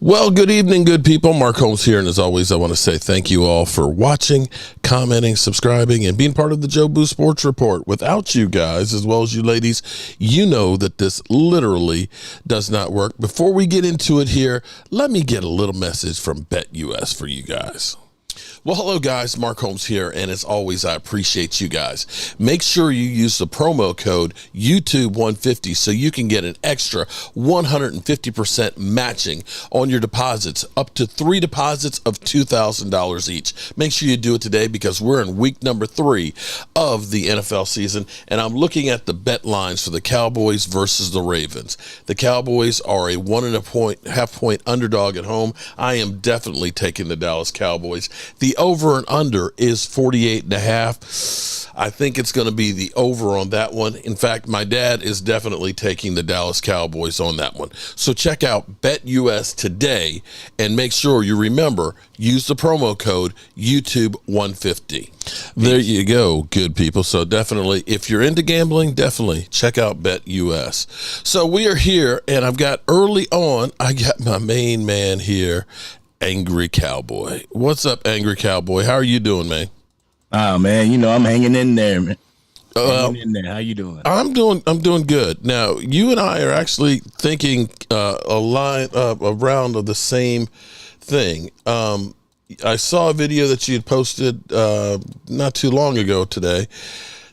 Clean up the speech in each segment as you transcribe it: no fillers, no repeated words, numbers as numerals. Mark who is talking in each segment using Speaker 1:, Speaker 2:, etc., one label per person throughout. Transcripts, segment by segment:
Speaker 1: Well, good evening, good people. Mark Holmes here, and as always, I want to say thank you all for watching, commenting, subscribing, and being part of the Joe Boo Sports Report. Without you guys, as well as you ladies, you know that this literally does not work. Before we get into it here, let me get a little message from BetUS for you guys. Well, hello guys, Mark Holmes here, and as always, I appreciate you guys. Make sure you use the promo code YouTube150 so you can get an extra 150% matching on your deposits, up to 3 deposits of $2,000 each. Make sure you do it today because we're in week number 3 of the NFL season, and I'm looking at the bet lines for the Cowboys versus the Ravens. The Cowboys are a 1.5 point underdog at home. I am definitely taking the Dallas Cowboys. The over and under is 48.5. I think it's going to be the over on that one. In fact, my dad is definitely taking the Dallas Cowboys on that one. So check out BetUS today and make sure you remember, use the promo code YouTube150. There you go, good people. So definitely, if you're into gambling, definitely check out BetUS. So we are here, and I've got early on, I got my main man here, Angry Cowboy. What's up, Angry Cowboy? How are you doing, man?
Speaker 2: Oh man, you know I'm hanging in there, man. Hanging in there. How you doing?
Speaker 1: I'm doing good. Now, you and I are actually thinking around of the same thing. I saw a video that you had posted not too long ago today,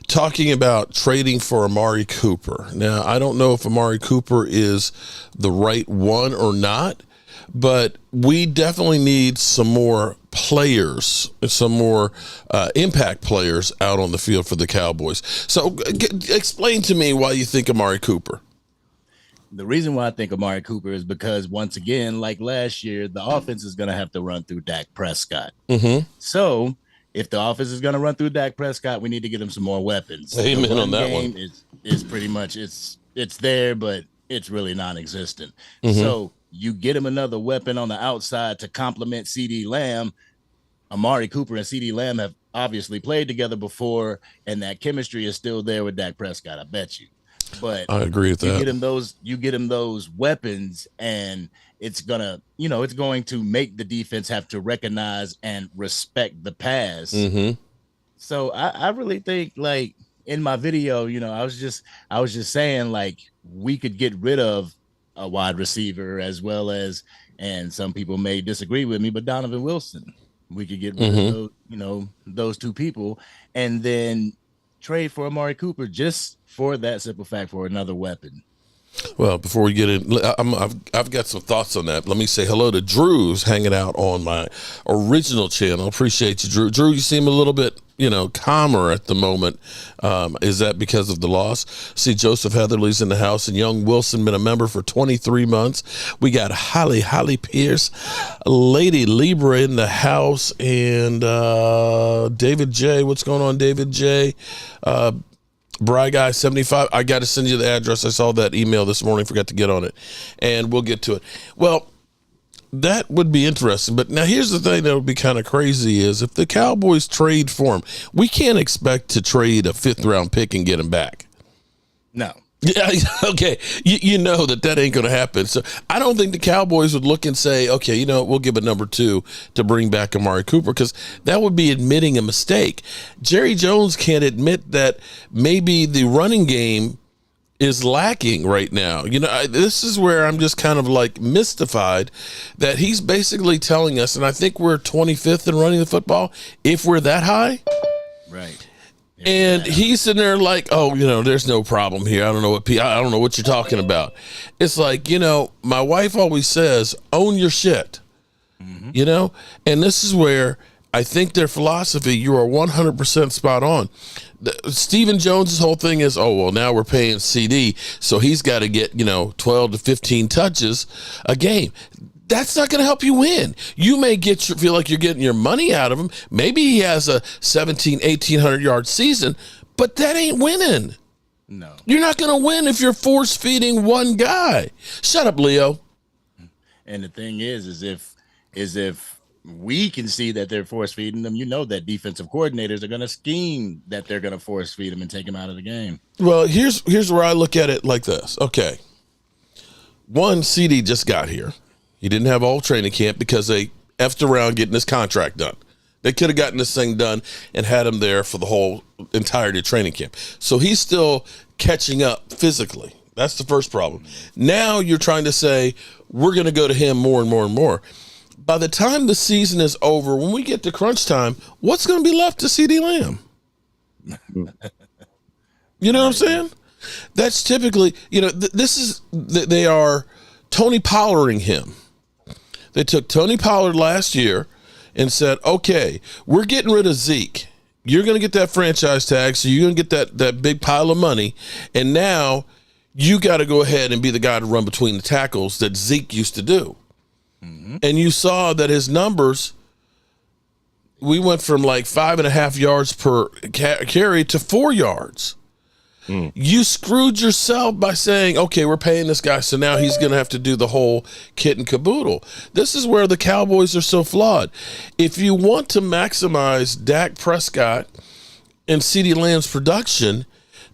Speaker 1: talking about trading for Amari Cooper. Now, I don't know if Amari Cooper is the right one or not, but we definitely need some more players, some more impact players out on the field for the Cowboys. So explain to me why you think Amari Cooper.
Speaker 2: The reason why I think Amari Cooper is because, once again, like last year, the offense is going to have to run through Dak Prescott.
Speaker 1: Mm-hmm.
Speaker 2: So if the offense is going to run through Dak Prescott, we need to get him some more weapons.
Speaker 1: Amen on that one.
Speaker 2: Is pretty much it's there, but it's really non-existent.
Speaker 1: Mm-hmm.
Speaker 2: So you get him another weapon on the outside to complement CeeDee Lamb. Amari Cooper and CeeDee Lamb have obviously played together before, and that chemistry is still there with Dak Prescott, I bet you. But
Speaker 1: I agree with that.
Speaker 2: You get him those weapons, and it's going to make the defense have to recognize and respect the pass.
Speaker 1: Mm-hmm.
Speaker 2: So I really think, like in my video, I was just saying, like, we could get rid of a wide receiver as well as, and some people may disagree with me, but Donovan Wilson. We could get rid of those two people and then trade for Amari Cooper just for that simple fact, for another weapon.
Speaker 1: Well, before we get in, I've got some thoughts on that. Let me say hello to Drew's hanging out on my original channel. Appreciate you, Drew. Drew, you seem a little bit, calmer at the moment. Is that because of the loss? See, Joseph Heatherly's in the house, and Young Wilson been a member for 23 months. We got Holly Pierce, Lady Libra in the house, and David J. What's going on, David J.? Bry Guy 75. I got to send you the address. I saw that email this morning, forgot to get on it, and we'll get to it. Well, that would be interesting. But now here's the thing that would be kind of crazy is if the Cowboys trade for him, we can't expect to trade a 5th round pick and get him back.
Speaker 2: No.
Speaker 1: Yeah, okay. You know that ain't going to happen. So I don't think the Cowboys would look and say, okay, we'll give a number 2 to bring back Amari Cooper, because that would be admitting a mistake. Jerry Jones can't admit that maybe the running game is lacking right now. This is where I'm just kind of like mystified that he's basically telling us, and I think we're 25th in running the football, if we're that high.
Speaker 2: Right.
Speaker 1: And he's sitting there like, oh, there's no problem here. I don't know what you're talking about. It's like, my wife always says, own your shit, and this is where I think their philosophy, you are 100% spot on. Stephen Jones's whole thing is, oh, well, now we're paying CD, so he's got to get, 12 to 15 touches a game. That's not going to help you win. You may feel like you're getting your money out of him. Maybe he has a 1,800 yard season, but that ain't winning.
Speaker 2: No.
Speaker 1: You're not going to win if you're force feeding one guy. Shut up, Leo.
Speaker 2: And the thing is if we can see that they're force feeding them, that defensive coordinators are going to scheme that they're going to force feed them and take them out of the game.
Speaker 1: Well, here's where I look at it like this. Okay. One, CD just got here. He didn't have all training camp because they effed around getting his contract done. They could have gotten this thing done and had him there for the whole entirety of training camp. So he's still catching up physically. That's the first problem. Now you're trying to say, we're going to go to him more and more and more. By the time the season is over, when we get to crunch time, what's going to be left to CeeDee Lamb? You know what I'm saying? That's typically, they are Tony Pollarding him. They took Tony Pollard last year and said, okay, we're getting rid of Zeke. You're going to get that franchise tag, so you're going to get that big pile of money, and now you got to go ahead and be the guy to run between the tackles that Zeke used to do. Mm-hmm. And you saw that his numbers, we went from like 5.5 yards per carry to 4 yards. You screwed yourself by saying, okay, we're paying this guy, so now he's going to have to do the whole kit and caboodle. This is where the Cowboys are so flawed. If you want to maximize Dak Prescott and CeeDee Lamb's production,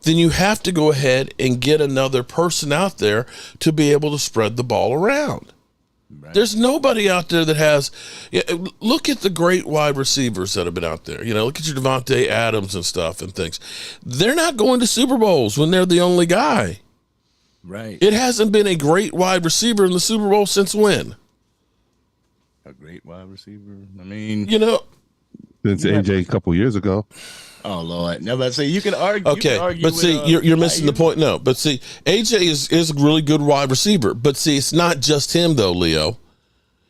Speaker 1: then you have to go ahead and get another person out there to be able to spread the ball around. Right. There's nobody out there that has. Look at the great wide receivers that have been out there. Look at your Devontae Adams and stuff and things. They're not going to Super Bowls when they're the only guy.
Speaker 2: Right.
Speaker 1: It hasn't been a great wide receiver in the Super Bowl since when?
Speaker 2: A great wide receiver. I mean,
Speaker 3: since AJ a couple years ago.
Speaker 2: Oh Lord! Now, but see, you can argue.
Speaker 1: Okay, but see, you're missing the point. No, but see, AJ is a really good wide receiver. But see, it's not just him though, Leo.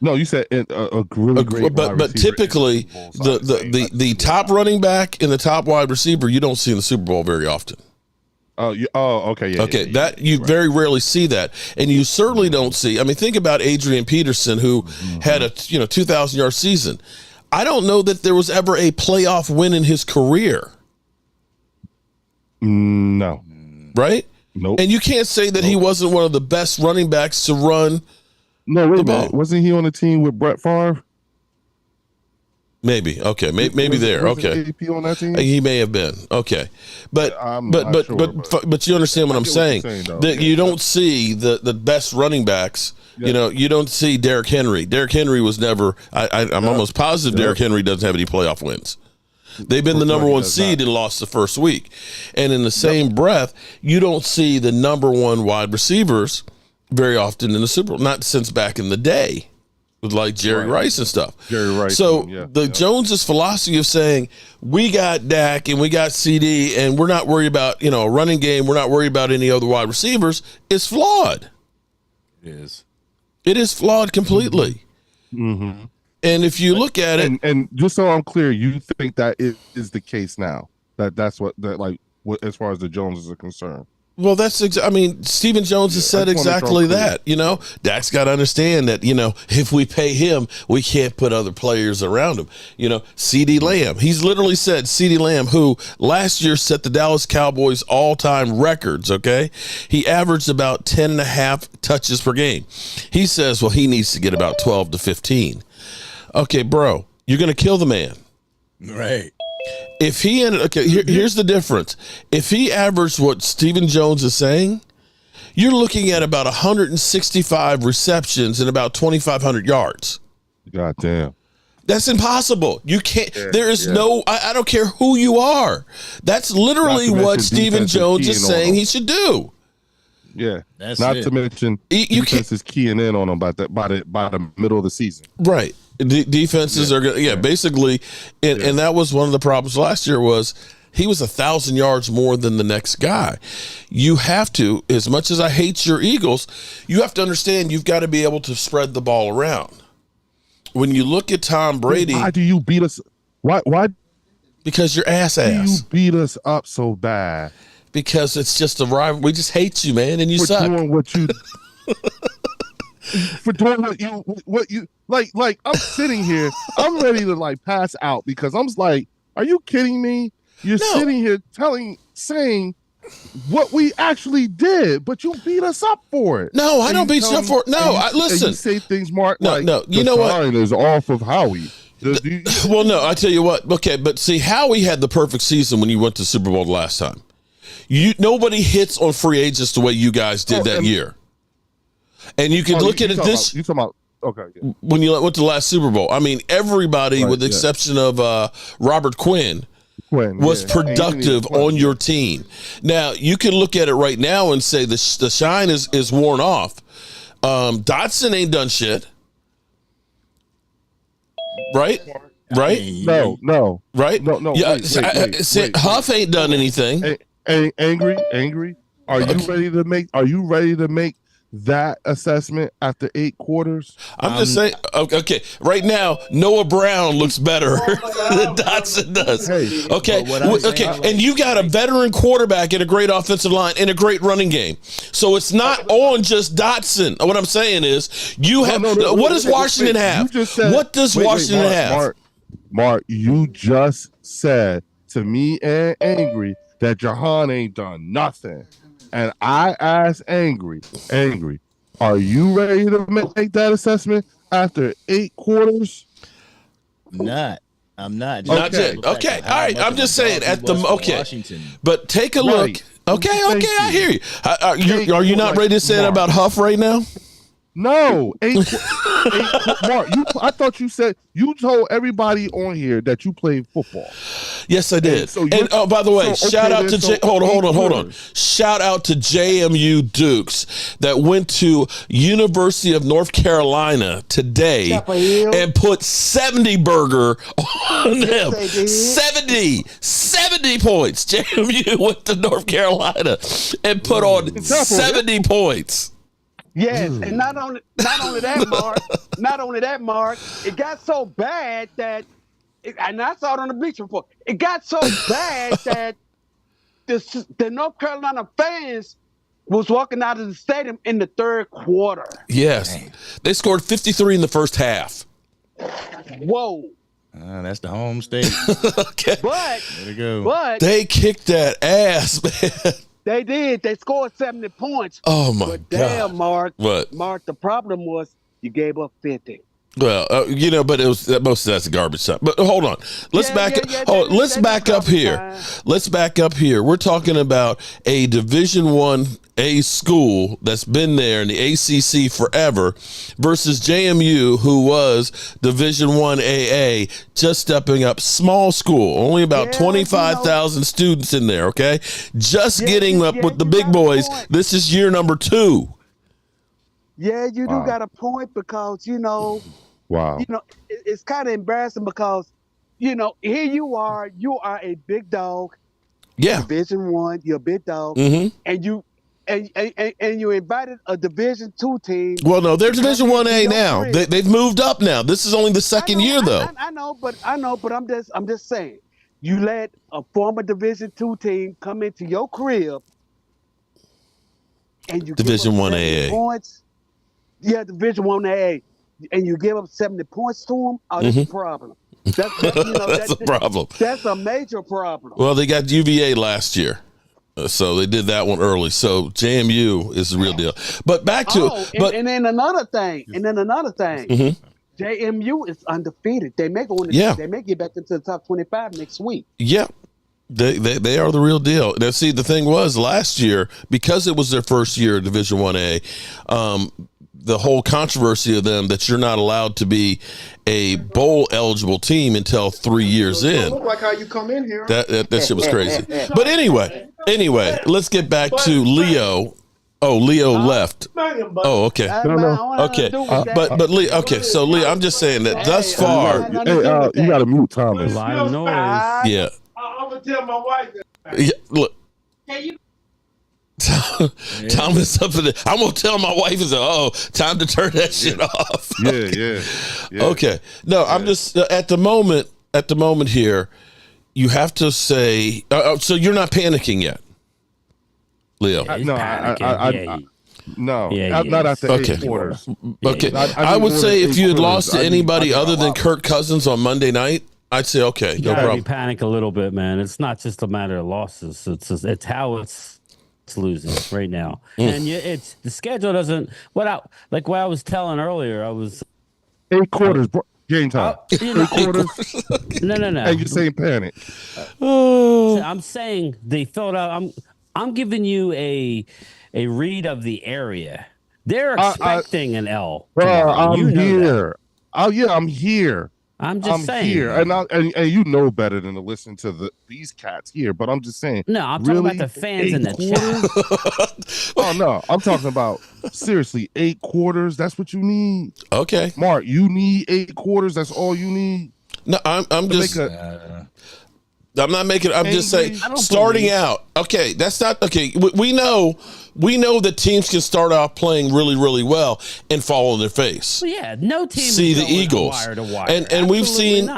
Speaker 3: No, you said a really great wide
Speaker 1: but typically the top running back and the top wide receiver you don't see in the Super Bowl very often.
Speaker 3: Okay, yeah.
Speaker 1: Okay,
Speaker 3: yeah,
Speaker 1: you very rarely see that, and you certainly don't see. I mean, think about Adrian Peterson, who had a 2,000-yard season. I don't know that there was ever a playoff win in his career.
Speaker 3: No.
Speaker 1: Right?
Speaker 3: Nope.
Speaker 1: And you can't say that he wasn't one of the best running backs to run.
Speaker 3: No, wait a minute. Wasn't he on the team with Brett Favre?
Speaker 1: Maybe. Okay. Maybe there. Okay.
Speaker 3: AP on that team?
Speaker 1: He may have been. Okay. But you understand what I'm saying? That you don't see the best running backs. Yeah. You don't see Derrick Henry. Derrick Henry was never. I'm almost positive Derrick Henry doesn't have any playoff wins. They've been the number one seed and lost the first week. And in the same breath, you don't see the number one wide receivers very often in the Super Bowl. Not since back in the day with like Jerry Rice and stuff.
Speaker 3: Jerry Rice.
Speaker 1: So Jones's philosophy of saying we got Dak and we got CD and we're not worried about a running game. We're not worried about any other wide receivers is flawed.
Speaker 2: It is.
Speaker 3: It
Speaker 1: is flawed completely.
Speaker 3: Mm-hmm.
Speaker 1: And if you look at it,
Speaker 3: and just so I'm clear, you think that is the case now? That's what as far as the Joneses are concerned.
Speaker 1: Well, Stephen Jones has said exactly that. Dak's got to understand that if we pay him, we can't put other players around him. CeeDee Lamb. He's literally said CeeDee Lamb, who last year set the Dallas Cowboys all-time records. Okay, he averaged about 10.5 touches per game. He says, well, he needs to get about 12 to 15. Okay, bro, you're going to kill the man.
Speaker 2: Right.
Speaker 1: If he here's the difference. If he averaged what Stephen Jones is saying, you're looking at about 165 receptions and about 2,500 yards.
Speaker 3: God damn.
Speaker 1: That's impossible. You can't. There is no. I don't care who you are. That's literally what Stephen Jones is saying he should do.
Speaker 3: Yeah, not to mention defense is keying in on him by the middle of the season.
Speaker 1: Right. Defenses are going to, basically, and that was one of the problems last year was he was 1,000 yards more than the next guy. You have to, as much as I hate your Eagles, you have to understand you've got to be able to spread the ball around. When you look at Tom Brady.
Speaker 3: Why do you beat us? Why?
Speaker 1: Because you're ass.
Speaker 3: You beat us up so bad.
Speaker 1: Because it's just a rival. We just hate you, man, and you suck.
Speaker 3: Doing what you for doing what you like. I'm sitting here. I'm ready to pass out because I'm like, are you kidding me? You're sitting here saying what we actually did, but you beat us up for it.
Speaker 1: No, I don't beat you up for it. No, listen.
Speaker 3: You say things, Mark.
Speaker 1: No. You know what?
Speaker 3: The sign is off of Howie.
Speaker 1: Well, no, I tell you what. Okay, but see, Howie had the perfect season when you went to Super Bowl the last time. Nobody hits on free agents the way you guys did that year. And you can look at it this.
Speaker 3: You talking about Okay. Yeah.
Speaker 1: when you went to the last Super Bowl. I mean, everybody,
Speaker 3: Right,
Speaker 1: with the exception of Robert Quinn, was productive on your team. Now, you can look at it right now and say the shine is worn off. Dotson ain't done shit. Right? Right?
Speaker 3: No.
Speaker 1: Right?
Speaker 3: No.
Speaker 1: Yeah,
Speaker 3: Wait.
Speaker 1: Huff ain't done anything.
Speaker 3: Angry. Are you ready to make that assessment after 8 quarters?
Speaker 1: I'm just saying. Okay, right now Noah Brown looks better than Dotson does.
Speaker 3: Hey,
Speaker 1: okay, and you got a veteran quarterback and a great offensive line and a great running game. So it's not on just Dotson. What I'm saying is, you have. What does Washington have? What does Washington have?
Speaker 3: Mark, you just said to me and Angry that Jahan ain't done nothing. And I asked Angry, are you ready to make that assessment after 8 quarters?
Speaker 2: I'm not.
Speaker 1: Not yet. Okay. All right. I'm just saying
Speaker 2: Washington.
Speaker 1: But take a look. Okay. I hear you. Are you not ready to say that about Huff right now?
Speaker 3: No, Mark. I thought you said you told everybody on here that you played football.
Speaker 1: Yes, I did. And by the way, shout out to hold on. Shout out to JMU Dukes that went to University of North Carolina today and put 70 burger on them. 70 points. JMU went to North Carolina and put on 70 points.
Speaker 4: Yes, and not only that, Mark, it got so bad that, and I saw it on the Bleacher Report, it got so bad that the North Carolina fans was walking out of the stadium in the 3rd quarter.
Speaker 1: Yes, they scored 53 in the first half.
Speaker 4: Whoa.
Speaker 2: That's the home state.
Speaker 1: Okay.
Speaker 4: But,
Speaker 2: there we go.
Speaker 4: But
Speaker 1: they kicked that ass, man.
Speaker 4: They did. They scored 70 points.
Speaker 1: Oh, my
Speaker 4: God.
Speaker 1: Damn,
Speaker 4: Mark.
Speaker 1: What?
Speaker 4: Mark, the problem was you gave up 50.
Speaker 1: Well, but it was most of that's a garbage time. But hold on, let's back up here. Let's back up here. We're talking about a Division I school that's been there in the ACC forever versus JMU, who was Division I just stepping up, small school, only about 25,000 students in there. Okay, just getting up with the big boys. This is year number 2.
Speaker 4: Yeah, you do got a point because
Speaker 3: Wow.
Speaker 4: It's kind of embarrassing because, here you are a big dog.
Speaker 1: Yeah.
Speaker 4: Division I, you're a big dog.
Speaker 1: Mm-hmm.
Speaker 4: And you invited a Division II team.
Speaker 1: Well, no, they're Division I now. They've moved up now. This is only the second year, though.
Speaker 4: I know, but I'm just saying. You let a former Division II team come into your crib and you
Speaker 1: Division
Speaker 4: give up
Speaker 1: 1AA
Speaker 4: points. Yeah, Division 1AA. And you give up 70 points to them, that's a problem. That's
Speaker 1: a problem.
Speaker 4: That's a major problem.
Speaker 1: Well, they got UVA last year, so they did that one early. So JMU is the real deal. But back to
Speaker 4: and then another thing.
Speaker 1: Mm-hmm.
Speaker 4: JMU is undefeated. They may go They may get back into the top 25 next week.
Speaker 1: Yeah. They are the real deal. Now, see, the thing was last year, because it was their first year of Division I A, the whole controversy of them that you're not allowed to be a bowl eligible team until 3 years in.
Speaker 5: Look like how you come in here.
Speaker 1: That shit was crazy. But anyway, let's get back to Leo. Oh, Leo left. Oh, okay. Okay. But Leo, okay. So Leo, I'm just saying that thus far.
Speaker 3: Hey, you got to mute Thomas.
Speaker 6: A lot of noise.
Speaker 1: Yeah.
Speaker 5: I'm gonna tell my wife that.
Speaker 1: Yeah. Look. Thomas up in the, I'm gonna tell my wife is time to turn that shit off.
Speaker 3: Yeah.
Speaker 1: Okay. No, I'm just at the moment here, you have to say so you're not panicking yet, Leo.
Speaker 3: No, not after 8 quarters.
Speaker 1: Okay. I would say if you had lost to anybody other than Kirk Cousins on Monday night, I'd say okay, no problem.
Speaker 6: Panic a little bit, man. It's not just a matter of losses. It's how it's losing right now, and it's the schedule doesn't. What I was telling earlier, I was
Speaker 3: 8 quarters, game time. 8 quarters.
Speaker 6: No.
Speaker 3: And you're saying panic.
Speaker 6: I'm saying they filled out. I'm giving you a read of the area. They're expecting an L.
Speaker 3: Bro,
Speaker 6: tomorrow.
Speaker 3: I'm
Speaker 6: You know
Speaker 3: here.
Speaker 6: that.
Speaker 3: Oh yeah, I'm here.
Speaker 6: I'm just saying.
Speaker 3: Here, and you know better than to listen to these cats here. But I'm just saying.
Speaker 6: No, I'm
Speaker 3: really,
Speaker 6: talking about the fans in the chat.
Speaker 3: Oh no, I'm talking about seriously 8 quarters. That's what you need.
Speaker 1: Okay,
Speaker 3: Mark, you need 8 quarters. That's all you need.
Speaker 1: no, I'm just. I'm not making. I'm just saying. Starting out, okay. That's not okay. We know that teams can start off playing really, really well and fall on their face.
Speaker 6: Well, yeah, no team
Speaker 1: See
Speaker 6: is
Speaker 1: the
Speaker 6: going
Speaker 1: Eagles,
Speaker 6: wire to wire.
Speaker 1: and we've seen,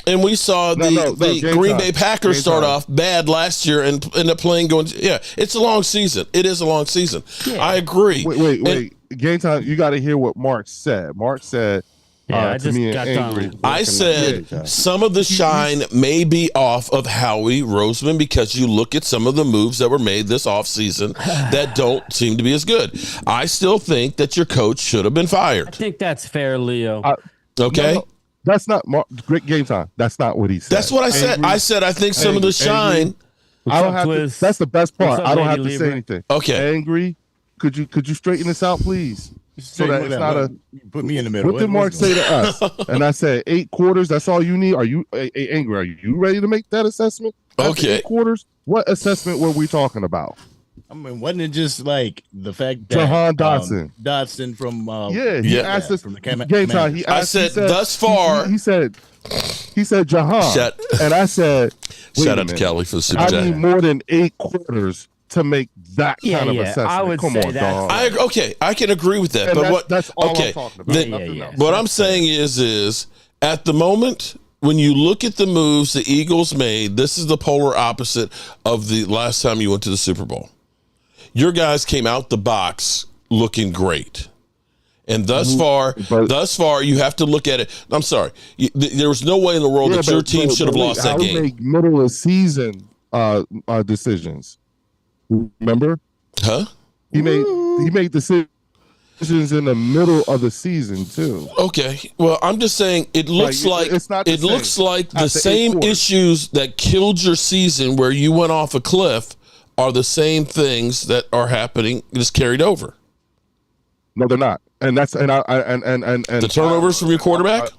Speaker 1: and we saw the Green Bay Packers start off bad last year and end up playing going. Yeah, it's a long season. It is a long season. Yeah. I agree.
Speaker 3: Wait. Game time. You got to hear what Mark said. Mark said.
Speaker 6: Yeah, I just got
Speaker 3: angry.
Speaker 6: done.
Speaker 1: I said some of the shine may be off of Howie Roseman because you look at some of the moves that were made this offseason that don't seem to be as good. I still think that your coach should have been fired.
Speaker 6: I think that's fair, Leo.
Speaker 1: Okay?
Speaker 3: No, that's not great game time. That's not what he said.
Speaker 1: That's what I said. I said I think some of the shine.
Speaker 3: I don't have to, that's the best part. I don't have to say anything.
Speaker 1: Okay.
Speaker 3: Angry. Could you straighten this out, please? So that it's not a
Speaker 2: put me in the middle.
Speaker 3: What did Mark say to us? And I said 8 quarters. That's all you need. Are you angry? Are you ready to make that assessment?
Speaker 1: Okay.
Speaker 3: 8 quarters. What assessment were we talking about?
Speaker 2: I mean, wasn't it just like the fact that
Speaker 3: Jahan Dotson,
Speaker 2: Dotson from
Speaker 3: he asked us
Speaker 2: from the game
Speaker 3: time.
Speaker 1: I said thus far.
Speaker 3: He said Jahan, and I said
Speaker 1: shout out to Kelly for the super chat.
Speaker 3: I need more than 8 quarters to make that kind of assessment.
Speaker 6: I would
Speaker 3: Come
Speaker 6: say
Speaker 3: on, dog.
Speaker 1: I can agree with that.
Speaker 3: And
Speaker 1: but
Speaker 3: that's all I'm talking about.
Speaker 1: What I'm saying is at the moment, when you look at the moves the Eagles made, this is the polar opposite of the last time you went to the Super Bowl. Your guys came out the box looking great. And thus far, you have to look at it. I'm sorry. There was no way in the world that your team should have lost that game.
Speaker 3: Make middle of season decisions. Remember?
Speaker 1: Huh?
Speaker 3: He made decisions in the middle of the season too.
Speaker 1: Okay. Well, I'm just saying it looks
Speaker 3: it's not the
Speaker 1: looks
Speaker 3: same.
Speaker 1: like the same issues that killed your season where you went off a cliff are the same things that are happening just carried over.
Speaker 3: No, they're not. And that's and
Speaker 1: the turnovers from your quarterback?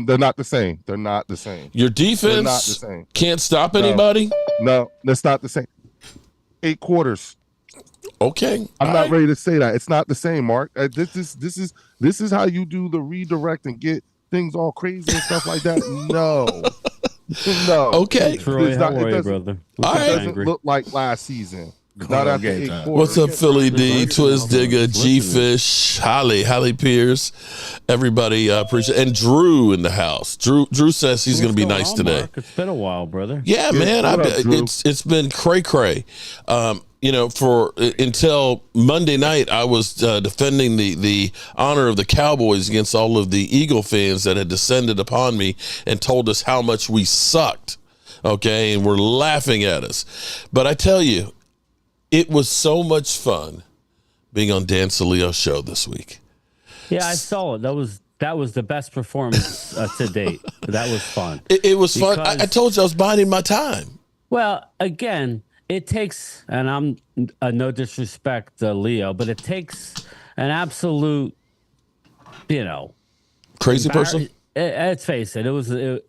Speaker 3: They're not the same. They're not the same.
Speaker 1: Your defense can't stop anybody?
Speaker 3: No, that's not the same. 8 quarters.
Speaker 1: Okay.
Speaker 3: I'm not ready to say that. It's not the same, Mark. This is how you do the redirect and get things all crazy and stuff like that. No.
Speaker 1: Okay.
Speaker 6: Troy, how are you, brother?
Speaker 3: It doesn't look like last season. Not after 8 quarters.
Speaker 1: What's up, Philly D, Twiz Digger, G-Fish, Holly Pierce, everybody appreciate, and Drew in the house. Drew says he's going to be nice today.
Speaker 6: Mark? It's been a while, brother.
Speaker 1: Yeah, man, it's been cray. For until Monday night, I was defending the honor of the Cowboys against all of the Eagle fans that had descended upon me and told us how much we sucked. Okay, and were laughing at us. But I tell you, it was so much fun being on Dan Salio's show this week.
Speaker 6: Yeah, I saw it. That was the best performance to date. That was fun.
Speaker 1: It was fun. I told you I was biding my time.
Speaker 6: Well, again, it takes, and I'm no disrespect to Leo, but it takes an absolute,
Speaker 1: crazy person.
Speaker 6: Let's face it.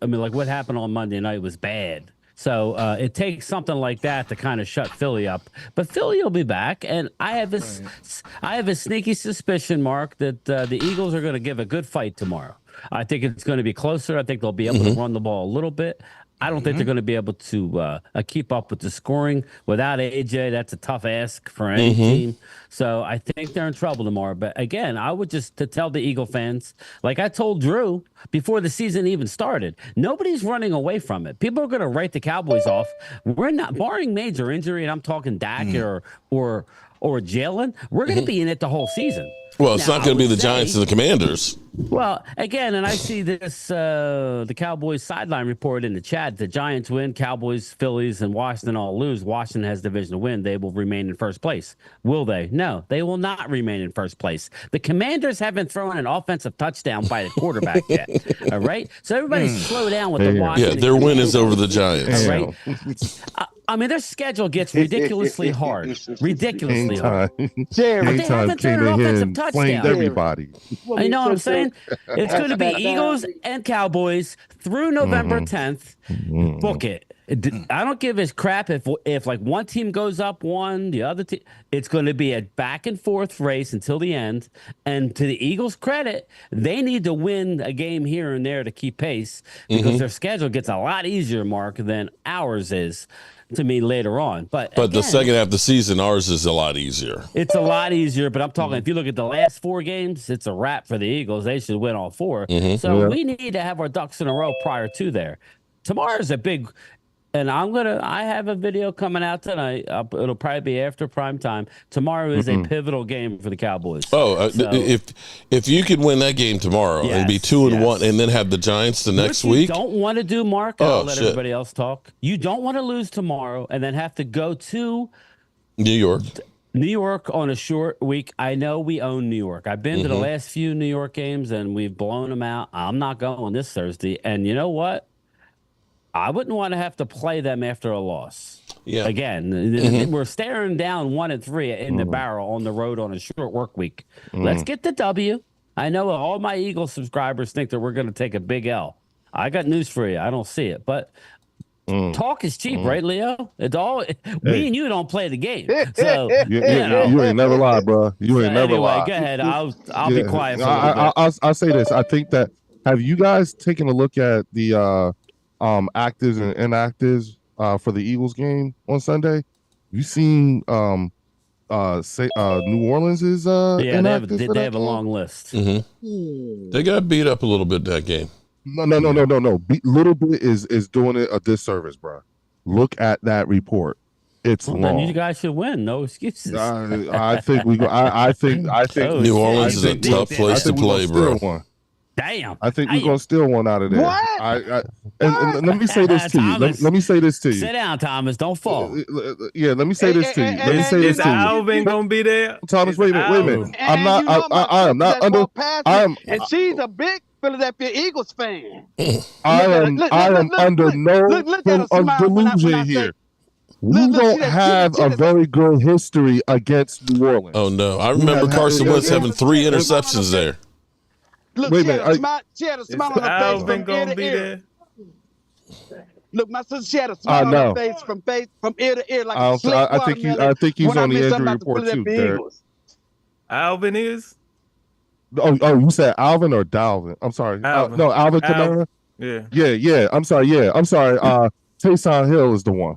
Speaker 6: Like what happened on Monday night was bad. So it takes something like that to kind of shut Philly up. But Philly will be back, and I have a sneaky suspicion, Mark, that the Eagles are going to give a good fight tomorrow. I think it's going to be closer. I think they'll be able to run the ball a little bit. I don't think they're going to be able to keep up with the scoring without AJ. That's a tough ask for any team. So I think they're in trouble tomorrow. But again, I would just to tell the Eagle fans, like I told Drew before the season even started, nobody's running away from it. People are going to write the Cowboys off. We're not, barring major injury, and I'm talking Dak or Jalen, we're going to be in it the whole season.
Speaker 1: Well, it's not going to be the Giants and the Commanders.
Speaker 6: Well, again, and I see this, the Cowboys sideline report in the chat. The Giants win, Cowboys, Phillies, and Washington all lose. Washington has division to win. They will remain in first place. Will they? No, they will not remain in first place. The Commanders haven't thrown an offensive touchdown by the quarterback yet. All right? So everybody slow down with the Washington.
Speaker 1: Yeah, their win is over the Giants.
Speaker 6: All right? I mean, their schedule gets ridiculously hard. Ridiculously Leo.
Speaker 4: Jerry,
Speaker 6: But they
Speaker 3: Anytime
Speaker 6: haven't
Speaker 3: came
Speaker 6: thrown an
Speaker 3: in here
Speaker 6: offensive
Speaker 3: and flamed
Speaker 6: touchdown.
Speaker 3: everybody.
Speaker 6: You know what I'm saying? It's going to be Eagles and Cowboys through November 10th. Book it. I don't give a crap if like one team goes up one, the other team. It's going to be a back and forth race until the end. And to the Eagles' credit, they need to win a game here and there to keep pace because their schedule gets a lot easier, Mark, than ours is to me later on. But
Speaker 1: the
Speaker 6: again,
Speaker 1: second half of the season, ours is a lot easier.
Speaker 6: it's a lot easier, but I'm talking, if you look at the last 4 games, it's a wrap for the Eagles. They should win all 4. So we need to have our ducks in a row prior to there. Tomorrow's a big, and I have a video coming out tonight. It'll probably be after prime time. Tomorrow is a pivotal game for the Cowboys.
Speaker 1: If you could win that game tomorrow and be 2-1 and then have the Giants the next week.
Speaker 6: Don't want to do, Mark. I'll let everybody else talk. You don't want to lose tomorrow and then have to go to
Speaker 1: New York
Speaker 6: on a short week. I know we own New York. I've been to the last few New York games and we've blown them out. I'm not going this Thursday. And you know what? I wouldn't want to have to play them after a loss.
Speaker 1: Yeah.
Speaker 6: Again, we're staring down 1-3 in the barrel on the road on a short work week. Let's get the W. I know all my Eagles subscribers think that we're going to take a big L. I got news for you. I don't see it, but talk is cheap, right, Leo? It's all me and you don't play the game. So
Speaker 3: you ain't never lied, bro. You ain't never lied.
Speaker 6: Go ahead. I'll be quiet for a little bit.
Speaker 3: I'll say this. I think that, have you guys taken a look at the actives and inactives for the Eagles game on Sunday? You seen New Orleans is inactive?
Speaker 6: They have a long list.
Speaker 1: They got beat up a little bit that game.
Speaker 3: No. Little bit is doing it a disservice, bro. Look at that report. It's long.
Speaker 6: Then you guys should win. No excuses.
Speaker 3: I think we go. I think
Speaker 1: New Orleans is a tough place to play, bro.
Speaker 6: Damn.
Speaker 3: I think we're gonna steal one out of there.
Speaker 4: What?
Speaker 3: And let me say this to you. Let me say this to you.
Speaker 6: Sit down, Thomas. Don't fall.
Speaker 3: Yeah, let me say this to you. Let me say this to you.
Speaker 5: Alvin gonna be there?
Speaker 3: Thomas, wait a minute. I'm not. I am not under. I am.
Speaker 4: And she's a big Philadelphia Eagles fan.
Speaker 3: I am under no delusion here. We don't have a very good history against New Orleans.
Speaker 1: Oh no, I remember Carson Wentz having 3 interceptions there.
Speaker 4: Look,
Speaker 3: Wait
Speaker 4: she
Speaker 3: a minute.
Speaker 4: she had a smile on her face from ear to ear. Look, my sister, she had a smile on her face from ear to ear, like a slick watermelon.
Speaker 3: I think he's on the
Speaker 4: mentioned
Speaker 3: injury
Speaker 4: about
Speaker 3: report too,
Speaker 4: Philadelphia
Speaker 3: Derek.
Speaker 4: Eagles.
Speaker 5: Alvin is?
Speaker 3: Oh, you said Alvin or Dalvin? I'm sorry.
Speaker 5: Alvin.
Speaker 3: No, Alvin Kamara.
Speaker 5: Yeah.
Speaker 3: I'm sorry. Taysom Hill is the one.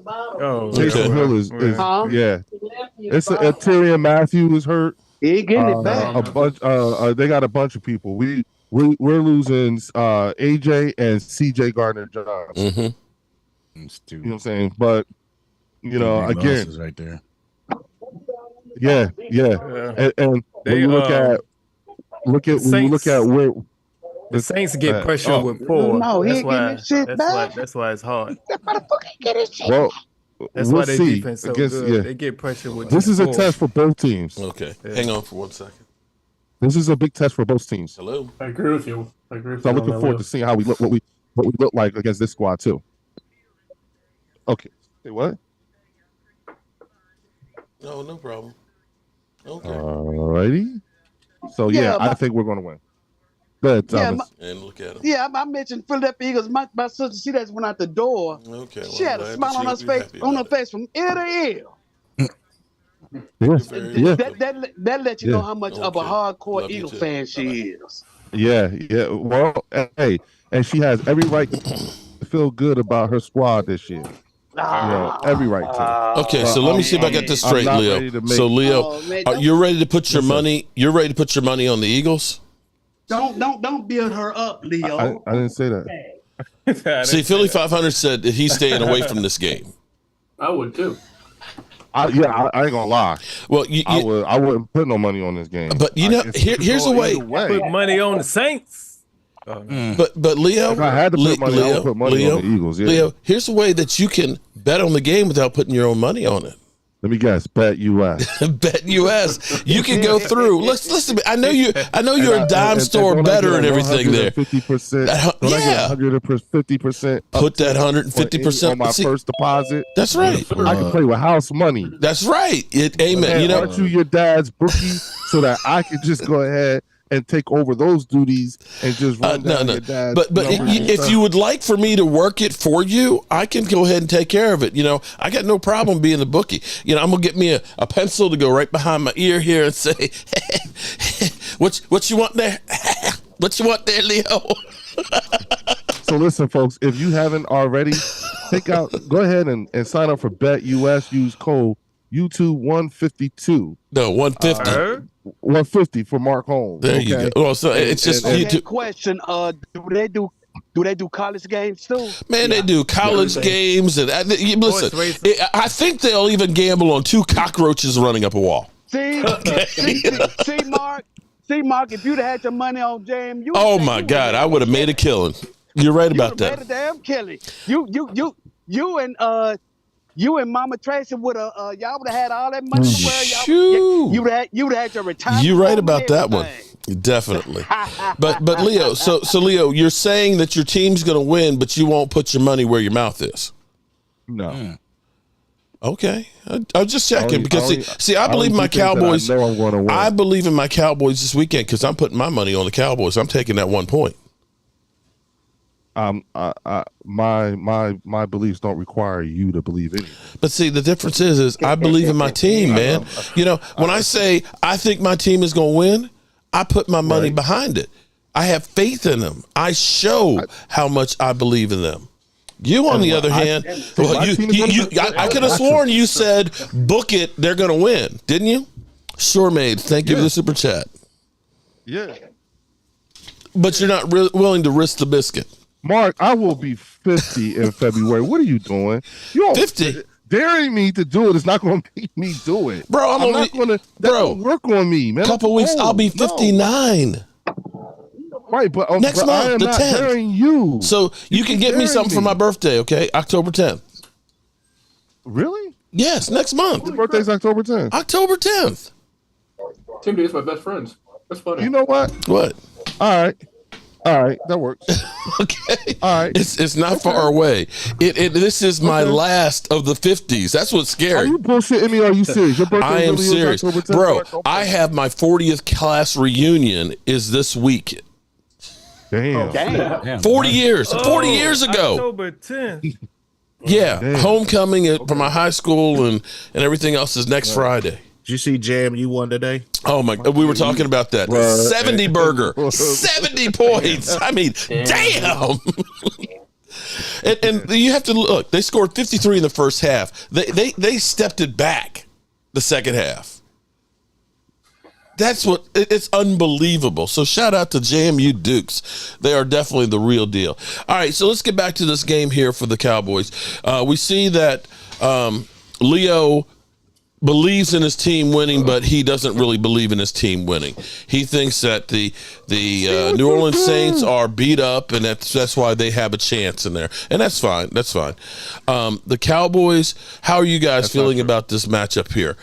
Speaker 5: Oh,
Speaker 3: Taysom Hill is yeah. It's Tyrion Matthew is hurt.
Speaker 4: He ain't getting it back.
Speaker 3: A bunch. They got a bunch of people. We're losing AJ and CJ Gardner-Johnson. You know what I'm saying? But again,
Speaker 2: right there.
Speaker 3: Yeah. And when you look at where
Speaker 5: the Saints get pressure with 4.
Speaker 4: No, he ain't getting his shit back.
Speaker 5: That's why it's hard.
Speaker 4: That motherfucker ain't getting his shit
Speaker 3: well,
Speaker 4: back.
Speaker 5: That's why their defense so good. Yeah. They get pressure with.
Speaker 3: This is a test for both teams.
Speaker 1: Okay, hang on for 1 second.
Speaker 3: This is a big test for both teams.
Speaker 1: Hello.
Speaker 7: I agree with you.
Speaker 3: So I'm looking forward to seeing how we look, what we look like against this squad too. Okay. Say what?
Speaker 1: No problem. Okay.
Speaker 3: Alrighty. So I think we're gonna win. Go ahead, Thomas.
Speaker 1: And look at him.
Speaker 4: Yeah, I mentioned Philadelphia Eagles. My sister, she just went out the door.
Speaker 1: Okay.
Speaker 4: She had a smile on her face from ear to ear. That let you know how much of a hardcore Eagle fan she is.
Speaker 3: Yeah. Well, hey, and she has every right to feel good about her squad this year. Every right to.
Speaker 1: Okay, so let me see if I got this straight, Leo. So Leo, you're ready to put your money. You're ready to put your money on the Eagles.
Speaker 4: Don't build her up, Leo.
Speaker 3: I didn't say that.
Speaker 1: See, Philly 500 said that he's staying away from this game.
Speaker 7: I would too.
Speaker 3: I ain't gonna lie.
Speaker 1: Well,
Speaker 3: I wouldn't put no money on this game.
Speaker 1: But here's a way.
Speaker 5: Put money on the Saints.
Speaker 1: But Leo,
Speaker 3: if I had to put money, I would put money on the Eagles. Yeah.
Speaker 1: Leo, here's a way that you can bet on the game without putting your own money on it.
Speaker 3: Let me guess. Bet US.
Speaker 1: Bet US. You can go through. Listen. I know you're a dime store better and everything there.
Speaker 3: 50%.
Speaker 1: Yeah.
Speaker 3: 150%.
Speaker 1: Put that 150%
Speaker 3: on my first deposit.
Speaker 1: That's right.
Speaker 3: I can play with house money.
Speaker 1: That's right. Amen.
Speaker 3: Aren't you your dad's bookie so that I can just go ahead and take over those duties and just run down your dad's
Speaker 1: But if you would like for me to work it for you, I can go ahead and take care of it. I got no problem being the bookie. I'm gonna get me a pencil to go right behind my ear here and say, what you want there? What you want there, Leo?
Speaker 3: So listen, folks, if you haven't already, go ahead and sign up for Bet US. Use code YouTube 152.
Speaker 1: No, 150.
Speaker 3: 150 for Mark Holmes.
Speaker 1: There you go. Well, so it's just
Speaker 4: YouTube. Question: do they do college games too?
Speaker 1: Man, they do college games, and listen. I think they'll even gamble on 2 cockroaches running up a wall.
Speaker 4: See, Mark. If you'd had your money on JM,
Speaker 1: oh my God, I would have made a killing. You're right about that.
Speaker 4: Made a damn killing. You and Mama Tracy would have y'all would have had all that money to where you'd have had your retirement.
Speaker 1: You're right about that one. Definitely. but Leo, so Leo, you're saying that your team's going to win, but you won't put your money where your mouth is.
Speaker 3: No.
Speaker 1: Okay. I'm just checking because I believe in my Cowboys. I believe in my Cowboys this weekend because I'm putting my money on the Cowboys. I'm taking that 1 point.
Speaker 3: My beliefs don't require you to believe in it.
Speaker 1: But see, the difference is I believe in my team, man. When I say I think my team is going to win, I put my money behind it. I have faith in them. I show how much I believe in them. You, on the other hand, I could have sworn you said, book it, they're going to win. Didn't you? Sure, made. Thank you for the super chat.
Speaker 3: Yeah.
Speaker 1: But you're not willing to risk the biscuit.
Speaker 3: Mark, I will be 50 in February. What are you doing? You're
Speaker 1: 50?
Speaker 3: Daring me to do it is not going to make me do it.
Speaker 1: Bro, I'm
Speaker 3: not going to work on me, man.
Speaker 1: A couple weeks, I'll be 59.
Speaker 3: No. Right, but
Speaker 1: next month,
Speaker 3: I am
Speaker 1: the
Speaker 3: not
Speaker 1: 10th.
Speaker 3: daring you.
Speaker 1: So you can get me something for my birthday, okay? October 10th.
Speaker 3: Really?
Speaker 1: Yes, next month.
Speaker 3: Your birthday's October 10th.
Speaker 1: October 10th.
Speaker 7: Tim D's my best friends. That's funny.
Speaker 3: You know what?
Speaker 1: What?
Speaker 3: All right, that works.
Speaker 1: Okay.
Speaker 3: All right.
Speaker 1: It's not far away. This is my last of the 50s. That's what's scary.
Speaker 3: Are you bullshitting me or are you serious? Your birthday
Speaker 1: I am
Speaker 3: really
Speaker 1: serious.
Speaker 3: October 10th?
Speaker 1: Bro, I have my 40th class reunion is this week.
Speaker 3: Damn.
Speaker 1: 40 years. 40 years ago.
Speaker 5: October 10th.
Speaker 1: Yeah. Homecoming for my high school and everything else is next Friday.
Speaker 8: Did you see Jam you won today?
Speaker 1: Oh my! We were talking about that. 70 burger, 70 points. I mean, damn. and you have to look. They scored 53 in the first half. They stepped it back the second half. That's it's unbelievable. So shout out to JMU Dukes. They are definitely the real deal. All right, so let's get back to this game here for the Cowboys. We see that Leo believes in his team winning, but he doesn't really believe in his team winning. He thinks that the New Orleans Saints are beat up, and that's why they have a chance in there, and that's fine. That's fine. The Cowboys. How are you guys feeling about this matchup here?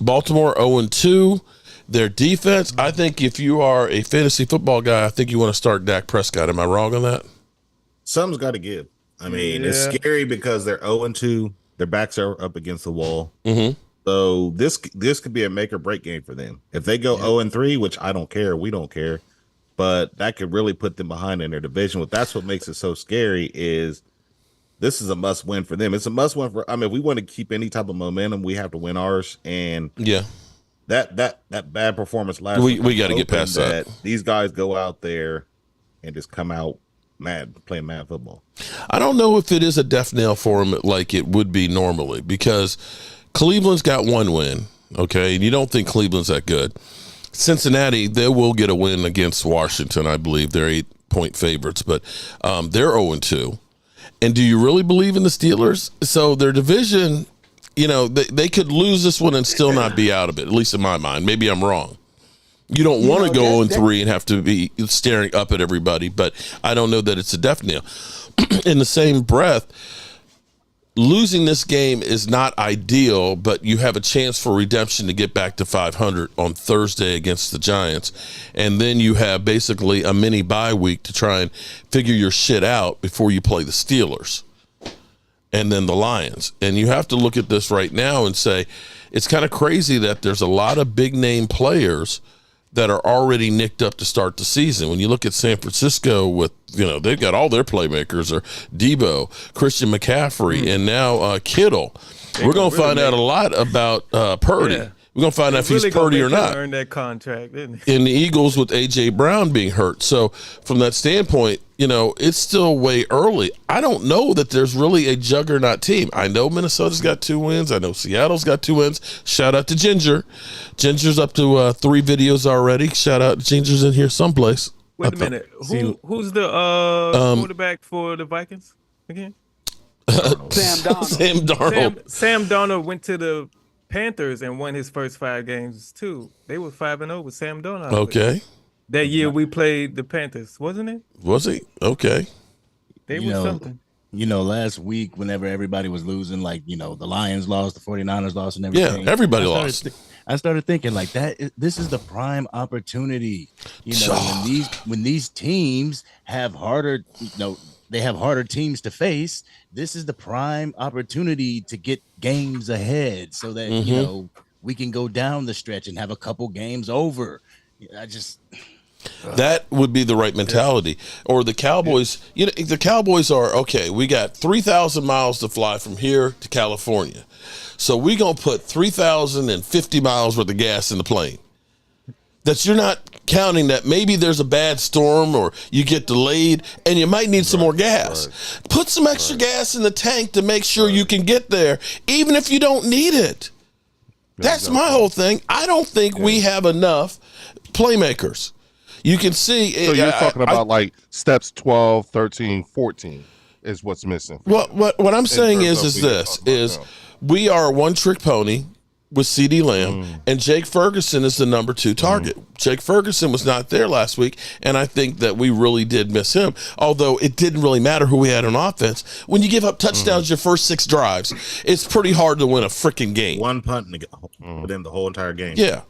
Speaker 1: Baltimore 0-2. Their defense. I think if you are a fantasy football guy, I think you want to start Dak Prescott. Am I wrong on that?
Speaker 8: Something's got to give. I mean, it's scary because they're 0-2. Their backs are up against the wall. Mm-hmm. So this could be a make or break game for them. If they go 0-3, which I don't care, we don't care, but that could really put them behind in their division. That's what makes it so scary is this is a must win for them. It's a must win for. I mean, if we want to keep any type of momentum, we have to win ours. And that bad performance last week,
Speaker 1: we got to get past that.
Speaker 8: These guys go out there and just come out playing mad football.
Speaker 1: I don't know if it is a death nail for him like it would be normally because Cleveland's got one win, okay, and you don't think Cleveland's that good. Cincinnati, they will get a win against Washington, I believe. They're 8-point favorites, but they're 0-2. And do you really believe in the Steelers? So their division, they could lose this one and still not be out of it, at least in my mind. Maybe I'm wrong. You don't want to go 0-3 and have to be staring up at everybody, but I don't know that it's a death nail. In the same breath, losing this game is not ideal, but you have a chance for redemption to get back to 500 on Thursday against the Giants. And then you have basically a mini bye week to try and figure your shit out before you play the Steelers and then the Lions. And you have to look at this right now and say, it's kind of crazy that there's a lot of big name players that are already nicked up to start the season. When you look at San Francisco with, they've got all their playmakers, or Debo, Christian McCaffrey, and now Kittle. We're going to find out a lot about Purdy. Yeah. We're going to find out if he's Purdy or not.
Speaker 5: Earn that contract, didn't he?
Speaker 1: And the Eagles with A.J. Brown being hurt. So from that standpoint, it's still way early. I don't know that there's really a juggernaut team. I know Minnesota's got 2 wins. I know Seattle's got 2 wins. Shout out to Ginger. Ginger's up to 3 videos already. Shout out to Ginger's in here someplace.
Speaker 5: Wait a minute. Who's the quarterback for the Vikings again?
Speaker 4: Sam Darnold.
Speaker 1: Sam Darnold.
Speaker 5: Sam Darnold went to the Panthers and won his first 5 games too. They were 5-0 with Sam Darnold.
Speaker 1: Okay.
Speaker 5: That year we played the Panthers, wasn't it?
Speaker 1: Was he? Okay.
Speaker 5: They were something.
Speaker 2: Last week, whenever everybody was losing, the Lions lost, the 49ers lost, and everything.
Speaker 1: Yeah, everybody lost.
Speaker 2: I started thinking this is the prime opportunity. When these teams have harder, they have harder teams to face. This is the prime opportunity to get games ahead so that, we can go down the stretch and have a couple games over.
Speaker 1: That would be the right mentality. Or the Cowboys, the Cowboys are, okay, we got 3,000 miles to fly from here to California. So we're going to put 3,050 miles worth of gas in the plane. That you're not counting that maybe there's a bad storm or you get delayed and you might need some more gas. Right. Put some extra gas in the tank to make sure you can get there, even if you don't need it. That's my whole thing. I don't think we have enough playmakers. You can see.
Speaker 3: So you're talking about steps 12, 13, 14 is what's missing.
Speaker 1: Well, what I'm saying is we are a one-trick pony with CeeDee Lamb, and Jake Ferguson is the number 2 target. Jake Ferguson was not there last week, and I think that we really did miss him, although it didn't really matter who we had on offense. When you give up touchdowns your first 6 drives, it's pretty hard to win a freaking game.
Speaker 8: One punt within the whole entire game.
Speaker 1: Yeah.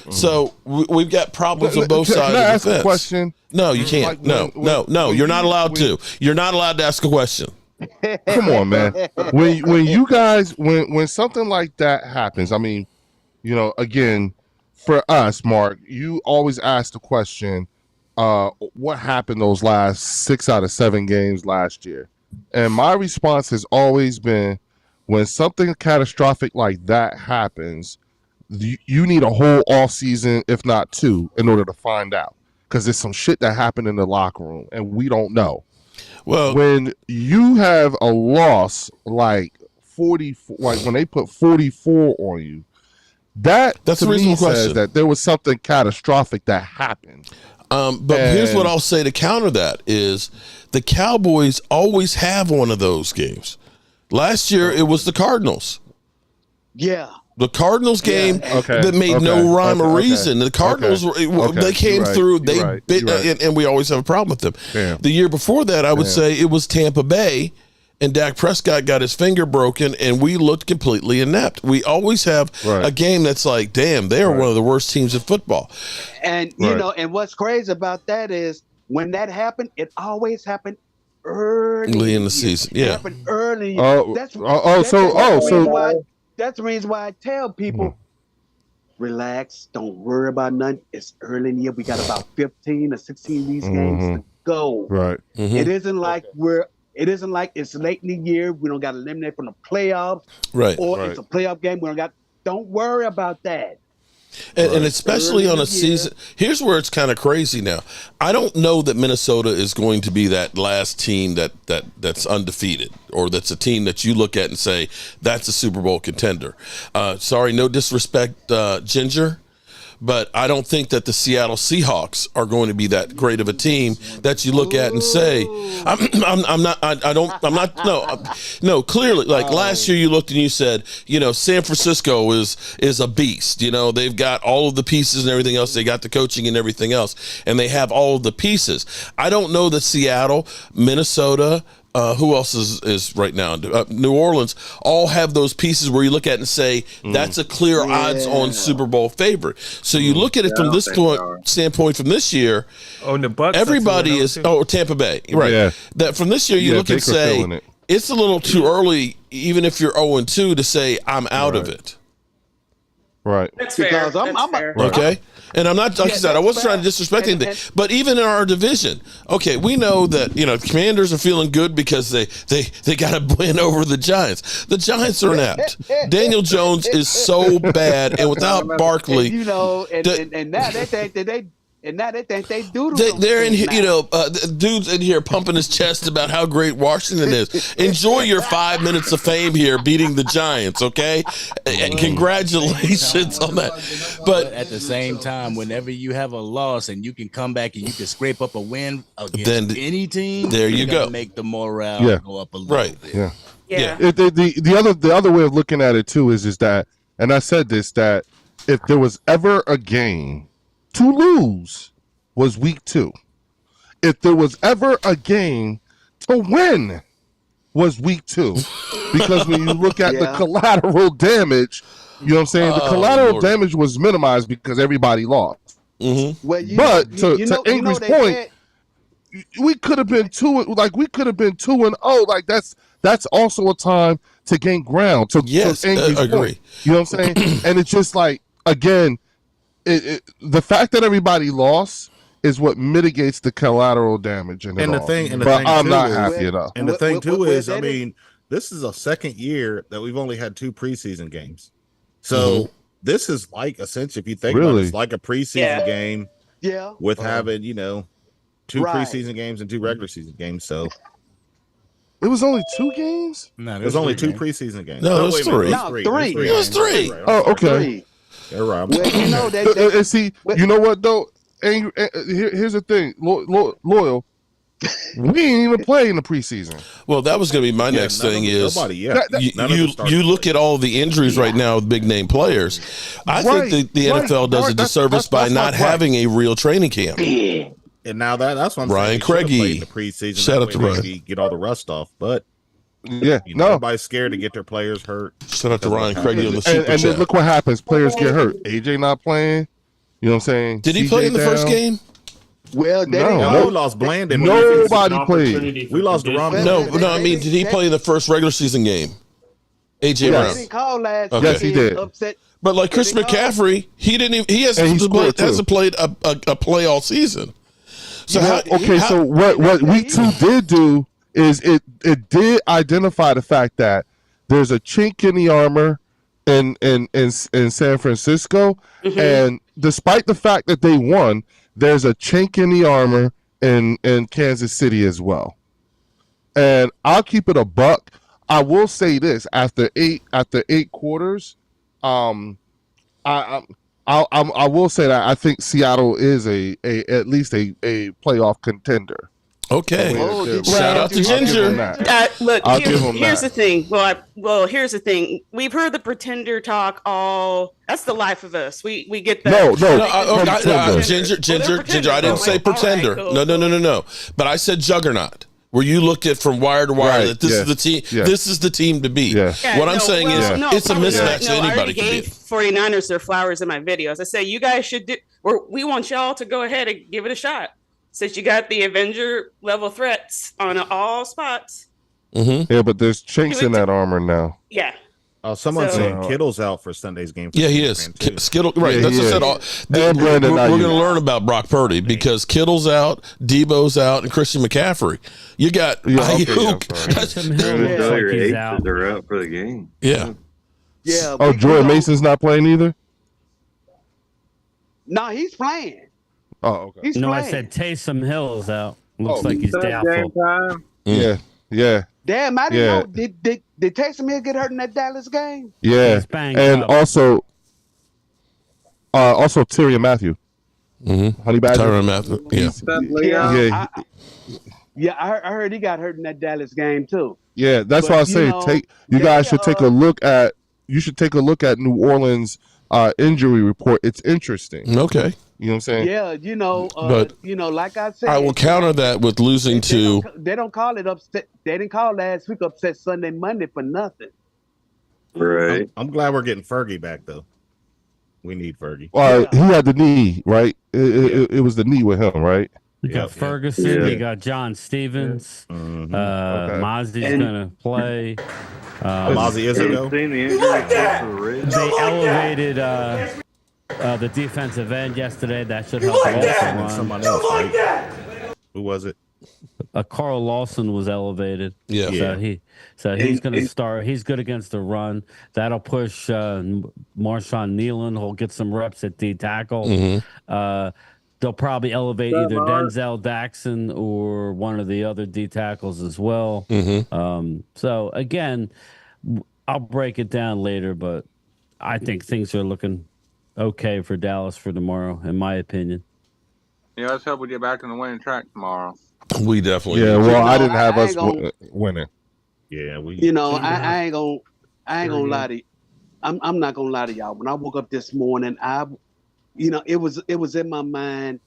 Speaker 1: So we've got problems on both sides of the fence.
Speaker 3: Ask a question?
Speaker 1: No, you can't. No. You're not allowed to. You're not allowed to ask a question.
Speaker 3: Come on, man. When you guys when something like that happens, I mean, again, for us, Mark, you always ask the question, what happened those last 6 out of 7 games last year? And my response has always been, when something catastrophic like that happens, you need a whole off season, if not 2, in order to find out, because there's some shit that happened in the locker room and we don't know. Well, when you have a loss like 44, when they put 44 on you, that's
Speaker 1: a reasonable question.
Speaker 3: Says that there was something catastrophic that happened.
Speaker 1: But here's what I'll say to counter that is the Cowboys always have one of those games. Last year it was the Cardinals.
Speaker 4: Yeah.
Speaker 1: The Cardinals game that made no rhyme or reason. The Cardinals, they came through, and we always have a problem with them. Damn. The year before that, I would say it was Tampa Bay, and Dak Prescott got his finger broken, and we looked completely inept. We always have a game that's like, damn, they are one of the worst teams in football.
Speaker 4: And, and what's crazy about that is when that happened, it always happened early
Speaker 1: in the season. Yeah.
Speaker 4: It happened early. That's the reason why I tell people, relax, don't worry about nothing. It's early in the year. We got about 15 or 16 of these games to go.
Speaker 3: Right.
Speaker 4: It isn't like it's late in the year. We don't got to eliminate from the playoffs.
Speaker 1: Right.
Speaker 4: Or it's a playoff game. Don't worry about that.
Speaker 1: And especially on a season, here's where it's kind of crazy now. I don't know that Minnesota is going to be that last team that's undefeated, or that's a team that you look at and say, that's a Super Bowl contender. Sorry, no disrespect, Ginger, but I don't think that the Seattle Seahawks are going to be that great of a team that you look at and say, clearly, like last year you looked and you said, San Francisco is a beast. They've got all of the pieces and everything else. They got the coaching and everything else, and they have all of the pieces. I don't know that Seattle, Minnesota, who else is right now? New Orleans all have those pieces where you look at it and say that's a clear odds on Super Bowl favorite. So you look at it from this standpoint from this year.
Speaker 5: Oh, and the Bucks.
Speaker 1: Everybody is Tampa Bay, right? Yeah. That from this year you look and say it's a little too early, even if you're 0-2, to say I'm out of it.
Speaker 3: Right.
Speaker 9: That's fair.
Speaker 4: I'm
Speaker 9: fair.
Speaker 1: Okay. And I'm not, like I said, I wasn't trying to disrespect anything, but even in our division, okay, we know that, Commanders are feeling good because they got to win over the Giants. The Giants are inept. Daniel Jones is so bad, and without Barkley,
Speaker 4: and now they think they do.
Speaker 1: They're in here, dude's in here pumping his chest about how great Washington is. Enjoy your 5 minutes of fame here, beating the Giants. Okay, and congratulations on that. But
Speaker 2: at the same time, whenever you have a loss and you can come back and you can scrape up a win against any team,
Speaker 1: there you go.
Speaker 2: Make the morale go up a little bit.
Speaker 3: Yeah. The other way of looking at it too is that, and I said this, that if there was ever a game to lose was week 2. If there was ever a game to win was week 2. Because when you look at the collateral damage, you know what I'm saying? The collateral damage was minimized because everybody lost.
Speaker 1: Mm-hmm.
Speaker 4: Well,
Speaker 3: but to Ingrid's point, we could have been 2-0. Like that's also a time to gain ground. To Ingrid's
Speaker 1: agree.
Speaker 3: Point. You know what I'm saying? And it's just like, again, the fact that everybody lost is what mitigates the collateral damage I'm not happy at all.
Speaker 8: And the thing too is, I mean, this is a second year that we've only had 2 preseason games. So this is like, essentially, if you think about it, it's like a preseason game with having, 2 preseason games and 2 regular season games. So
Speaker 3: it was only 2 games?
Speaker 8: No, it was only 2 preseason games.
Speaker 1: No, it was 3.
Speaker 4: No, 3.
Speaker 1: It was 3.
Speaker 3: Oh, okay.
Speaker 8: They're right.
Speaker 4: Well, that
Speaker 3: see, you know what though? Here's the thing, Loyal. We ain't even play in the preseason.
Speaker 1: Well, that was going to be my next thing. You look at all the injuries right now with big name players. I think the NFL does a disservice by not having a real training camp.
Speaker 8: And now that's what I'm
Speaker 1: Ryan
Speaker 8: saying.
Speaker 1: Craigie.
Speaker 8: The preseason.
Speaker 1: Shout out to Ryan.
Speaker 8: Get all the rust off, but.
Speaker 3: Everybody's
Speaker 8: scared to get their players hurt.
Speaker 1: Shout out to Ryan Craigie on the super
Speaker 3: and
Speaker 1: chat.
Speaker 3: then look what happens. Players get hurt. AJ not playing. You know what I'm saying?
Speaker 1: Did he play in the first game?
Speaker 4: Well,
Speaker 8: no, we lost Blandon.
Speaker 3: Nobody played.
Speaker 8: We lost Deron.
Speaker 1: No. I mean, did he play in the first regular season game? AJ Brown.
Speaker 4: Didn't call last.
Speaker 3: Yes, he did.
Speaker 4: Upset.
Speaker 1: But like Chris McCaffrey, he didn't even. He hasn't played a play all season. So
Speaker 3: so what week 2 did do is it did identify the fact that there's a chink in the armor in San Francisco, and despite the fact that they won, there's a chink in the armor in Kansas City as well. And I'll keep it a buck. I will say this: after eight quarters, I will say that I think Seattle is at least a playoff contender.
Speaker 1: Okay. Shout out to Ginger.
Speaker 9: Look, here's the thing. Here's the thing. We've heard the pretender talk all. That's the life of us. We get that.
Speaker 1: Ginger. I didn't say pretender. Right, cool. No. But I said juggernaut. Where you looked at from wire to wire that this is the team. Yeah. This is the team to beat. Yeah. What I'm saying is it's a mismatch that anybody can beat.
Speaker 9: 49ers their flowers in my videos. I say you guys should do. We want y'all to go ahead and give it a shot. Since you got the Avenger level threats on all spots.
Speaker 3: Yeah, but there's chinks in that armor now.
Speaker 9: Yeah.
Speaker 8: Someone's saying Kittle's out for Sunday's game.
Speaker 1: Yeah, he is. Skittle, right? That's what I said. We're going to learn about Brock Purdy because Kittle's out, Debo's out, and Christian McCaffrey. You got Ayuk.
Speaker 10: They're out for the game.
Speaker 1: Yeah.
Speaker 4: Yeah.
Speaker 3: Oh, Jordan Mason's not playing either?
Speaker 4: No, he's playing.
Speaker 3: Oh, okay.
Speaker 4: He's playing.
Speaker 6: I said Taysom Hill's out. Looks like he's doubtful.
Speaker 3: Yeah.
Speaker 4: Damn, I didn't know. Did Taysom Hill get hurt in that Dallas game?
Speaker 3: Yeah. And also Tyrann Mathieu. Honey Badger.
Speaker 1: Tyrann Mathieu.
Speaker 4: Yeah. I heard he got hurt in that Dallas game too.
Speaker 3: Yeah, that's why I say you guys should take a look at New Orleans injury report. It's interesting.
Speaker 1: Okay.
Speaker 3: You know what I'm saying?
Speaker 4: Yeah,
Speaker 1: But
Speaker 4: like I said,
Speaker 1: I will counter that with losing to.
Speaker 4: They don't call it upset. They didn't call last week upset Sunday, Monday for nothing.
Speaker 10: Right.
Speaker 8: I'm glad we're getting Fergie back though. We need Fergie.
Speaker 3: Well, he had the knee, right? It was the knee with him, right?
Speaker 6: You got Ferguson. You got John Stevens. Mozzie's gonna play.
Speaker 8: Mozzie is go.
Speaker 6: They elevated the defensive end yesterday. That should help run.
Speaker 8: Someone else, right? Who was it?
Speaker 6: Carl Lawson was elevated.
Speaker 1: Yeah.
Speaker 6: So he's going to start. He's good against the run. That'll push Marshawn Nealon. He'll get some reps at D tackle. They'll probably elevate either Denzel Daxon or one of the other D tackles as well. So again, I'll break it down later, but I think things are looking okay for Dallas for tomorrow, in my opinion.
Speaker 10: Yeah, let's hope we get back on the winning track tomorrow.
Speaker 1: We definitely.
Speaker 3: Yeah, well, I didn't have us winning.
Speaker 8: Yeah, we.
Speaker 4: I ain't gonna lie to you. I'm not gonna lie to y'all. When I woke up this morning, it was in my mind,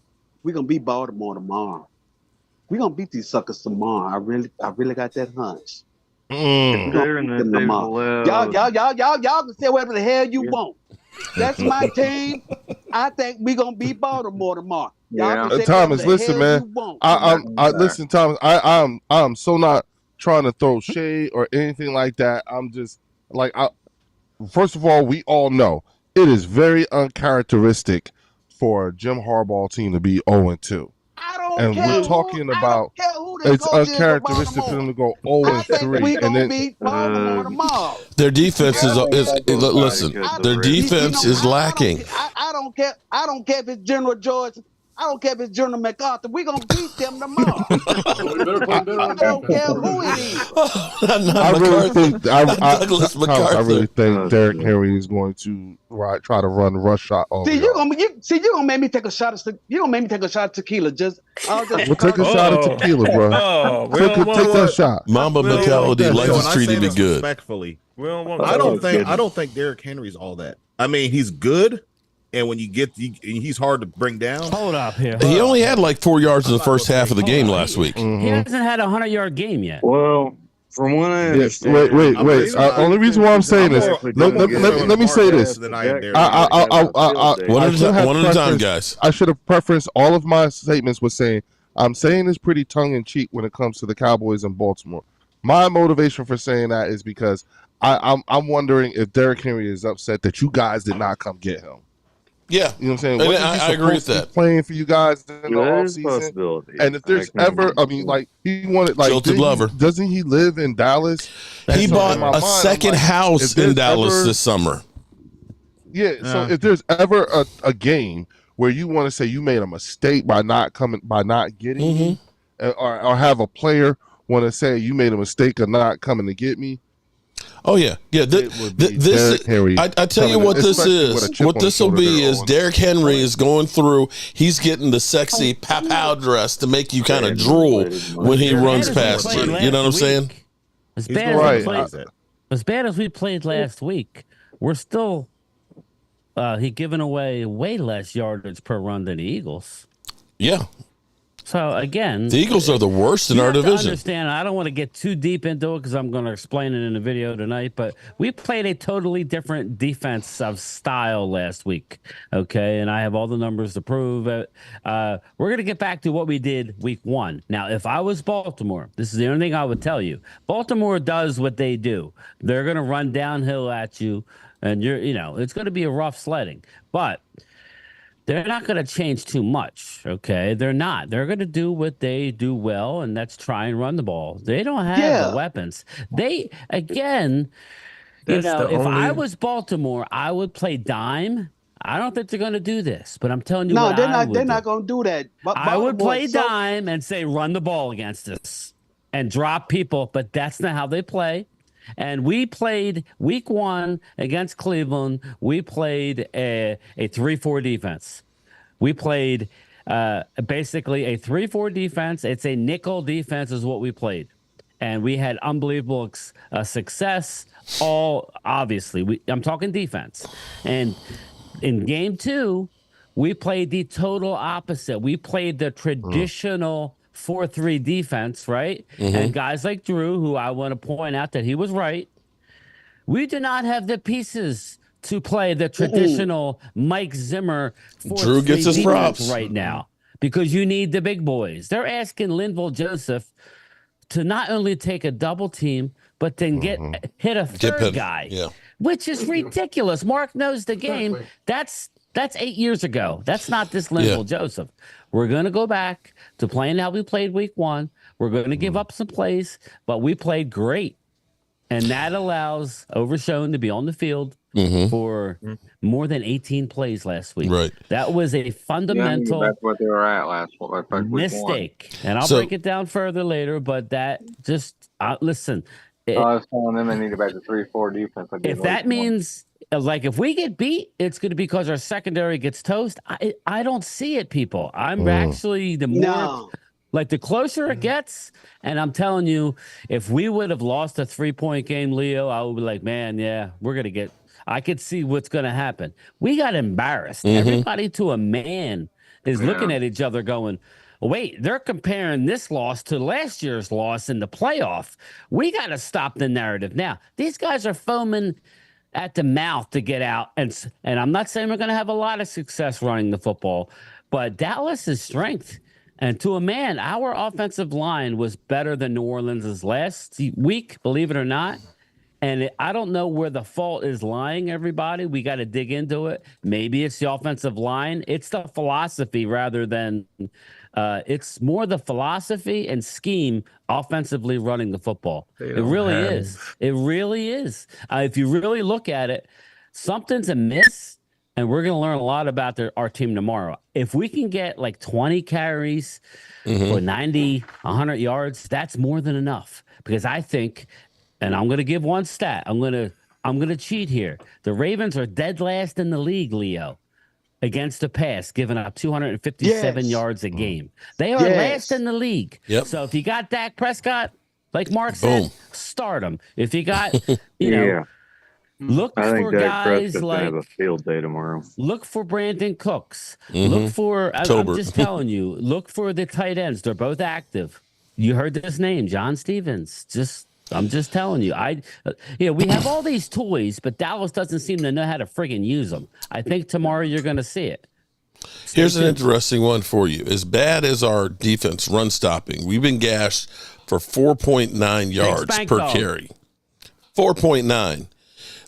Speaker 4: we're gonna beat Baltimore tomorrow. We're gonna beat these suckers tomorrow. I really got that hunch. Y'all can say whatever the hell you want. That's my team. I think we're gonna beat Baltimore tomorrow.
Speaker 3: Thomas, listen, man. Listen, Thomas. I'm so not trying to throw shade or anything like that. I'm just like, first of all, we all know it is very uncharacteristic for a Jim Harbaugh team to be 0-2. And we're talking about it's uncharacteristic for them to go 0-3, and then
Speaker 4: beat Baltimore tomorrow.
Speaker 1: Their defense is listen. Their defense is lacking.
Speaker 4: I don't care. I don't care if it's General George. I don't care if it's General MacArthur. We're gonna beat them tomorrow. I don't care who it is.
Speaker 3: I really think Derrick Henry is going to try to run rush shot.
Speaker 4: You're gonna make me take a shot of tequila.
Speaker 3: We'll take a shot of tequila, bro. Take that shot.
Speaker 1: Mamba mentality. Life is treating me good.
Speaker 8: Respectfully, I don't think Derrick Henry's all that. I mean, he's good. And when he's hard to bring down.
Speaker 6: Hold up here.
Speaker 1: He only had like 4 yards in the first half of the game last week.
Speaker 6: He hasn't had a 100-yard game yet.
Speaker 10: Well, from what I understand.
Speaker 3: Wait. Only reason why I'm saying this. Let me say this.
Speaker 1: One at a time, guys.
Speaker 3: I should have preferenced all of my statements with saying I'm saying this pretty tongue in cheek when it comes to the Cowboys in Baltimore. My motivation for saying that is because I'm wondering if Derrick Henry is upset that you guys did not come get him.
Speaker 1: Yeah,
Speaker 3: you know what I'm saying.
Speaker 1: I agree with that.
Speaker 3: Playing for you guys in the offseason, and if there's ever, he wanted
Speaker 1: Jilted lover.
Speaker 3: Doesn't he live in Dallas?
Speaker 1: He bought a second house in Dallas this summer.
Speaker 3: Yeah, so if there's ever a game where you want to say you made a mistake by not getting me, or have a player want to say you made a mistake of not coming to get me.
Speaker 1: Oh yeah. This I tell you what this is. What this will be is Derrick Henry is going through. He's getting the sexy pow dress to make you kind of drool when he runs past you. You know what I'm saying?
Speaker 6: As bad as we played last week, we're still giving away way less yardage per run than the Eagles.
Speaker 1: Yeah.
Speaker 6: So again,
Speaker 1: the Eagles are the worst in our division.
Speaker 6: Understand? I don't want to get too deep into it because I'm going to explain it in the video tonight. But we played a totally different defensive style last week. Okay, and I have all the numbers to prove it. We're going to get back to what we did week 1. Now, if I was Baltimore, this is the only thing I would tell you. Baltimore does what they do. They're going to run downhill at you, and it's going to be a rough sledding, but. They're not going to change too much, okay? They're not. They're going to do what they do well, and that's try and run the ball. They don't have the weapons. If I was Baltimore, I would play dime. I don't think they're going to do this, but I'm telling you
Speaker 4: they're not going to do that.
Speaker 6: I would play dime and say run the ball against us and drop people, but that's not how they play. And we played week 1 against Cleveland. We played a 3-4 defense. We played basically a 3-4 defense. It's a nickel defense is what we played. And we had unbelievable success. All obviously, I'm talking defense. And in game 2, We played the total opposite. We played the traditional 4-3 defense, right? And guys like Drew, who I want to point out that he was right. We do not have the pieces to play the traditional Mike Zimmer 4-3
Speaker 1: Drew gets his
Speaker 6: defense
Speaker 1: props
Speaker 6: right now because you need the big boys. They're asking Linval Joseph to not only take a double team, but then hit a third guy, which is ridiculous. Mark knows the game. That's 8 years ago. That's not this Linval Joseph. We're going to go back to playing how we played week 1. We're going to give up some plays, but we played great. And that allows Overshown to be on the field for more than 18 plays last week.
Speaker 1: Right.
Speaker 6: That was a fundamental
Speaker 10: that's what they were at last
Speaker 6: mistake. And I'll break it down further later, but that just, listen.
Speaker 10: I was telling them they need to back to 3-4 defense.
Speaker 6: If that means, like, if we get beat, it's going to be because our secondary gets toast. I don't see it, people. I'm actually the more, like, the closer it gets, and I'm telling you, if we would have lost a 3-point game, Leo, I would be like, man, yeah, we're going to get, I could see what's going to happen. We got embarrassed. Everybody to a man is looking at each other going, wait, they're comparing this loss to last year's loss in the playoff. We got to stop the narrative now. These guys are foaming at the mouth to get out. And I'm not saying we're going to have a lot of success running the football, but Dallas's strength, and to a man, our offensive line was better than New Orleans' last week, believe it or not. And I don't know where the fault is lying, everybody. We got to dig into it. Maybe it's the offensive line. It's the philosophy rather than it's more the philosophy and scheme offensively running the football. It really is. It really is. If you really look at it, something's amiss, and we're going to learn a lot about our team tomorrow. If we can get like 20 carries for 90, 100 yards, that's more than enough. Because I think, and I'm going to give one stat. I'm going to cheat here. The Ravens are dead last in the league, Leo, against the pass, giving up 257 yards a game. They are last in the league. So if you got Dak Prescott, like Mark said, start him. If you got, look for guys like have a field day tomorrow. Look for Brandon Cooks. Look for, I'm just telling you, look for the tight ends. They're both active. You heard this name, John Stevens. I'm just telling you. We have all these toys, but Dallas doesn't seem to know how to friggin' use them. I think tomorrow you're going to see it.
Speaker 1: Here's an interesting one for you. As bad as our defense run stopping, we've been gashed for 4.9 yards per carry. 4.9.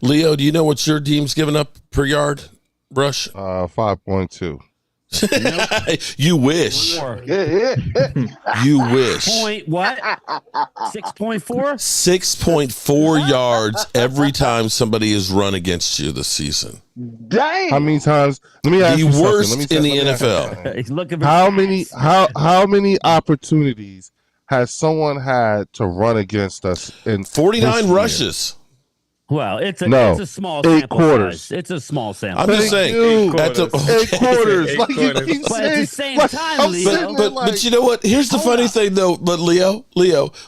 Speaker 1: Leo, do you know what your team's giving up per yard rush?
Speaker 3: 5.2.
Speaker 1: You wish. You wish.
Speaker 6: Point what? 6.4?
Speaker 1: 6.4 yards every time somebody has run against you this season.
Speaker 4: Dang.
Speaker 3: How many times? Let me ask you
Speaker 1: the worst
Speaker 3: something.
Speaker 1: in the NFL.
Speaker 6: He's looking
Speaker 3: for how many opportunities has someone had to run against us in
Speaker 1: 49 rushes?
Speaker 6: Well, it's a small sample size. It's a small sample.
Speaker 1: I'm just saying.
Speaker 3: 8 quarters. Like you keep
Speaker 6: but
Speaker 3: saying,
Speaker 6: at the same time, Leo.
Speaker 1: But you know what? Here's the funny thing, though. But Leo,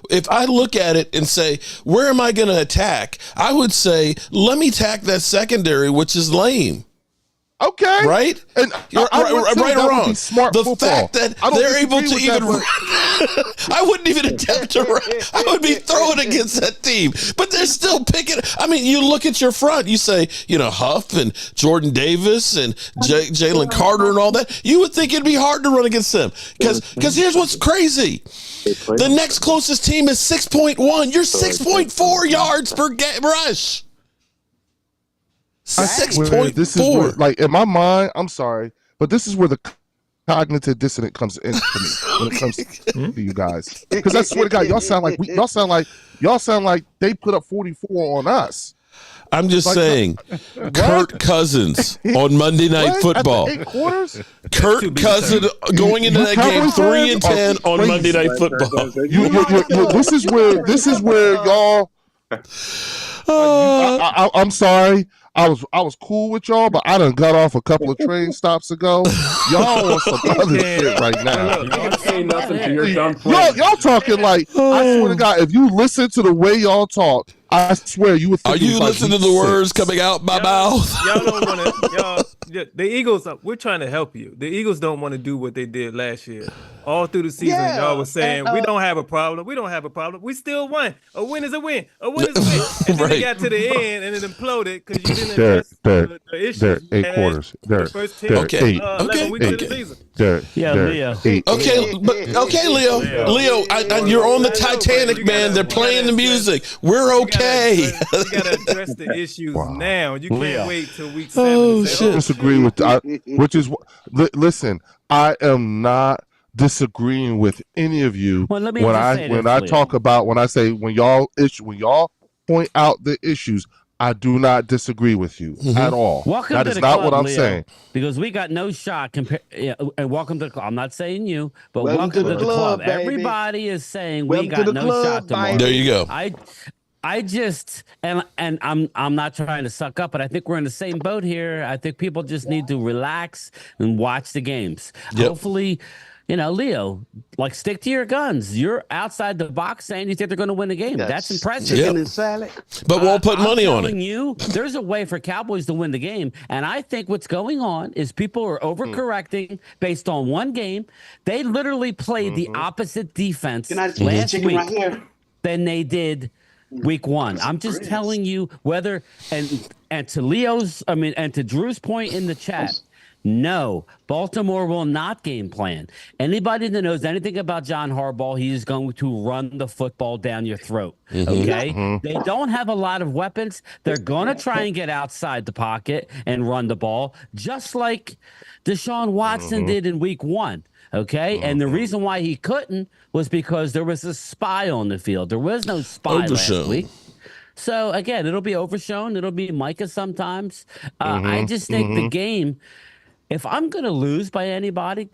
Speaker 1: if I look at it and say, where am I going to attack? I would say, let me attack that secondary, which is lame.
Speaker 3: Okay.
Speaker 1: Right? And right or wrong. The fact that they're able to even run, I wouldn't even attempt to run. I would be throwing against that team. But they're still picking. I mean, you look at your front, you say, Huff and Jordan Davis and Jalen Carter and all that. You would think it'd be hard to run against them. Because here's what's crazy. The next closest team is 6.1. You're 6.4 yards per rush. 6.4.
Speaker 3: This is where, like, in my mind, I'm sorry, but this is where the cognitive dissonance comes in for me when it comes to you guys. Because I swear to God, y'all sound like they put up 44 on us.
Speaker 1: I'm just saying, Kirk Cousins on Monday Night Football.
Speaker 3: 8 quarters?
Speaker 1: Kirk Cousins going into that game 3-10 on Monday Night Football.
Speaker 3: This is where y'all. I'm sorry. I was cool with y'all, but I done got off a couple of train stops ago. Y'all on some other shit right now. Y'all talking like, I swear to God, if you listen to the way y'all talk, I swear you would think.
Speaker 1: Are you listening to the words coming out my mouth?
Speaker 5: Y'all don't want to. the Eagles, we're trying to help you. The Eagles don't want to do what they did last year. All through the season,
Speaker 4: Yeah,
Speaker 5: y'all was saying,
Speaker 4: and,
Speaker 5: we don't have a problem. We don't have a problem. We still won. A win is a win. A win is a win. And then they got to the end and it imploded because you didn't address the issues.
Speaker 3: 8 quarters.
Speaker 5: The first 10,
Speaker 1: Okay.
Speaker 5: 11 weeks of the season.
Speaker 6: Leo.
Speaker 3: 8.
Speaker 1: Okay, Leo. You're on the Titanic, man. They're playing the music. We're okay.
Speaker 5: You gotta address the issues now. You can't wait till week 7.
Speaker 1: Oh,
Speaker 5: to say,
Speaker 1: shit.
Speaker 3: Disagree with which is listen. I am not disagreeing with any of you
Speaker 6: Well, let me
Speaker 3: when
Speaker 6: just say
Speaker 3: when
Speaker 6: this,
Speaker 3: I
Speaker 6: Leo.
Speaker 3: talk about when y'all point out the issues. I do not disagree with you at all.
Speaker 6: Welcome
Speaker 3: That
Speaker 6: to
Speaker 3: is
Speaker 6: the
Speaker 3: not
Speaker 6: club,
Speaker 3: what I'm
Speaker 6: Leo,
Speaker 3: saying.
Speaker 6: because we got no shot compared. And welcome to the club. I'm not saying you, but
Speaker 4: Welcome to the club, baby.
Speaker 6: Everybody is saying
Speaker 4: Welcome
Speaker 6: we got
Speaker 4: to the
Speaker 6: no
Speaker 4: club,
Speaker 6: shot tomorrow.
Speaker 4: baby.
Speaker 1: There you go.
Speaker 6: I just and I'm not trying to suck up, but I think we're in the same boat here. I think people just need to relax and watch the games.
Speaker 1: Yep.
Speaker 6: Hopefully, Leo, like, stick to your guns. You're outside the box saying you think they're going to win the game. That's impressive.
Speaker 1: Yep.
Speaker 4: Chicken and salad.
Speaker 1: But won't put money on it.
Speaker 6: You, there's a way for Cowboys to win the game, and I think what's going on is people are overcorrecting based on one game. They literally played the opposite defense last week
Speaker 4: right here.
Speaker 6: than they did week 1. I'm just telling you whether and to Leo's, and to Drew's point in the chat. No, Baltimore will not game plan. Anybody that knows anything about John Harbaugh, he is going to run the football down your throat. Okay? They don't have a lot of weapons. They're going to try and get outside the pocket and run the ball, just like Deshaun Watson did in week 1. Okay? And the reason why he couldn't was because there was a spy on the field. There was no spy last week. So, again, it'll be overshown. It'll be Micah sometimes. I just think the game, if I'm going to lose by anybody,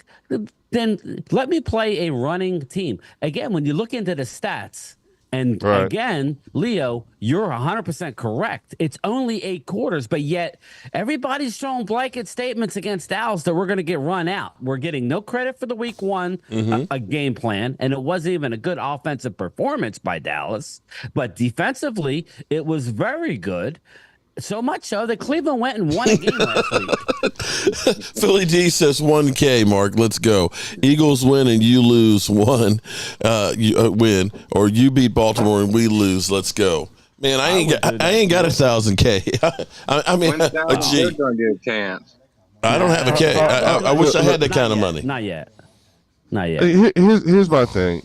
Speaker 6: then let me play a running team. Again, when you look into the stats, and again, Leo, you're 100% correct. It's only 8 quarters, but yet everybody's showing blanket statements against Dallas that we're going to get run out. We're getting no credit for the week 1 a game plan, and it wasn't even a good offensive performance by Dallas. But defensively, it was very good. So much so that Cleveland went and won a game last week.
Speaker 1: Philly D says 1K, Mark. Let's go. Eagles win and you lose 1. You win, or you beat Baltimore and we lose. Let's go. Man, I ain't got 1,000K. I mean,
Speaker 10: They're
Speaker 1: gee,
Speaker 10: going to get a chance.
Speaker 1: I don't have a K. I wish I had that kind of money.
Speaker 6: Not yet.
Speaker 3: Here's my thing.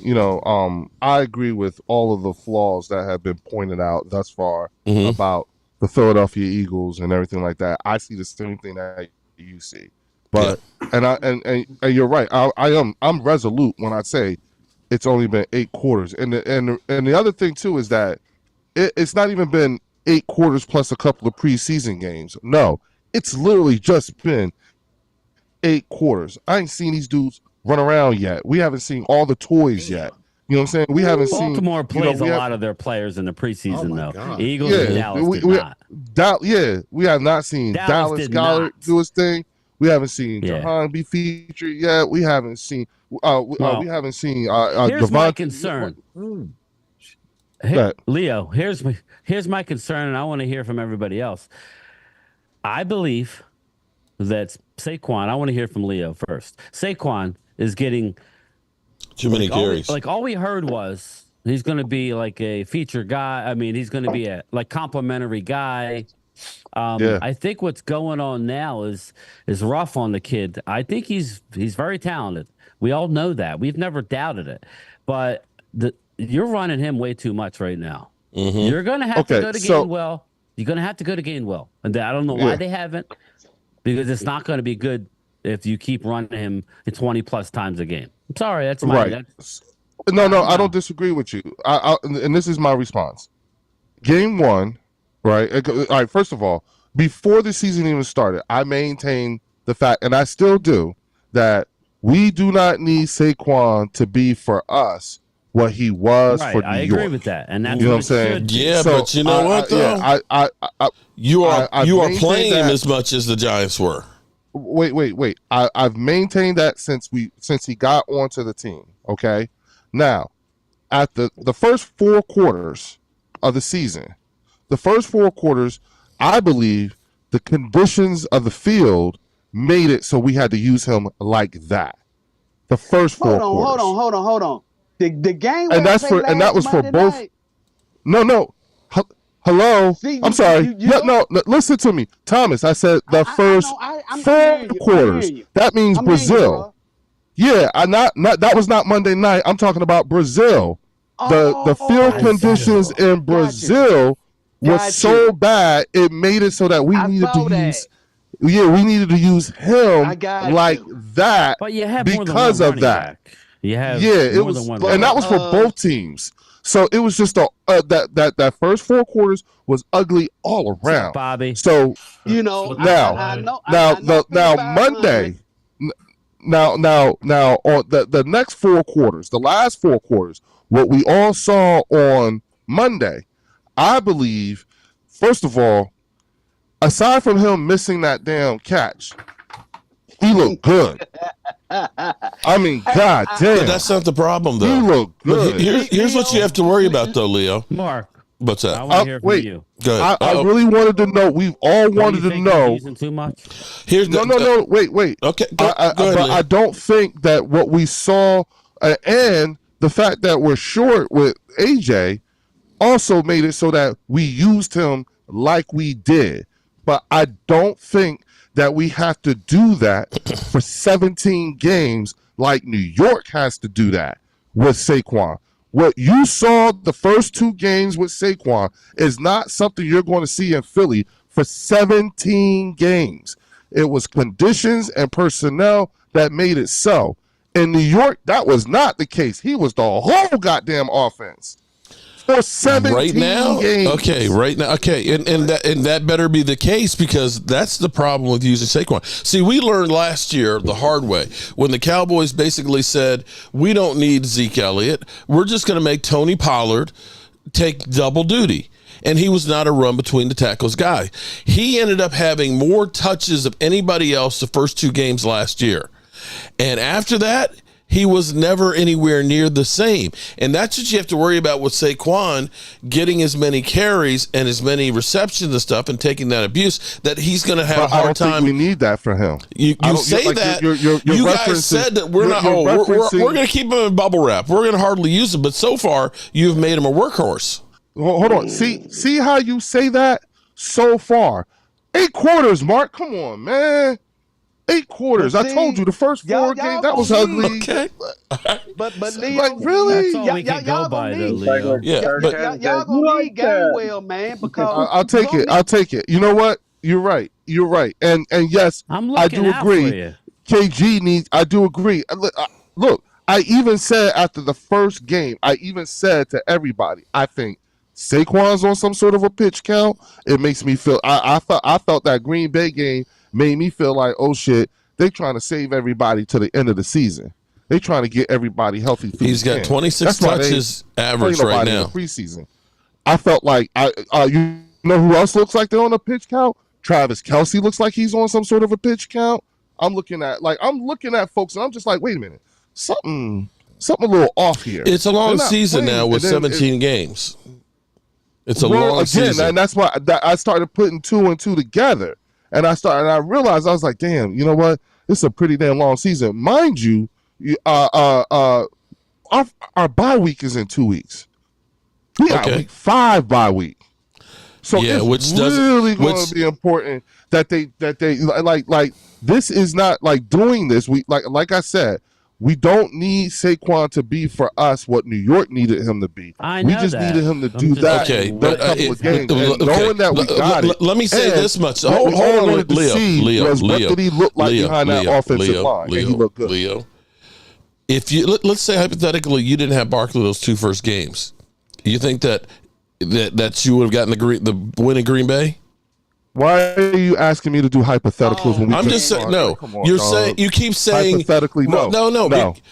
Speaker 3: I agree with all of the flaws that have been pointed out thus far about the Philadelphia Eagles and everything like that. I see the same thing that you see, but and you're right. I'm resolute when I say it's only been 8 quarters, and the other thing too is that it's not even been 8 quarters plus a couple of preseason games. No, it's literally just been 8 quarters. I ain't seen these dudes run around yet. We haven't seen all the toys yet. You know what I'm saying? We haven't seen.
Speaker 6: Baltimore plays a lot of their players in the preseason, though.
Speaker 8: God.
Speaker 6: Eagles and Dallas did not.
Speaker 3: We have not seen Dallas Goddard do his thing. We haven't seen Jahan be featured yet. We haven't seen. We haven't seen.
Speaker 6: Here's my concern. Leo, here's my concern, and I want to hear from everybody else. I believe that Saquon. I want to hear from Leo first. Saquon is getting
Speaker 1: too many carries.
Speaker 6: All we heard was he's going to be like a feature guy. I mean, he's going to be a complimentary guy. I think what's going on now is rough on the kid. I think he's very talented. We all know that. We've never doubted it. But you're running him way too much right now. You're going to have to go to Gainwell. You're going to have to go to Gainwell. And I don't know why they haven't, because it's not going to be good if you keep running him 20 plus times a game. I'm sorry, that's my
Speaker 3: right. No, I don't disagree with you. And this is my response. Game 1, right? All right. First of all, before the season even started, I maintained the fact, and I still do, that we do not need Saquon to be for us what he was for New York.
Speaker 6: I agree with that, and that's
Speaker 3: what I'm saying.
Speaker 1: Yeah, so, but you know what though? You are playing him as much as the Giants were.
Speaker 3: Wait. I've maintained that since he got onto the team. Okay. Now, at the first 4 quarters of the season, I believe the conditions of the field made it so we had to use him like that. The first four quarters.
Speaker 4: Hold on. The game,
Speaker 3: and that was for both.
Speaker 4: Night.
Speaker 3: No. Hello.
Speaker 4: See,
Speaker 3: I'm sorry. No, listen to me, Thomas. I said the first four quarters. That means Brazil. That was not Monday night. I'm talking about Brazil. The field conditions in Brazil was so bad it made it so that we needed to use. Yeah, we needed to use him like that.
Speaker 6: But you have
Speaker 3: because of that. It was, and that was for both teams. So it was just that first four quarters was ugly all around,
Speaker 6: Bobby.
Speaker 3: So
Speaker 4: now
Speaker 3: Monday, now on the next four quarters, the last four quarters, what we all saw on Monday, I believe, first of all, aside from him missing that damn catch, he looked good. I mean, god damn.
Speaker 1: But that's not the problem, though.
Speaker 3: He looked good.
Speaker 1: But here's what you have to worry about, though, Leo.
Speaker 6: Mark.
Speaker 1: What's that?
Speaker 6: I want to hear from you.
Speaker 1: Go ahead.
Speaker 3: I really wanted to know. We've all wanted to know.
Speaker 6: Too much?
Speaker 3: No. Wait.
Speaker 1: Okay.
Speaker 3: Go ahead, but I don't think that what we saw and the fact that we're short with AJ also made it so that we used him like we did. But I don't think that we have to do that for 17 games like New York has to do that with Saquon. What you saw the first two games with Saquon is not something you're going to see in Philly for 17 games. It was conditions and personnel that made it so. In New York, that was not the case. He was the whole goddamn offense. For 17
Speaker 1: right now,
Speaker 3: games.
Speaker 1: Okay, right now, okay, and that better be the case because that's the problem with using Saquon. See, we learned last year the hard way when the Cowboys basically said we don't need Zeke Elliott, we're just going to make Tony Pollard take double duty. And he was not a run between the tackles guy. He ended up having more touches of anybody else the first two games last year, and after that, he was never anywhere near the same. And that's what you have to worry about with Saquon, getting as many carries and as many receptions and stuff and taking that abuse, that he's going to have a hard time.
Speaker 3: I don't think we need that for him.
Speaker 1: You say that. You guys said that we're not. We're going to keep him in bubble wrap. We're going to hardly use him. But so far, you've made him a workhorse.
Speaker 3: Hold on. See how you say that so far. 8 quarters, Mark. Come on, man. 8 quarters. I told you the first 4 games that was ugly.
Speaker 1: Okay.
Speaker 4: But Leo,
Speaker 3: like really?
Speaker 6: That's all we can go by, though, Leo.
Speaker 1: Yeah, but
Speaker 4: y'all gonna need Gainwell, man, because
Speaker 3: I'll take it. You know what? You're right. And yes, I do agree. KG needs. I do agree. Look, I even said after the first game, I even said to everybody, I think Saquon's on some sort of a pitch count. It makes me feel. I felt that Green Bay game made me feel like, oh shit, they trying to save everybody to the end of the season. They trying to get everybody healthy.
Speaker 1: He's got 26 touches average right now.
Speaker 3: Preseason. I felt like you know who else looks like they're on a pitch count? Travis Kelce looks like he's on some sort of a pitch count. I'm looking at folks and I'm just like, wait a minute, something a little off here.
Speaker 1: It's a long season now with 17 games. It's a long season,
Speaker 3: and that's why I started putting 2 and 2 together. And I realized, I was like, damn, you know what? This is a pretty damn long season. Mind you, our bye week is in 2 weeks. We got week 5 bye week. So it's really going to be important that they like this is not like doing this. We like I said, we don't need Saquon to be for us what New York needed him to be.
Speaker 6: We
Speaker 3: just needed him to do that.
Speaker 1: Okay,
Speaker 3: but couple of games. Knowing that we got it.
Speaker 1: Let me say this much. Hold on, Leo.
Speaker 3: What did he look like behind that offensive line? And he looked good.
Speaker 1: Leo, if you let's say hypothetically you didn't have Barkley those 2 first games, you think that you would have gotten the win in Green Bay?
Speaker 3: Why are you asking me to do hypotheticals when we?
Speaker 1: I'm just saying no. You're saying you keep saying
Speaker 3: hypothetically no.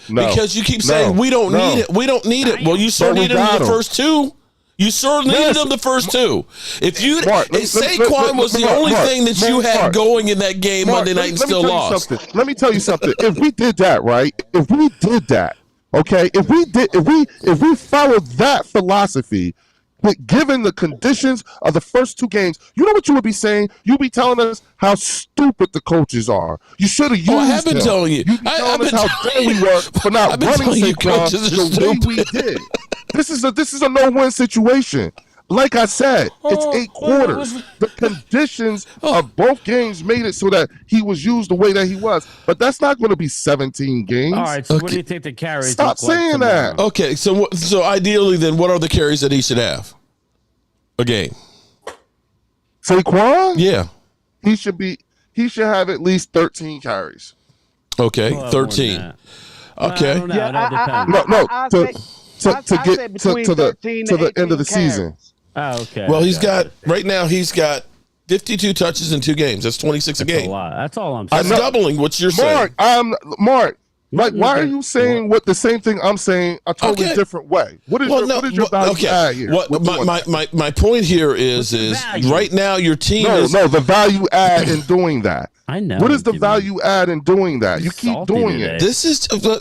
Speaker 1: Because you keep saying we don't need it. We don't need it. Well, you sure needed them the first 2. You sure needed them the first 2. If you Saquon was the only thing that you had going in that game Monday night and still lost.
Speaker 3: Let me tell you something. If we did that, right? If we did that, okay? If we followed that philosophy, But given the conditions of the first 2 games, you know what you would be saying? You'd be telling us how stupid the coaches are. You should have used
Speaker 1: I have been telling you.
Speaker 3: You'd be telling us how dumb we were for not running Saquon the way we did. This is a no-win situation. Like I said, it's 8 quarters. The conditions of both games made it so that he was used the way that he was. But that's not going to be 17 games.
Speaker 6: All right, so what do you think the carries
Speaker 3: Stop saying that.
Speaker 1: Okay, so ideally then, what are the carries that he should have a game?
Speaker 3: Saquon?
Speaker 1: Yeah.
Speaker 3: He should have at least 13 carries.
Speaker 1: Okay, 13. Okay.
Speaker 3: To get to the end of the season.
Speaker 6: Oh, okay.
Speaker 1: Well, he's got 52 touches in 2 games. That's 26 a game.
Speaker 6: That's a lot. That's all I'm saying.
Speaker 1: That's doubling what you're saying.
Speaker 3: Mark. Like, why are you saying what the same thing I'm saying a totally different way? What is your value add here?
Speaker 1: My point here is right now your team is
Speaker 3: the value add in doing that.
Speaker 6: I know.
Speaker 3: What is the value add in doing that? You keep doing it.
Speaker 1: This is Leo.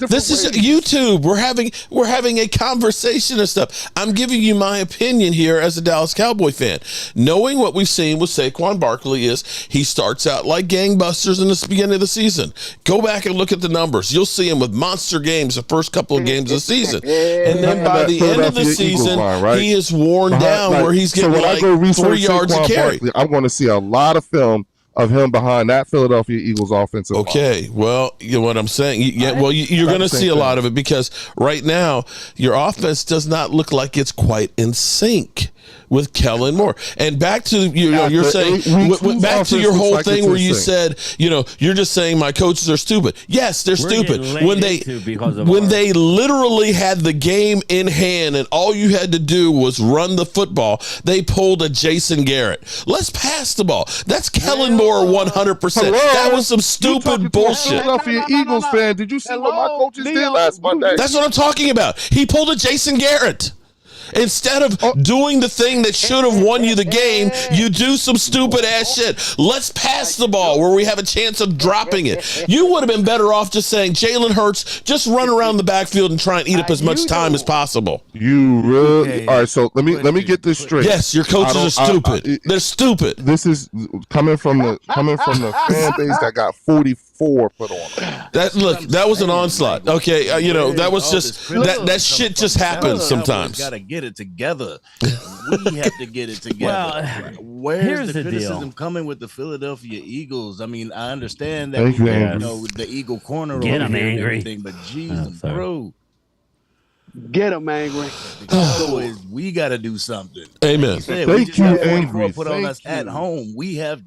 Speaker 1: This is YouTube. We're having a conversation and stuff. I'm giving you my opinion here as a Dallas Cowboy fan. Knowing what we've seen with Saquon Barkley is he starts out like gangbusters in the beginning of the season. Go back and look at the numbers. You'll see him with monster games the first couple of games of the season. And then by the end of the season, he is worn down where he's getting like 3 yards a carry.
Speaker 3: I'm going to see a lot of film of him behind that Philadelphia Eagles offensive line.
Speaker 1: Okay, well, you know what I'm saying? You're going to see a lot of it because right now your offense does not look like it's quite in sync with Kellen Moore. And back to you're saying back to your whole thing where you said, you're just saying my coaches are stupid. Yes, they're stupid. When they literally had the game in hand and all you had to do was run the football, they pulled a Jason Garrett. Let's pass the ball. That's Kellen Moore 100%. That was some stupid bullshit.
Speaker 3: Philadelphia Eagles fan, did you see what my coaches did last Monday?
Speaker 1: That's what I'm talking about. He pulled a Jason Garrett. Instead of doing the thing that should have won you the game, you do some stupid ass shit. Let's pass the ball where we have a chance of dropping it. You would have been better off just saying, Jalen Hurts, just run around the backfield and try and eat up as much time as possible.
Speaker 3: You really? All right, so let me get this straight.
Speaker 1: Yes, your coaches are stupid. They're stupid.
Speaker 3: This is coming from the fan base that got 44 put on them.
Speaker 1: That was an onslaught. Okay, that was just that shit just happens sometimes.
Speaker 2: Got to get it together. We have to get it together. Where's the criticism coming with the Philadelphia Eagles? I mean, I understand that the Eagle corner
Speaker 6: get
Speaker 2: over
Speaker 6: him
Speaker 2: here and
Speaker 6: angry.
Speaker 2: everything, but Jesus, bro.
Speaker 4: Get him angry.
Speaker 2: We got to do something.
Speaker 1: Amen.
Speaker 3: Thank you, angry.
Speaker 2: Put on us at home. We have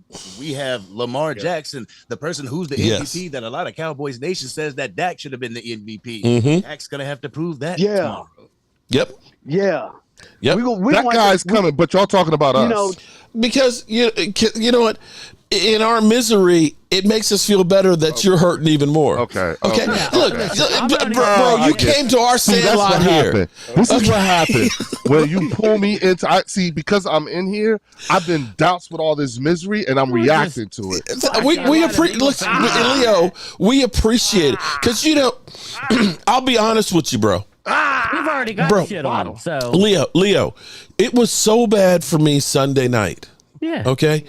Speaker 2: Lamar Jackson, the person who's the MVP that a lot of Cowboys Nation says that Dak should have been the MVP. Dak's gonna have to prove that. Tomorrow.
Speaker 1: Yep.
Speaker 4: Yeah.
Speaker 1: Yep.
Speaker 3: That guy's coming, but y'all talking about us.
Speaker 1: Because you know what? In our misery, it makes us feel better that you're hurting even more.
Speaker 3: Okay.
Speaker 1: Look, bro, you came to our sandlot here.
Speaker 3: This is what happened when you pull me into. Because I'm in here, I've been doused with all this misery, and I'm reacting to it.
Speaker 1: Leo, we appreciate it because I'll be honest with you, bro.
Speaker 6: We've already got shit on him. So
Speaker 1: Leo, it was so bad for me Sunday night.
Speaker 6: Yeah.
Speaker 1: Okay.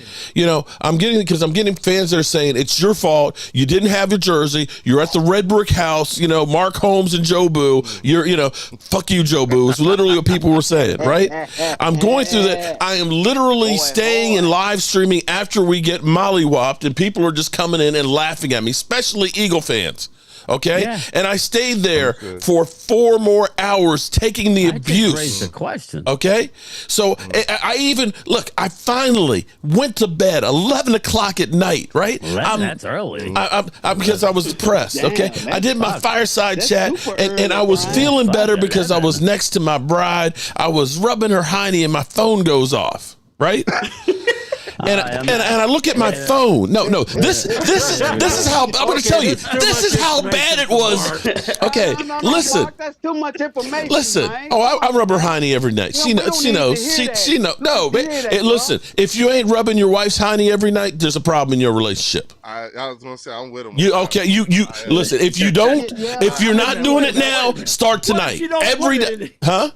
Speaker 1: I'm getting fans that are saying it's your fault. You didn't have your jersey. You're at the Red Brick House. Mark Holmes and Joe Boo. Fuck you, Joe Boo. It's literally what people were saying, right? I'm going through that. I am literally staying and live streaming after we get mollywopped, and people are just coming in and laughing at me, especially Eagle fans. Okay, and I stayed there for 4 more hours taking the abuse.
Speaker 6: Raised the question.
Speaker 1: Okay, so I finally went to bed 11 o'clock at night. Right,
Speaker 6: that's early.
Speaker 1: Because I was depressed. Okay, I did my fireside chat, and I was feeling better because I was next to my bride. I was rubbing her hiney, and my phone goes off. Right. And I look at my phone. No. This is how I'm going to tell you. This is how bad it was. Okay, listen.
Speaker 4: That's too much information.
Speaker 1: Listen.
Speaker 4: Man.
Speaker 1: I rub her hiney every night. She knows. She knows. No, man. Listen. If you ain't rubbing your wife's hiney every night, there's a problem in your relationship.
Speaker 3: I was gonna say I'm with him.
Speaker 1: You listen. If you don't, if you're not doing it now, start tonight. Every day, huh?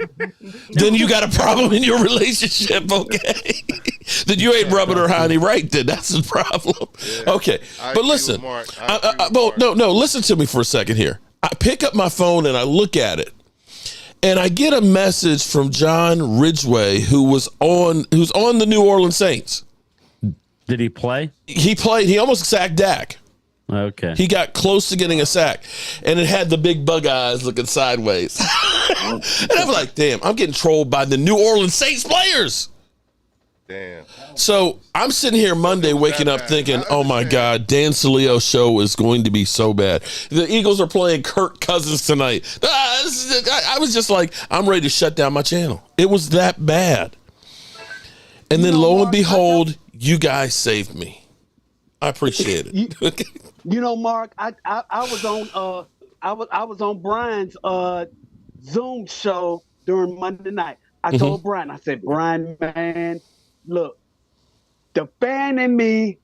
Speaker 1: Then you got a problem in your relationship. Okay, then you ain't rubbing her honey right. Then that's the problem.
Speaker 3: Yeah,
Speaker 1: okay, but listen. No. Listen to me for a second here. I pick up my phone and I look at it, and I get a message from John Ridgway, who's on the New Orleans Saints.
Speaker 6: Did he play?
Speaker 1: He played. He almost sacked Dak.
Speaker 6: Okay.
Speaker 1: He got close to getting a sack, and it had the big bug eyes looking sideways. And I'm like, damn, I'm getting trolled by the New Orleans Saints players.
Speaker 3: Damn.
Speaker 1: So I'm sitting here Monday waking up thinking, oh my God, Dan Salio's show is going to be so bad. The Eagles are playing Kirk Cousins tonight. I was just like, I'm ready to shut down my channel. It was that bad. And then lo and behold, you guys saved me. I appreciate it.
Speaker 4: Mark, I was on Brian's Zoom show during Monday night. I told Brian, I said, Brian, man, look, the fan in me,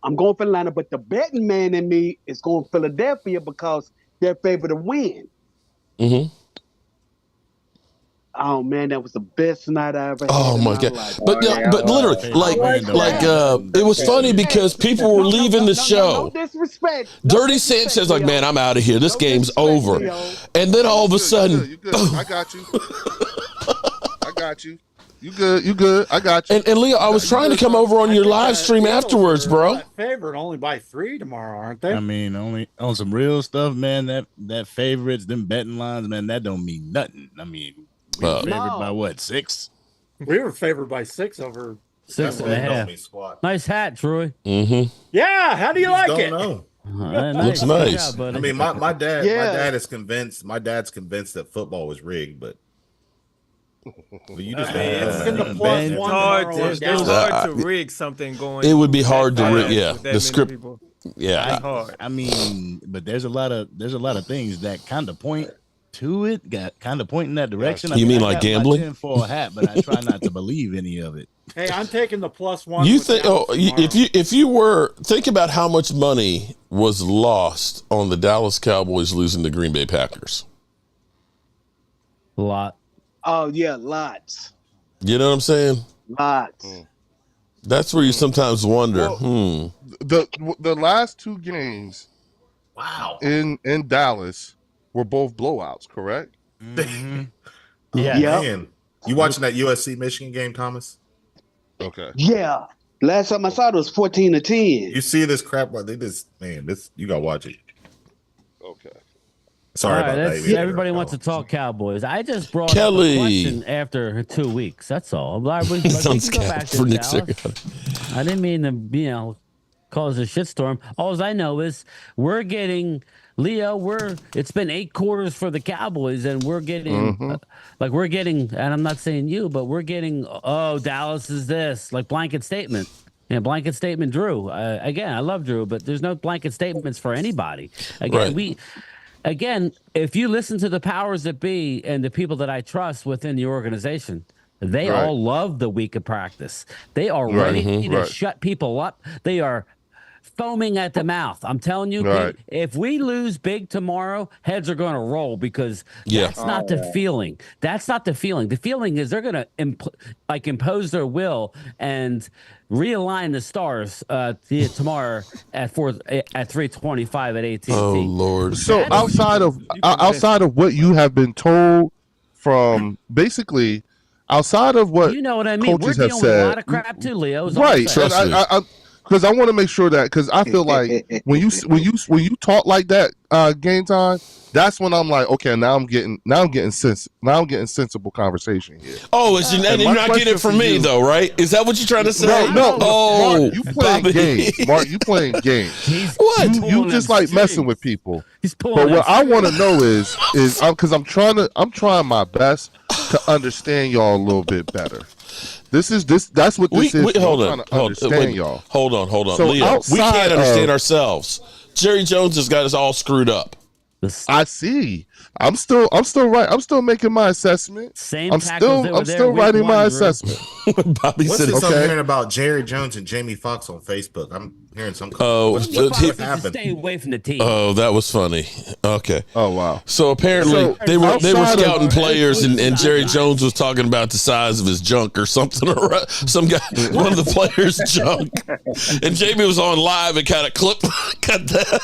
Speaker 4: I'm going for Atlanta, but the betting man in me is going Philadelphia because they're favored to win. Mm-hmm. Oh man, that was the best night I ever had.
Speaker 1: Oh my God! But literally, it was funny because people were leaving the show.
Speaker 4: No disrespect.
Speaker 1: Dirty Sanchez like, man, I'm out of here. This game's over. And then all of a sudden,
Speaker 3: you good. I got you. I got you. You good. I got you.
Speaker 1: And Leo, I was trying to come over on your live stream afterwards, bro.
Speaker 11: Favorite only by 3 tomorrow, aren't they?
Speaker 2: I mean, only on some real stuff, man. That favorites, them betting lines, man, that don't mean nothing. I mean. We were favored by what, 6?
Speaker 11: We were favored by 6 over
Speaker 6: 6.5. Nice hat, Troy.
Speaker 1: Mm-hmm.
Speaker 11: Yeah, how do you like it?
Speaker 8: Know.
Speaker 1: Looks nice.
Speaker 8: I mean, my dad is convinced. My dad's convinced that football was rigged, but you just
Speaker 5: it's hard to rig something going.
Speaker 1: It would be hard to rig. Yeah, the script.
Speaker 5: People.
Speaker 1: Yeah,
Speaker 2: hard. I mean, but there's a lot of things that kind of point to it, got kind of pointing that direction.
Speaker 1: You mean like gambling?
Speaker 2: For a hat, but I try not to believe any of it.
Speaker 11: Hey, I'm taking the +1.
Speaker 1: You think? Oh, if you were think about how much money was lost on the Dallas Cowboys losing to Green Bay Packers.
Speaker 6: A lot.
Speaker 4: Oh yeah, lots.
Speaker 1: You know what I'm saying?
Speaker 4: Lots.
Speaker 1: That's where you sometimes wonder.
Speaker 3: The last 2 games, in Dallas. Were both blowouts, correct?
Speaker 8: Mm-hmm. Yeah. Man. You watching that USC Michigan game, Thomas?
Speaker 3: Okay.
Speaker 4: Yeah. Last time I saw it was 14-10.
Speaker 8: You see this crap? You gotta watch it.
Speaker 3: Okay.
Speaker 8: Sorry about that.
Speaker 6: Everybody wants to talk Cowboys. I just brought Kelly up a question after 2 weeks. That's all. I didn't mean to, cause a shitstorm. All I know is we're getting. Leo, it's been 8 quarters for the Cowboys, and we're getting, and I'm not saying you, but we're getting, Dallas is this, like blanket statement. Yeah, blanket statement, Drew. Again, I love Drew, but there's no blanket statements for anybody. Again, if you listen to the powers that be and the people that I trust within the organization, they all love the week of practice. They are ready to shut people up. They are foaming at the mouth. I'm telling you, if we lose big tomorrow, heads are going to roll because that's not the feeling. That's not the feeling. The feeling is they're going to impose their will and realign the stars tomorrow at 3:25 at AT&T.
Speaker 1: Oh Lord!
Speaker 3: So outside of what you have been told from basically outside of what
Speaker 6: you know what I mean, we're dealing with a lot of crap too, Leo.
Speaker 3: Right. Because I want to make sure that because I feel like when you talk like that game time, that's when I'm like, okay, now I'm getting sensible conversation here.
Speaker 1: Oh, and you're not getting it from me though, right? Is that what you're trying to say?
Speaker 3: No.
Speaker 1: Oh,
Speaker 3: Mark, you playing games, Mark. You playing games.
Speaker 1: What?
Speaker 3: You just like messing with people. But what I want to know is because I'm trying my best to understand y'all a little bit better. That's what this is.
Speaker 1: Hold on.
Speaker 3: So
Speaker 1: Leo, we can't understand ourselves. Jerry Jones has got us all screwed up.
Speaker 3: I see. I'm still right. I'm still making my assessment.
Speaker 6: Same
Speaker 3: I'm still writing my assessment.
Speaker 1: Bobby
Speaker 8: What's
Speaker 1: said,
Speaker 8: this I'm
Speaker 3: okay.
Speaker 8: hearing about Jerry Jones and Jamie Foxx on Facebook? I'm hearing some.
Speaker 1: Oh,
Speaker 8: what happened?
Speaker 6: Stay away from the team.
Speaker 1: Oh, that was funny. Okay.
Speaker 3: Oh wow.
Speaker 1: So apparently they were scouting players, and Jerry Jones was talking about the size of his junk or something, or some guy, one of the players' junk, and Jamie was on live and kind of cut that.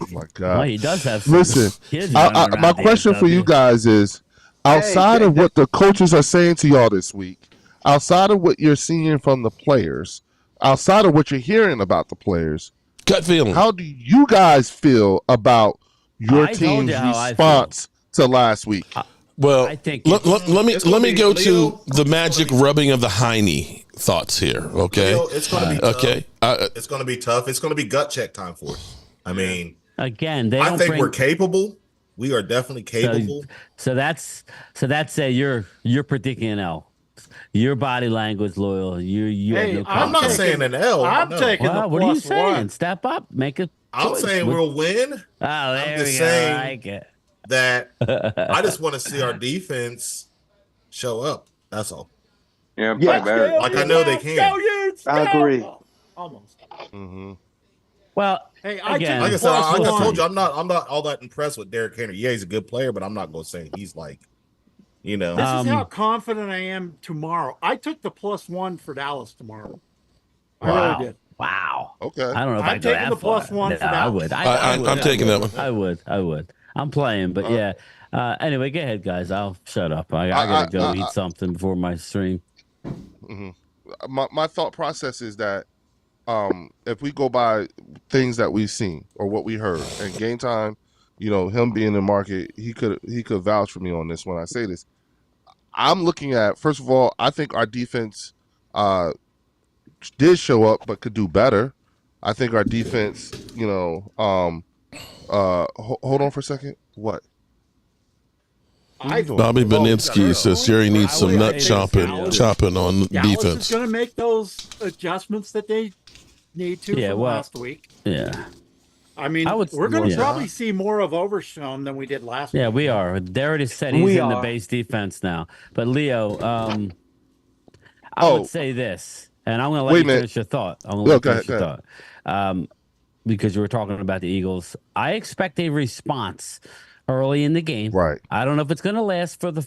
Speaker 3: Oh my God.
Speaker 6: Well, he does have some
Speaker 3: Listen,
Speaker 6: kids running around
Speaker 3: my
Speaker 6: the
Speaker 3: question for you
Speaker 6: AFW.
Speaker 3: guys is, outside of what the coaches are saying to y'all this week, outside of what you're seeing from the players, outside of what you're hearing about the players,
Speaker 1: gut feeling.
Speaker 3: How do you guys feel about your team's response to last week?
Speaker 1: Well,
Speaker 6: I think
Speaker 1: let me go to the magic rubbing of the hiney thoughts here. Okay,
Speaker 8: Leo, it's going to be tough.
Speaker 1: Okay.
Speaker 8: It's going to be tough. It's going to be gut check time for us. I mean,
Speaker 6: again,
Speaker 8: I think we're capable. We are definitely capable.
Speaker 6: So that's you're predicting an L. Your body language, Loyal. You.
Speaker 11: Hey,
Speaker 6: have no
Speaker 8: I'm not saying an L.
Speaker 11: I'm
Speaker 8: no.
Speaker 11: taking the
Speaker 6: what are you
Speaker 11: plus
Speaker 6: saying?
Speaker 11: one.
Speaker 6: Step up, make it.
Speaker 8: I'm saying we'll win.
Speaker 6: Oh, there
Speaker 8: I'm just
Speaker 6: we go.
Speaker 8: saying
Speaker 6: I like it.
Speaker 8: that I just want to see our defense show up. That's all.
Speaker 10: Yeah, play better.
Speaker 8: Like I know they can.
Speaker 4: I agree.
Speaker 11: Almost.
Speaker 3: Mm-hmm.
Speaker 6: Well,
Speaker 11: hey,
Speaker 6: again,
Speaker 8: like I said, like I told you,
Speaker 6: you,
Speaker 8: I'm not all that impressed with Derrick Henry. Yeah, he's a good player, but I'm not going to say he's like,
Speaker 11: This is how confident I am tomorrow. I took the +1 for Dallas tomorrow. I really did.
Speaker 6: Wow.
Speaker 3: Okay.
Speaker 6: I don't know if
Speaker 11: I'm
Speaker 6: I'd go
Speaker 11: taking
Speaker 6: that
Speaker 11: the +1
Speaker 6: far.
Speaker 11: for Dallas.
Speaker 6: I would.
Speaker 1: I'm taking that one.
Speaker 6: I would. I'm playing, but yeah. Anyway, go ahead, guys. I'll shut up. I gotta go eat something before my stream.
Speaker 3: Mm-hmm. My thought process is that if we go by things that we've seen or what we heard and game time, him being in the market, he could vouch for me on this when I say this. I'm looking at, first of all, I think our defense did show up but could do better. I think our defense, hold on for a second. What?
Speaker 1: Bobby Beninsky says Jerry needs some nut chopping on
Speaker 11: Dallas
Speaker 1: defense.
Speaker 11: is going to make those adjustments that they need to from last week.
Speaker 6: Yeah.
Speaker 11: I mean, we're going to probably see more of Overshown than we did last week.
Speaker 6: Yeah, we are. Darren has said he's in the base defense now. But Leo, I would say this, and I'm going to let you finish your thought. I'm going to let you finish your thought. Because you were talking about the Eagles. I expect a response early in the game.
Speaker 3: Right.
Speaker 6: I don't know if it's going to last for the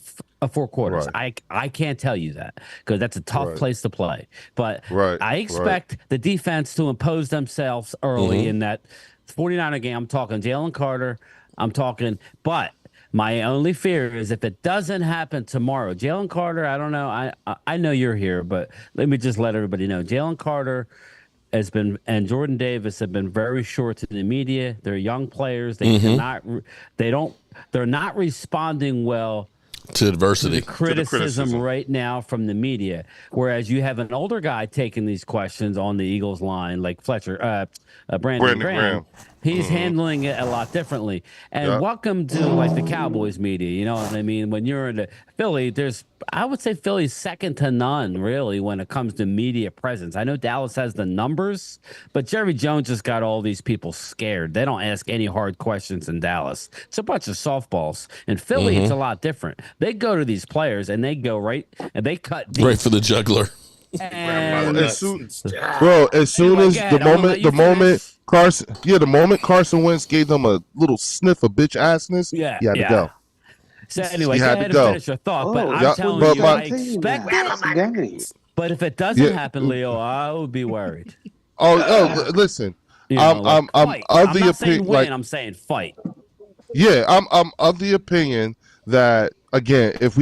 Speaker 6: 4 quarters. Right. I can't tell you that because that's a tough place to play. But I expect the defense to impose themselves early in that 49er game. I'm talking Jalen Carter. But my only fear is if it doesn't happen tomorrow. Jalen Carter, I don't know. I know you're here, but let me just let everybody know. Jalen Carter and Jordan Davis have been very short to the media. They're young players. They're not responding well
Speaker 1: to adversity,
Speaker 6: to the criticism right now from the media. Whereas you have an older guy taking these questions on the Eagles line, like Fletcher, Brandon Graham. He's handling it a lot differently. And welcome to like the Cowboys media. You know what I mean? When you're in the Philly, I would say Philly's second to none, really, when it comes to media presence. I know Dallas has the numbers, but Jerry Jones just got all these people scared. They don't ask any hard questions in Dallas. It's a bunch of softballs. In Philly, it's a lot different. They go to these players and they go and they cut deep.
Speaker 1: Right for the juggler.
Speaker 6: And
Speaker 3: as soon as the moment Carson Wentz gave them a little sniff of bitch assness, he had to go.
Speaker 6: So anyway, go ahead and finish your thought. But I'm telling you, I expect it. But if it doesn't happen, Leo, I would be worried.
Speaker 3: Listen, I'm of the opinion.
Speaker 6: I'm saying fight.
Speaker 3: Yeah, I'm of the opinion that again, if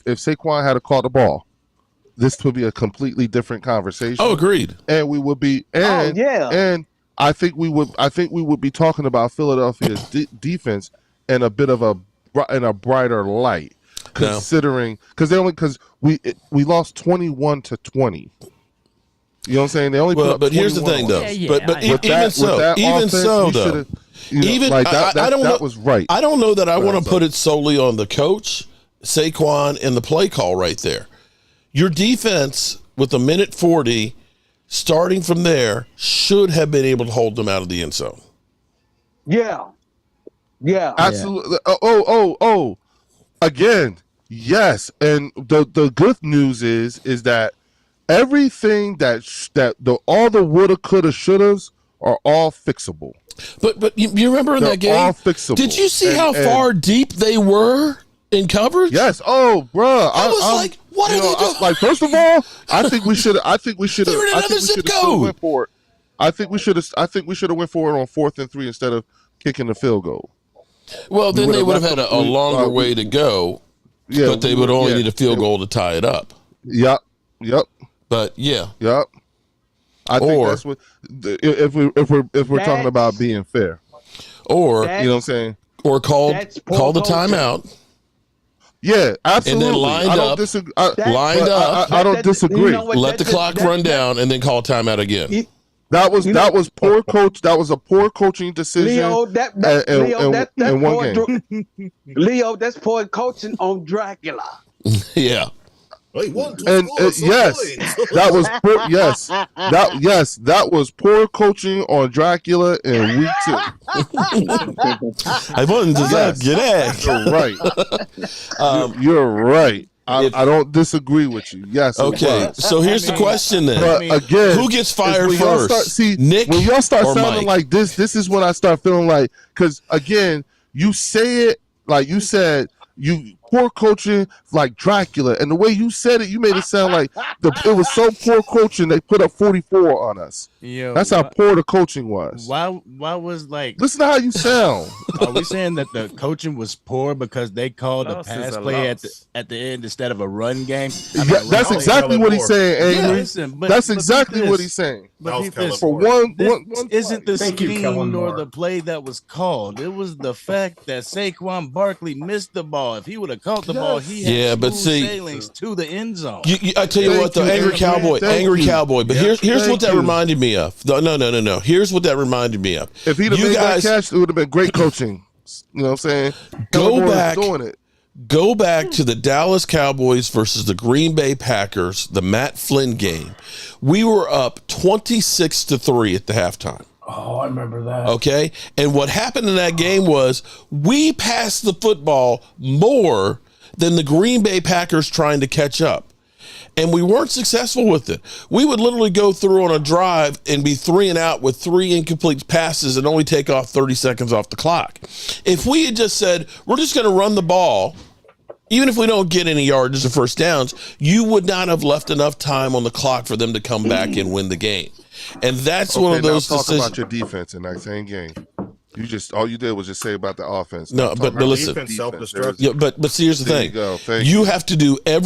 Speaker 3: Saquon had called the ball, this would be a completely different conversation.
Speaker 1: Oh, agreed.
Speaker 3: And we would be, and I think we would be talking about Philadelphia's defense in a bit of a brighter light, considering because we lost 21-20. You know what I'm saying? They only put up 21.
Speaker 1: But here's the thing, though. But even so, though,
Speaker 3: that was right.
Speaker 1: I don't know that I want to put it solely on the coach, Saquon, and the play call right there. Your defense with a minute 40, starting from there, should have been able to hold them out of the end zone.
Speaker 4: Yeah.
Speaker 3: Absolutely. Oh. Again, yes. And the good news is that everything all the woulda, coulda, shouldas are all fixable.
Speaker 1: But you remember in that game?
Speaker 3: All fixable.
Speaker 1: Did you see how far deep they were in coverage?
Speaker 3: Yes. Oh, bro.
Speaker 1: I was like, what are they doing?
Speaker 3: Like, first of all, I think we should have.
Speaker 1: They were in another zip code.
Speaker 3: Went for it. I think we should have went for it on 4th and 3 instead of kicking the field goal.
Speaker 1: Well, then they would have had a longer way to go. Yeah, but they would only need a field goal to tie it up.
Speaker 3: Yep.
Speaker 1: But yeah.
Speaker 3: Yep. I think that's what if we're talking about being fair.
Speaker 1: Or
Speaker 3: you know what I'm saying?
Speaker 1: Or call the timeout.
Speaker 3: Yeah, absolutely.
Speaker 1: And then lined up.
Speaker 3: I don't disagree.
Speaker 1: Let the clock run down and then call timeout again.
Speaker 3: That was poor coach. That was a poor coaching decision.
Speaker 4: Leo, that's
Speaker 3: one game.
Speaker 4: Leo, that's poor coaching on Dracula.
Speaker 1: Yeah.
Speaker 3: And yes, that was poor. That was poor coaching on Dracula in week 2.
Speaker 1: I wasn't just get it.
Speaker 3: You're right. You're right. I don't disagree with you. Yes.
Speaker 1: Okay. So here's the question then.
Speaker 3: But again,
Speaker 1: who gets fired first? Nick
Speaker 3: when y'all start
Speaker 1: or
Speaker 3: sounding
Speaker 1: Mike?
Speaker 3: like this is when I start feeling like, because again, you say it like you said, you poor coaching like Dracula, and the way you said it, you made it sound like it was so poor coaching they put up 44 on us.
Speaker 2: Yo,
Speaker 3: that's how poor the coaching was.
Speaker 2: Why was like?
Speaker 3: Listen to how you sound.
Speaker 2: Are we saying that the coaching was poor because they called a pass play at the end instead of a run game?
Speaker 3: That's exactly what he's saying, Angry. That's exactly what he's saying.
Speaker 2: But
Speaker 3: for one
Speaker 2: isn't the scheme nor the play that was called. It was the fact that Saquon Barkley missed the ball. If he would have caught the ball, he had sailings to the end zone.
Speaker 1: I tell you what, though, Angry Cowboy. But here's what that reminded me of. No. Here's what that reminded me of.
Speaker 3: If he'd have made that catch, it would have been great coaching. You know what I'm saying?
Speaker 1: Go back to the Dallas Cowboys versus the Green Bay Packers, the Matt Flynn game. We were up 26-3 at the halftime.
Speaker 7: Oh, I remember that.
Speaker 1: Okay. And what happened in that game was we passed the football more than the Green Bay Packers trying to catch up. And we weren't successful with it. We would literally go through on a drive and be 3 and out with 3 incomplete passes and only take off 30 seconds off the clock. If we had just said, we're just going to run the ball, even if we don't get any yards or first downs, you would not have left enough time on the clock for them to come back and win the game. And that's one of those decisions.
Speaker 3: Talk about your defense in that same game. All you did was just say about the offense.
Speaker 1: No, but listen. Yeah, but see, here's the thing. You have to do in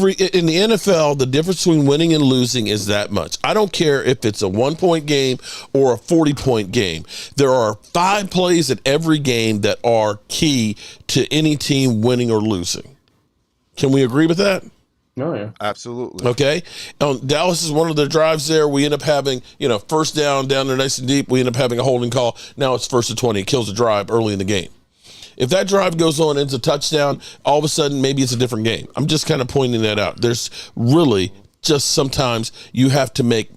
Speaker 1: the NFL, the difference between winning and losing is that much. I don't care if it's a 1-point game or a 40-point game. There are 5 plays at every game that are key to any team winning or losing. Can we agree with that?
Speaker 7: Oh, yeah.
Speaker 3: Absolutely.
Speaker 1: Okay. Dallas is one of their drives there. We end up having, first down there nice and deep. We end up having a holding call. Now it's 1st and 20. It kills the drive early in the game. If that drive goes on, ends a touchdown, all of a sudden maybe it's a different game. I'm just kind of pointing that out. There's really just sometimes you have to make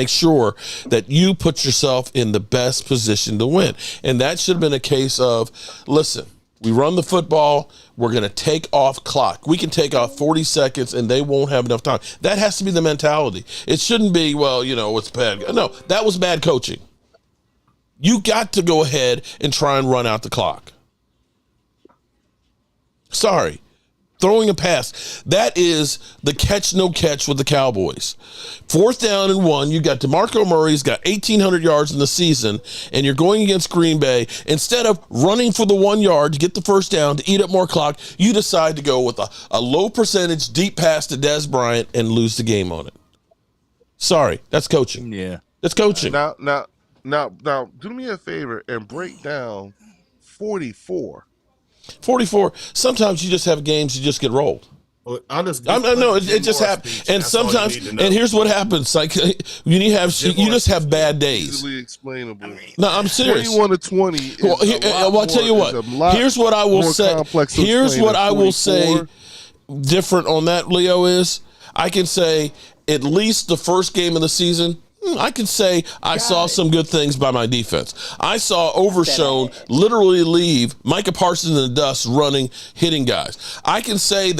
Speaker 1: sure that you put yourself in the best position to win. And that should have been a case of, listen, we run the football. We're going to take off clock. We can take off 40 seconds and they won't have enough time. That has to be the mentality. It shouldn't be, it's bad. No, that was bad coaching. You got to go ahead and try and run out the clock. Sorry. Throwing a pass. That is the catch, no catch with the Cowboys. 4th down and 1. You got DeMarco Murray's got 1,800 yards in the season, and you're going against Green Bay. Instead of running for the 1 yard to get the first down to eat up more clock, you decide to go with a low percentage deep pass to Dez Bryant and lose the game on it. Sorry, that's coaching.
Speaker 2: Yeah,
Speaker 1: that's coaching.
Speaker 3: Now, do me a favor and break down 44.
Speaker 1: 44. Sometimes you just have games you just get rolled.
Speaker 8: Well,
Speaker 1: it just happens. And sometimes, and here's what happens: like you just have bad days.
Speaker 3: Easily explainable.
Speaker 1: No, I'm serious.
Speaker 3: 21-20.
Speaker 1: Well, I'll tell you what. Here's what I will say. Here's what I will say. Different on that, Leo, is I can say at least the first game of the season, I can say I saw some good things by my defense. I saw Overshown literally leave Micah Parsons in the dust running, hitting guys. I can say,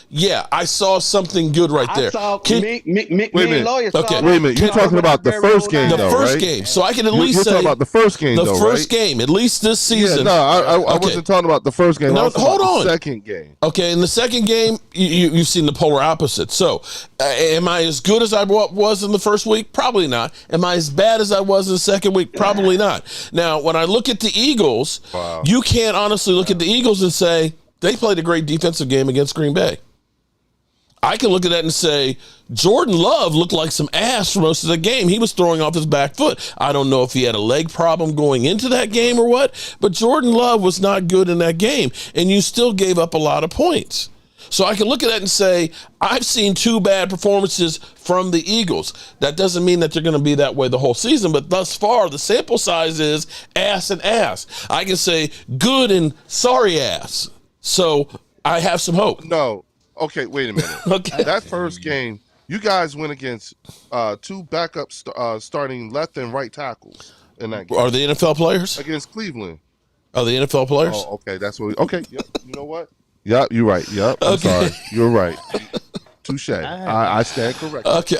Speaker 1: yeah, I saw something good right there.
Speaker 4: I saw
Speaker 3: Wait a minute. You're talking about the first game,
Speaker 1: the
Speaker 3: though,
Speaker 1: first
Speaker 3: right?
Speaker 1: game. So I can at least say.
Speaker 3: You're talking about the first game,
Speaker 1: the
Speaker 3: though,
Speaker 1: first
Speaker 3: right?
Speaker 1: game, at least this season.
Speaker 3: Yeah, no, I wasn't talking about the first game.
Speaker 1: No, hold on.
Speaker 3: The second game.
Speaker 1: Okay, in the second game, you've seen the polar opposite. So, am I as good as I was in the first week? Probably not. Am I as bad as I was in the second week? Probably not. Now, when I look at the Eagles, you can't honestly look at the Eagles and say they played a great defensive game against Green Bay. I can look at that and say Jordan Love looked like some ass for most of the game. He was throwing off his back foot. I don't know if he had a leg problem going into that game or what, but Jordan Love was not good in that game, and you still gave up a lot of points. So I can look at that and say, I've seen 2 bad performances from the Eagles. That doesn't mean that they're going to be that way the whole season, but thus far, the sample size is ass and ass. I can say good and sorry ass. So I have some hope.
Speaker 3: No. Okay, wait a minute.
Speaker 1: Okay.
Speaker 3: That first game, you guys went against 2 backup starting left and right tackles in that game.
Speaker 1: Are they NFL players?
Speaker 3: Against Cleveland.
Speaker 1: Are they NFL players?
Speaker 3: Oh, okay. That's what okay. Yep. You know what? Yep, you're right. Yep. I'm sorry. You're right. Touche. I stand corrected.
Speaker 1: Okay.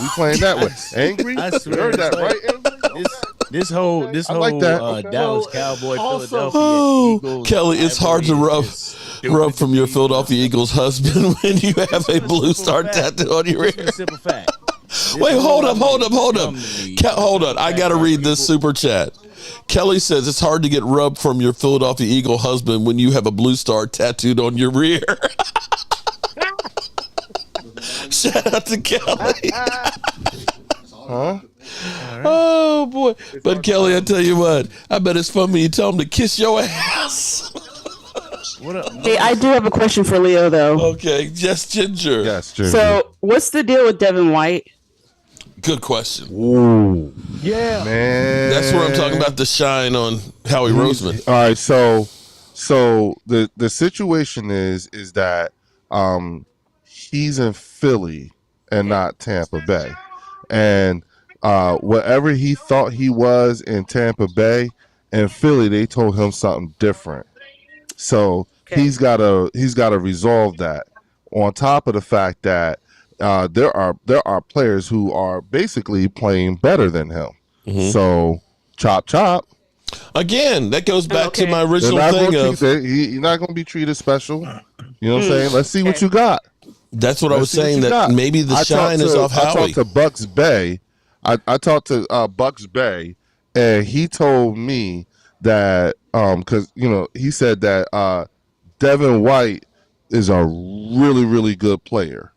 Speaker 3: We playing that way. Angry?
Speaker 2: I swear,
Speaker 3: You heard that,
Speaker 2: like,
Speaker 3: right? Angry?
Speaker 2: This whole
Speaker 3: like that.
Speaker 2: Dallas Cowboy, Philadelphia Eagles.
Speaker 1: Kelly, it's hard to rub from your Philadelphia Eagles husband when you have a blue star tattoo on your ear.
Speaker 2: Simple fact.
Speaker 1: Wait, hold up. Hold on. I got to read this super chat. Kelly says it's hard to get rubbed from your Philadelphia Eagle husband when you have a blue star tattooed on your rear. Shout out to Kelly.
Speaker 3: Huh?
Speaker 1: Oh, boy. But Kelly, I tell you what, I bet it's fun when you tell him to kiss your ass.
Speaker 12: Hey, I do have a question for Leo, though.
Speaker 1: Okay, just Ginger.
Speaker 3: Yes, Ginger.
Speaker 12: So, what's the deal with Devin White?
Speaker 1: Good question.
Speaker 3: Ooh.
Speaker 11: Yeah.
Speaker 3: Man.
Speaker 1: That's where I'm talking about the shine on Howie Roseman.
Speaker 3: All right, so the situation is that he's in Philly and not Tampa Bay. And whatever he thought he was in Tampa Bay and Philly, they told him something different. So he's gotta resolve that. On top of the fact that there are players who are basically playing better than him. Mm-hmm. So chop.
Speaker 1: Again, that goes back to my original thing of
Speaker 3: you're not going to be treated special. You know what I'm saying? Let's see what you got.
Speaker 1: That's what I was saying, that maybe the shine is off Howie.
Speaker 3: I talked to Bucks Bay. I talked to Bucks Bay, and he told me that because he said that Devin White is a really, really good player,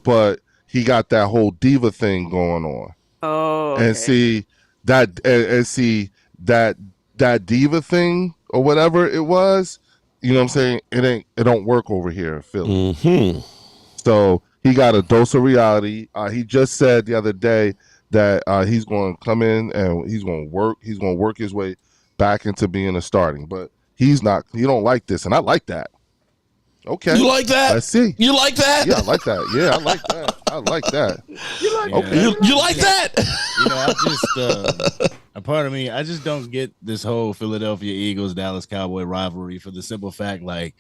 Speaker 3: but he got that whole diva thing going on.
Speaker 12: Oh, okay.
Speaker 3: And see that diva thing or whatever it was, you know what I'm saying? It don't work over here in Philly.
Speaker 1: Mm-hmm.
Speaker 3: So he got a dose of reality. He just said the other day that he's going to come in and he's going to work his way back into being a starting, but he don't like this. And I like that. Okay.
Speaker 1: You like that?
Speaker 3: Let's see.
Speaker 1: You like that?
Speaker 3: Yeah, I like that. Yeah, I like that. I like that.
Speaker 1: You like that?
Speaker 2: I just a part of me, I just don't get this whole Philadelphia Eagles Dallas Cowboy rivalry for the simple fact, like,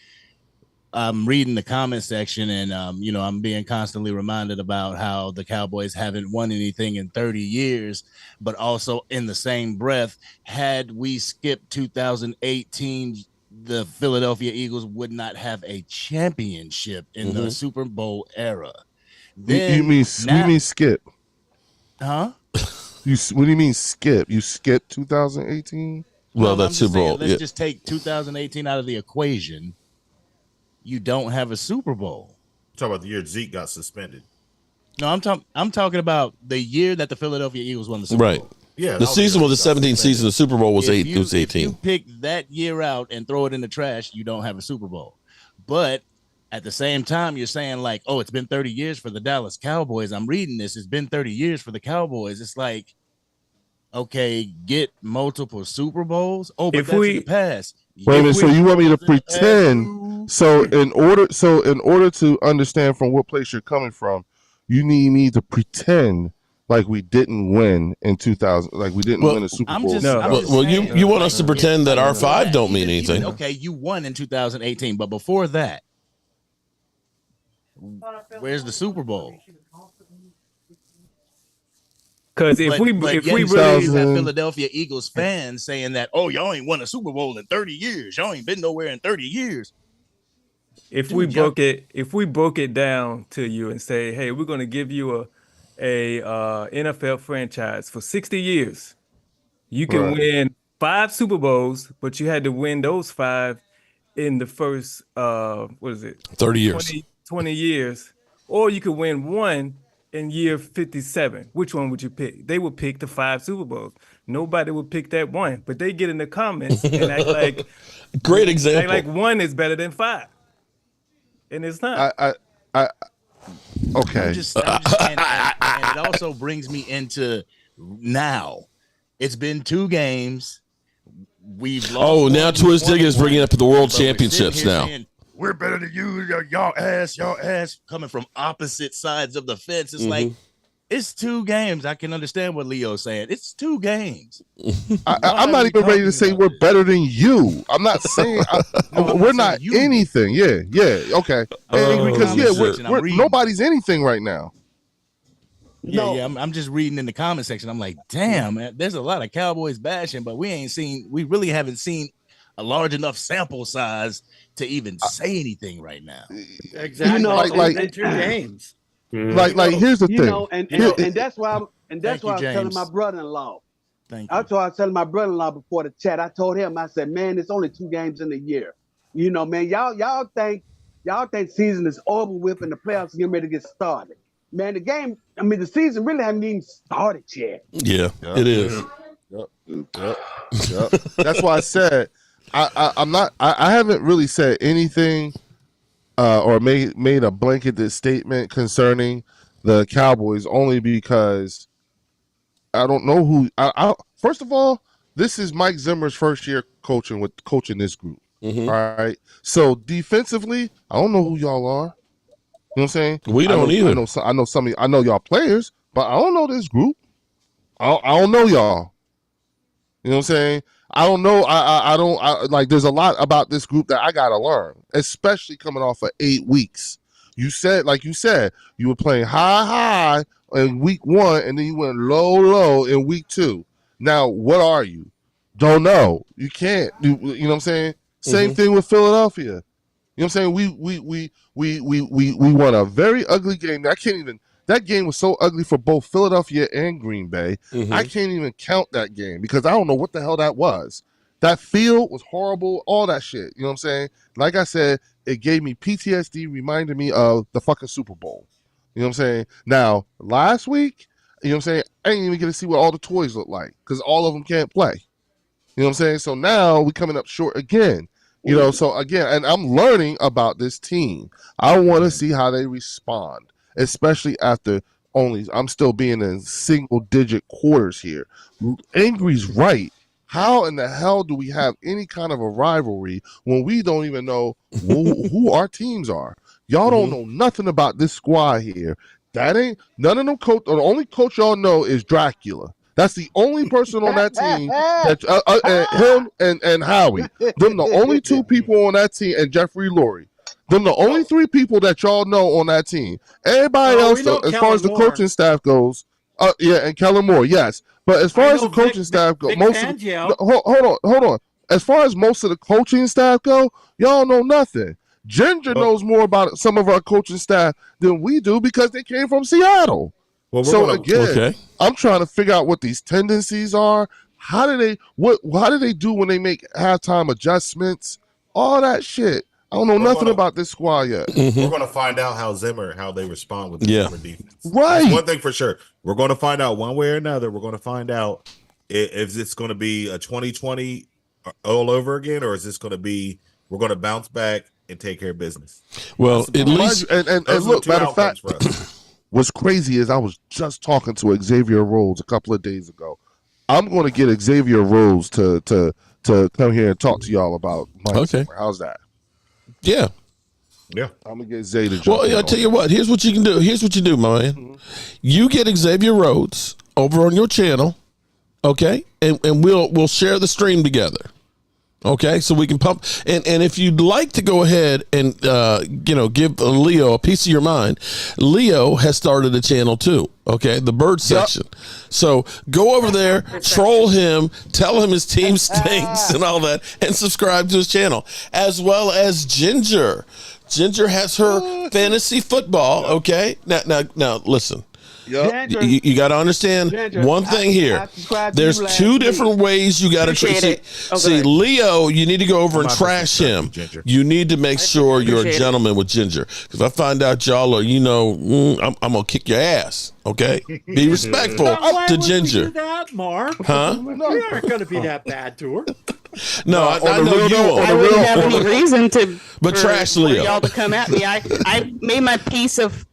Speaker 2: I'm reading the comment section and I'm being constantly reminded about how the Cowboys haven't won anything in 30 years, but also in the same breath, had we skipped 2018, the Philadelphia Eagles would not have a championship in the Super Bowl era.
Speaker 3: You mean skip?
Speaker 2: Huh?
Speaker 3: What do you mean skip? You skipped 2018?
Speaker 1: Well, that's Super Bowl.
Speaker 2: Let's just take 2018 out of the equation. You don't have a Super Bowl.
Speaker 8: Talk about the year Zeke got suspended.
Speaker 2: No, I'm talking about the year that the Philadelphia Eagles won the Super Bowl.
Speaker 8: Yeah,
Speaker 1: the season was the 17th season. The Super Bowl was 18.
Speaker 2: If you pick that year out and throw it in the trash, you don't have a Super Bowl. But at the same time, you're saying like, oh, it's been 30 years for the Dallas Cowboys. I'm reading this. It's been 30 years for the Cowboys. It's like, okay, get multiple Super Bowls. Oh, but that's in the past.
Speaker 3: Wait a minute. So you want me to pretend? So in order to understand from what place you're coming from, you need me to pretend like we didn't win in 2000. Like we didn't win a Super Bowl.
Speaker 1: You want us to pretend that our 5 don't mean anything?
Speaker 2: Okay, you won in 2018, but before that, where's the Super Bowl?
Speaker 5: Because if we
Speaker 2: really have Philadelphia Eagles fans saying that, oh, y'all ain't won a Super Bowl in 30 years, y'all ain't been nowhere in 30 years.
Speaker 5: If we broke it down to you and say, hey, we're going to give you a NFL franchise for 60 years, you can win 5 Super Bowls, but you had to win those 5 in the first
Speaker 1: 30 years,
Speaker 5: 20 years, or you could win 1 in year 57. Which one would you pick? They would pick the 5 Super Bowls. Nobody would pick that 1, but they get in the comments and act like
Speaker 1: great example.
Speaker 5: Act like 1 is better than 5, and it's not.
Speaker 3: Okay.
Speaker 2: And it also brings me into now. It's been 2 games. We've lost.
Speaker 1: Oh, now Twiz Digger is bringing up the World Championships now.
Speaker 2: Saying, we're better than you. Y'all ass. Coming from opposite sides of the fence. It's like, it's 2 games. I can understand what Leo's saying. It's 2 games.
Speaker 3: I'm not even ready to say we're better than you. I'm not saying we're not anything. Yeah. Okay. Because nobody's anything right now.
Speaker 2: Yeah, I'm just reading in the comment section. I'm like, damn, man, there's a lot of Cowboys bashing, but we really haven't seen a large enough sample size to even say anything right now.
Speaker 11: Exactly.
Speaker 4: Like
Speaker 11: 2 games.
Speaker 3: Like here's the thing.
Speaker 4: And that's why I'm telling my brother-in-law.
Speaker 2: Thank you.
Speaker 4: I was telling my brother-in-law before the chat. I told him, I said, man, it's only 2 games in a year. You know, man, y'all think season is over with and the playoffs are getting ready to get started. Man, the season really hasn't even started yet.
Speaker 1: Yeah, it is.
Speaker 3: Yep. That's why I said I haven't really said anything or made a blanketed statement concerning the Cowboys only because I don't know who. First of all, this is Mike Zimmer's first year coaching this group. All right, so defensively, I don't know who y'all are. You know what I'm saying?
Speaker 1: We don't either.
Speaker 3: I know y'all players, but I don't know this group. I don't know y'all. You know what I'm saying? I don't know. I don't like. There's a lot about this group that I gotta learn, especially coming off of 8 weeks. You said you were playing high in week 1, and then you went low in week 2. Now what are you? Don't know. You can't. You know what I'm saying? Same thing with Philadelphia. You know what I'm saying? We won a very ugly game. That game was so ugly for both Philadelphia and Green Bay. I can't even count that game because I don't know what the hell that was. That field was horrible, all that shit. You know what I'm saying? Like I said, it gave me PTSD, reminded me of the fucking Super Bowl. You know what I'm saying? Now, last week, you know what I'm saying? I didn't even get to see what all the toys look like because all of them can't play. You know what I'm saying? So now we're coming up short again. You know, so again, and I'm learning about this team. I want to see how they respond, especially after I'm still being in single-digit quarters here. Angry's right. How in the hell do we have any kind of a rivalry when we don't even know who our teams are? Y'all don't know nothing about this squad here. That ain't none of them coach. Or the only coach y'all know is Dracula. That's the only person on that team that him and Howie. Them the only 2 people on that team, and Jeffrey Lurie. Them the only 3 people that y'all know on that team. Everybody else, as far as the coaching staff goes, and Kellen Moore, yes. But as far as the coaching staff goes, hold on. As far as most of the coaching staff go, y'all know nothing. Ginger knows more about some of our coaching staff than we do because they came from Seattle. I'm trying to figure out what these tendencies are. How do they do when they make halftime adjustments? All that shit. I don't know nothing about this squad yet.
Speaker 8: We're going to find out how they respond with the Zimmer defense.
Speaker 3: Right.
Speaker 8: That's one thing for sure. We're going to find out one way or another. We're going to find out if it's going to be a 2020 all over again, or is this going to be we're going to bounce back and take care of business.
Speaker 1: Well, at least
Speaker 3: and look, matter of fact, what's crazy is I was just talking to Xavier Rhodes a couple of days ago. I'm going to get Xavier Rhodes to come here and talk to y'all about Mike.
Speaker 1: Okay.
Speaker 3: How's that?
Speaker 1: Yeah.
Speaker 8: Yeah,
Speaker 3: I'm gonna get Zay to jump.
Speaker 1: Well, I tell you what. Here's what you can do. Here's what you do, my man.
Speaker 3: Mm-hmm.
Speaker 1: You get Xavier Rhodes over on your channel, okay, and we'll share the stream together. Okay, so we can pump, and if you'd like to go ahead and give Leo a piece of your mind, Leo has started a channel too. Okay, the bird section. So go over there, troll him, tell him his team stinks and all that, and subscribe to his channel, as well as Ginger. Ginger has her fantasy football. Okay, now listen.
Speaker 3: Yep.
Speaker 1: You got to understand one thing here. There's two different ways you got to see. Leo, you need to go over and trash him. You need to make sure you're a gentleman with Ginger. Because if I find out y'all are, I'm gonna kick your ass. Okay, be respectful to Ginger.
Speaker 11: Do that, Mark?
Speaker 1: Huh?
Speaker 11: We aren't going to be that bad to her.
Speaker 1: No, I know you won't.
Speaker 12: I wouldn't have any reason to.
Speaker 1: But trash Leo.
Speaker 12: Y'all to come at me. I made my peace with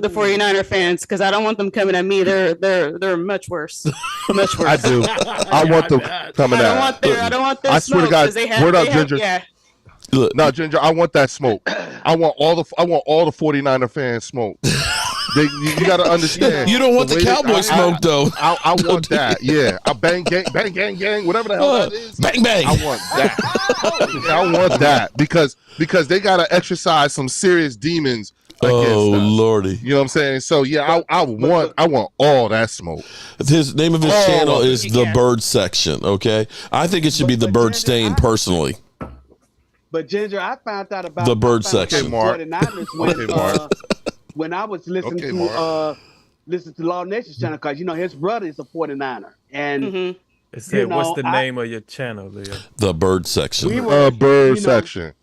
Speaker 12: the 49er fans because I don't want them coming at me. They're much worse. Much worse.
Speaker 3: I do. I want them coming at.
Speaker 12: I don't want their
Speaker 3: I swear to God. Word up, Ginger.
Speaker 12: Yeah.
Speaker 1: Look.
Speaker 3: No, Ginger. I want that smoke. I want all the 49er fans smoke. You got to understand.
Speaker 1: You don't want the Cowboy smoke though.
Speaker 3: I want that. Yeah. I bang gang, whatever the hell that is.
Speaker 1: Bang bang.
Speaker 3: I want that. I want that because they got to exercise some serious demons.
Speaker 1: Oh Lordy!
Speaker 3: You know what I'm saying? So yeah, I want all that smoke.
Speaker 1: His name of his channel is The Bird Section. Okay, I think it should be The Bird Stain personally.
Speaker 4: But Ginger, I found out about
Speaker 1: The Bird Section.
Speaker 3: Okay, Mark.
Speaker 4: 49ers when I was listening to Law Nation's channel because his brother is a 49er and.
Speaker 5: It said, what's the name of your channel, Leo?
Speaker 1: The Bird Section.
Speaker 3: Bird Section.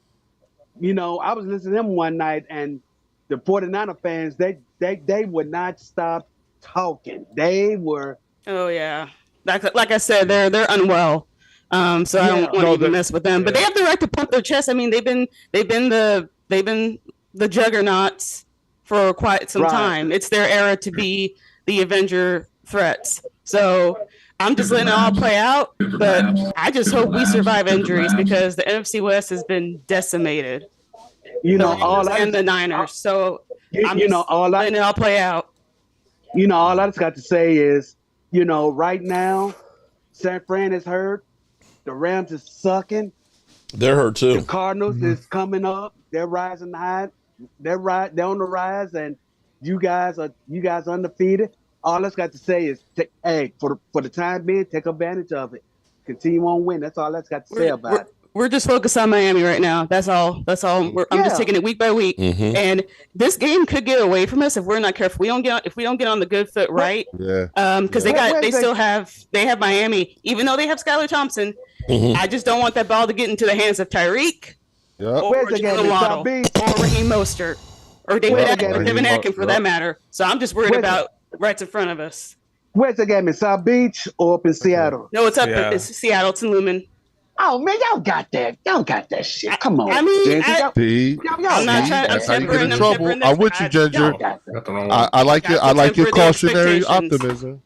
Speaker 4: I was listening to him one night and. The 49er fans, they would not stop talking. They were.
Speaker 12: Oh yeah, like I said, they're unwell. So I don't want to even mess with them. But they have the right to pump their chest. I mean, they've been the juggernauts for quite some time. It's their era to be the Avenger threats. So I'm just letting it all play out. But I just hope we survive injuries because the NFC West has been decimated. And the Niners. So letting it all play out.
Speaker 4: All I just got to say is, right now, San Fran is hurt. The Rams is sucking.
Speaker 1: They're hurt too.
Speaker 4: The Cardinals is coming up. They're rising high. They're on the rise, and you guys undefeated. All I got to say is, for the time being, take advantage of it. Continue on win. That's all I got to say about it.
Speaker 12: We're just focused on Miami right now. That's all. I'm just taking it week by week. Mm-hmm. And this game could get away from us if we're not careful. If we don't get on the good foot right.
Speaker 3: Yeah.
Speaker 12: Because they have Miami, even though they have Skylar Thompson. Mm-hmm. I just don't want that ball to get into the hands of Tyreek or Raheem Mostert or Devin Atkin for that matter. So I'm just worried about right in front of us.
Speaker 4: Where's the game? In South Beach or up in Seattle?
Speaker 12: No, it's up. It's Seattle. It's in Lumen.
Speaker 4: Oh man, y'all got that. Y'all got that shit. Come on.
Speaker 12: I mean,
Speaker 3: I'm not trying. That's how you get in trouble. I'm with you, Ginger. I like it. I like your cautionary optimism.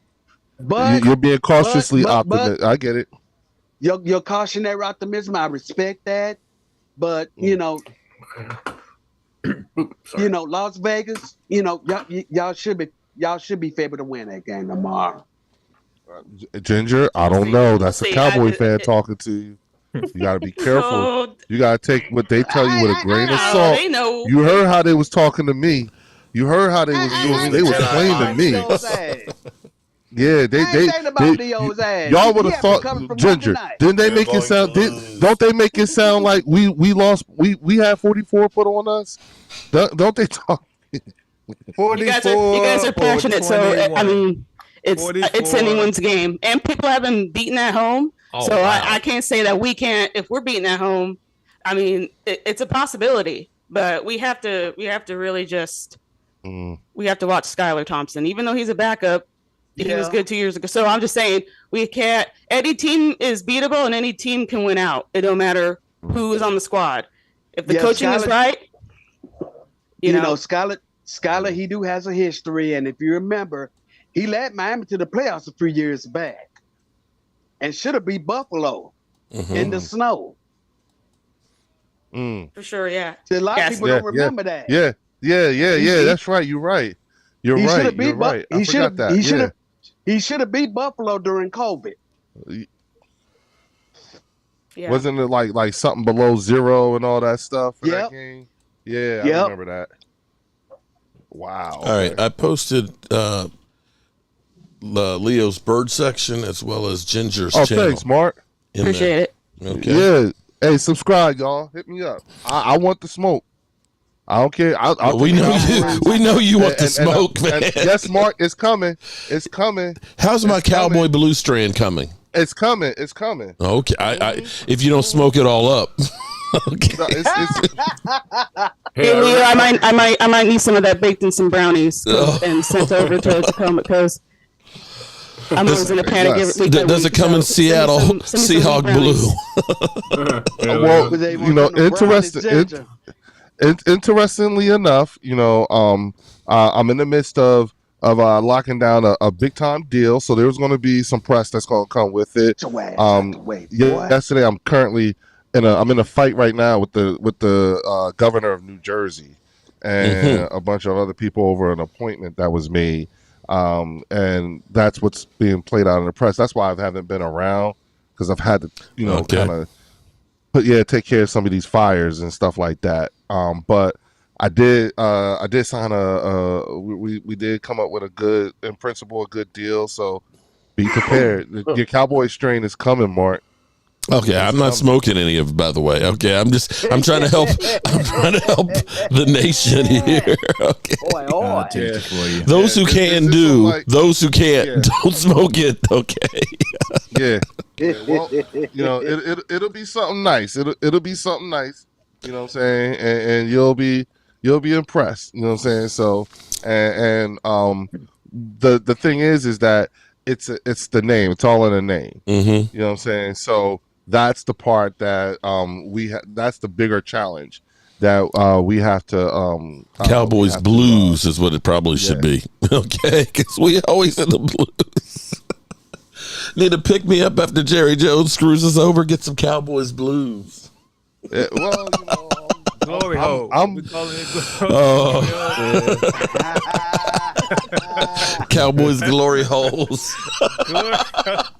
Speaker 3: But you're being cautiously optimistic. I get it.
Speaker 4: Your cautionary optimism, I respect that. But Las Vegas, y'all should be favored to win that game tomorrow.
Speaker 3: Ginger, I don't know. That's a Cowboy fan talking to you. You got to be careful. You got to take what they tell you with a grain of salt.
Speaker 12: They know.
Speaker 3: You heard how they was talking to me. You heard how they was doing. They was playing to me. Yeah, y'all would have thought, Ginger. Didn't they make it sound? Don't they make it sound like we lost? We had 44 put on us. Don't they talk?
Speaker 12: 44. You guys are passionate, so I mean. It's anyone's game, and people have been beaten at home. I can't say that we can't. If we're beaten at home, I mean it's a possibility, but we have to really just we have to watch Skylar Thompson, even though he's a backup. He was good 2 years ago. So I'm just saying we can't. Any team is beatable, and any team can win out. It don't matter who is on the squad. If the coaching is right, you know,
Speaker 4: Skylar, he has a history, and if you remember. He led Miami to the playoffs a few years back and should have beat Buffalo in the snow.
Speaker 9: For sure, yeah.
Speaker 4: See, a lot of people don't remember that.
Speaker 3: Yeah. That's right. You're right. You're right. You're right. I forgot that.
Speaker 4: He should have beat Buffalo during COVID.
Speaker 9: Yeah.
Speaker 3: Wasn't it like something below 0 and all that stuff for that game? Yeah, I remember that. Wow.
Speaker 1: All right, I posted Leo's bird section as well as Ginger's channel.
Speaker 3: Thanks, Mark.
Speaker 9: Appreciate it.
Speaker 1: Okay.
Speaker 3: Yeah. Hey, subscribe, y'all. Hit me up. I want the smoke. I don't care.
Speaker 1: We know you want the smoke, man.
Speaker 3: Yes, Mark, it's coming. It's coming.
Speaker 1: How's my Cowboy Blue strand coming?
Speaker 3: It's coming. It's coming.
Speaker 1: Okay. If you don't smoke it all up. Okay.
Speaker 3: No,
Speaker 12: Hey Leo, I might need some of that baked in some brownies and sent over to Tacoma because I'm always in a panic.
Speaker 1: Does it come in Seattle Seahawk blue?
Speaker 3: Well, interestingly enough, I'm in the midst of locking down a big time deal. So there's going to be some press that's going to come with it. Yesterday, I'm currently in a fight right now with the governor of New Jersey and a bunch of other people over an appointment that was made. And that's what's being played out in the press. That's why I haven't been around, because I've had to, kind of take care of some of these fires and stuff like that. But I did sign we did come up with a good deal. So be prepared. Your Cowboy strain is coming, Mark.
Speaker 1: Okay, I'm not smoking any of it, by the way. Okay, I'm trying to help. I'm trying to help the nation here. Okay.
Speaker 2: I'll taste it for you.
Speaker 1: Those who can those who can't, don't smoke it. Okay.
Speaker 3: Well, it'll be something nice. It'll be something nice. You know what I'm saying? And you'll be impressed. You know what I'm saying? So, and the thing is that it's the name. It's all in the name.
Speaker 1: Mm-hmm.
Speaker 3: You know what I'm saying? So that's the part that that's the bigger challenge that we have to
Speaker 1: Cowboys Blues is what it probably should be. Okay, because we always in the blues. Need to pick me up after Jerry Jones screws us over. Get some Cowboys Blues.
Speaker 3: Yeah, well,
Speaker 5: glory hole.
Speaker 3: I'm
Speaker 5: calling it
Speaker 1: Cowboys glory holes.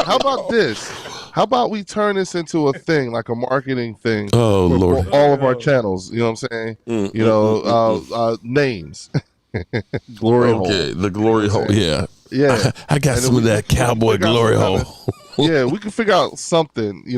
Speaker 3: How about this? How about we turn this into a thing, like a marketing thing?
Speaker 1: Oh, Lord.
Speaker 3: For all of our channels. You know what I'm saying? Names. Glory hole.
Speaker 1: Okay, the glory hole. Yeah.
Speaker 3: Yeah.
Speaker 1: I got some of that Cowboy glory hole.
Speaker 3: Yeah, we can figure out something. I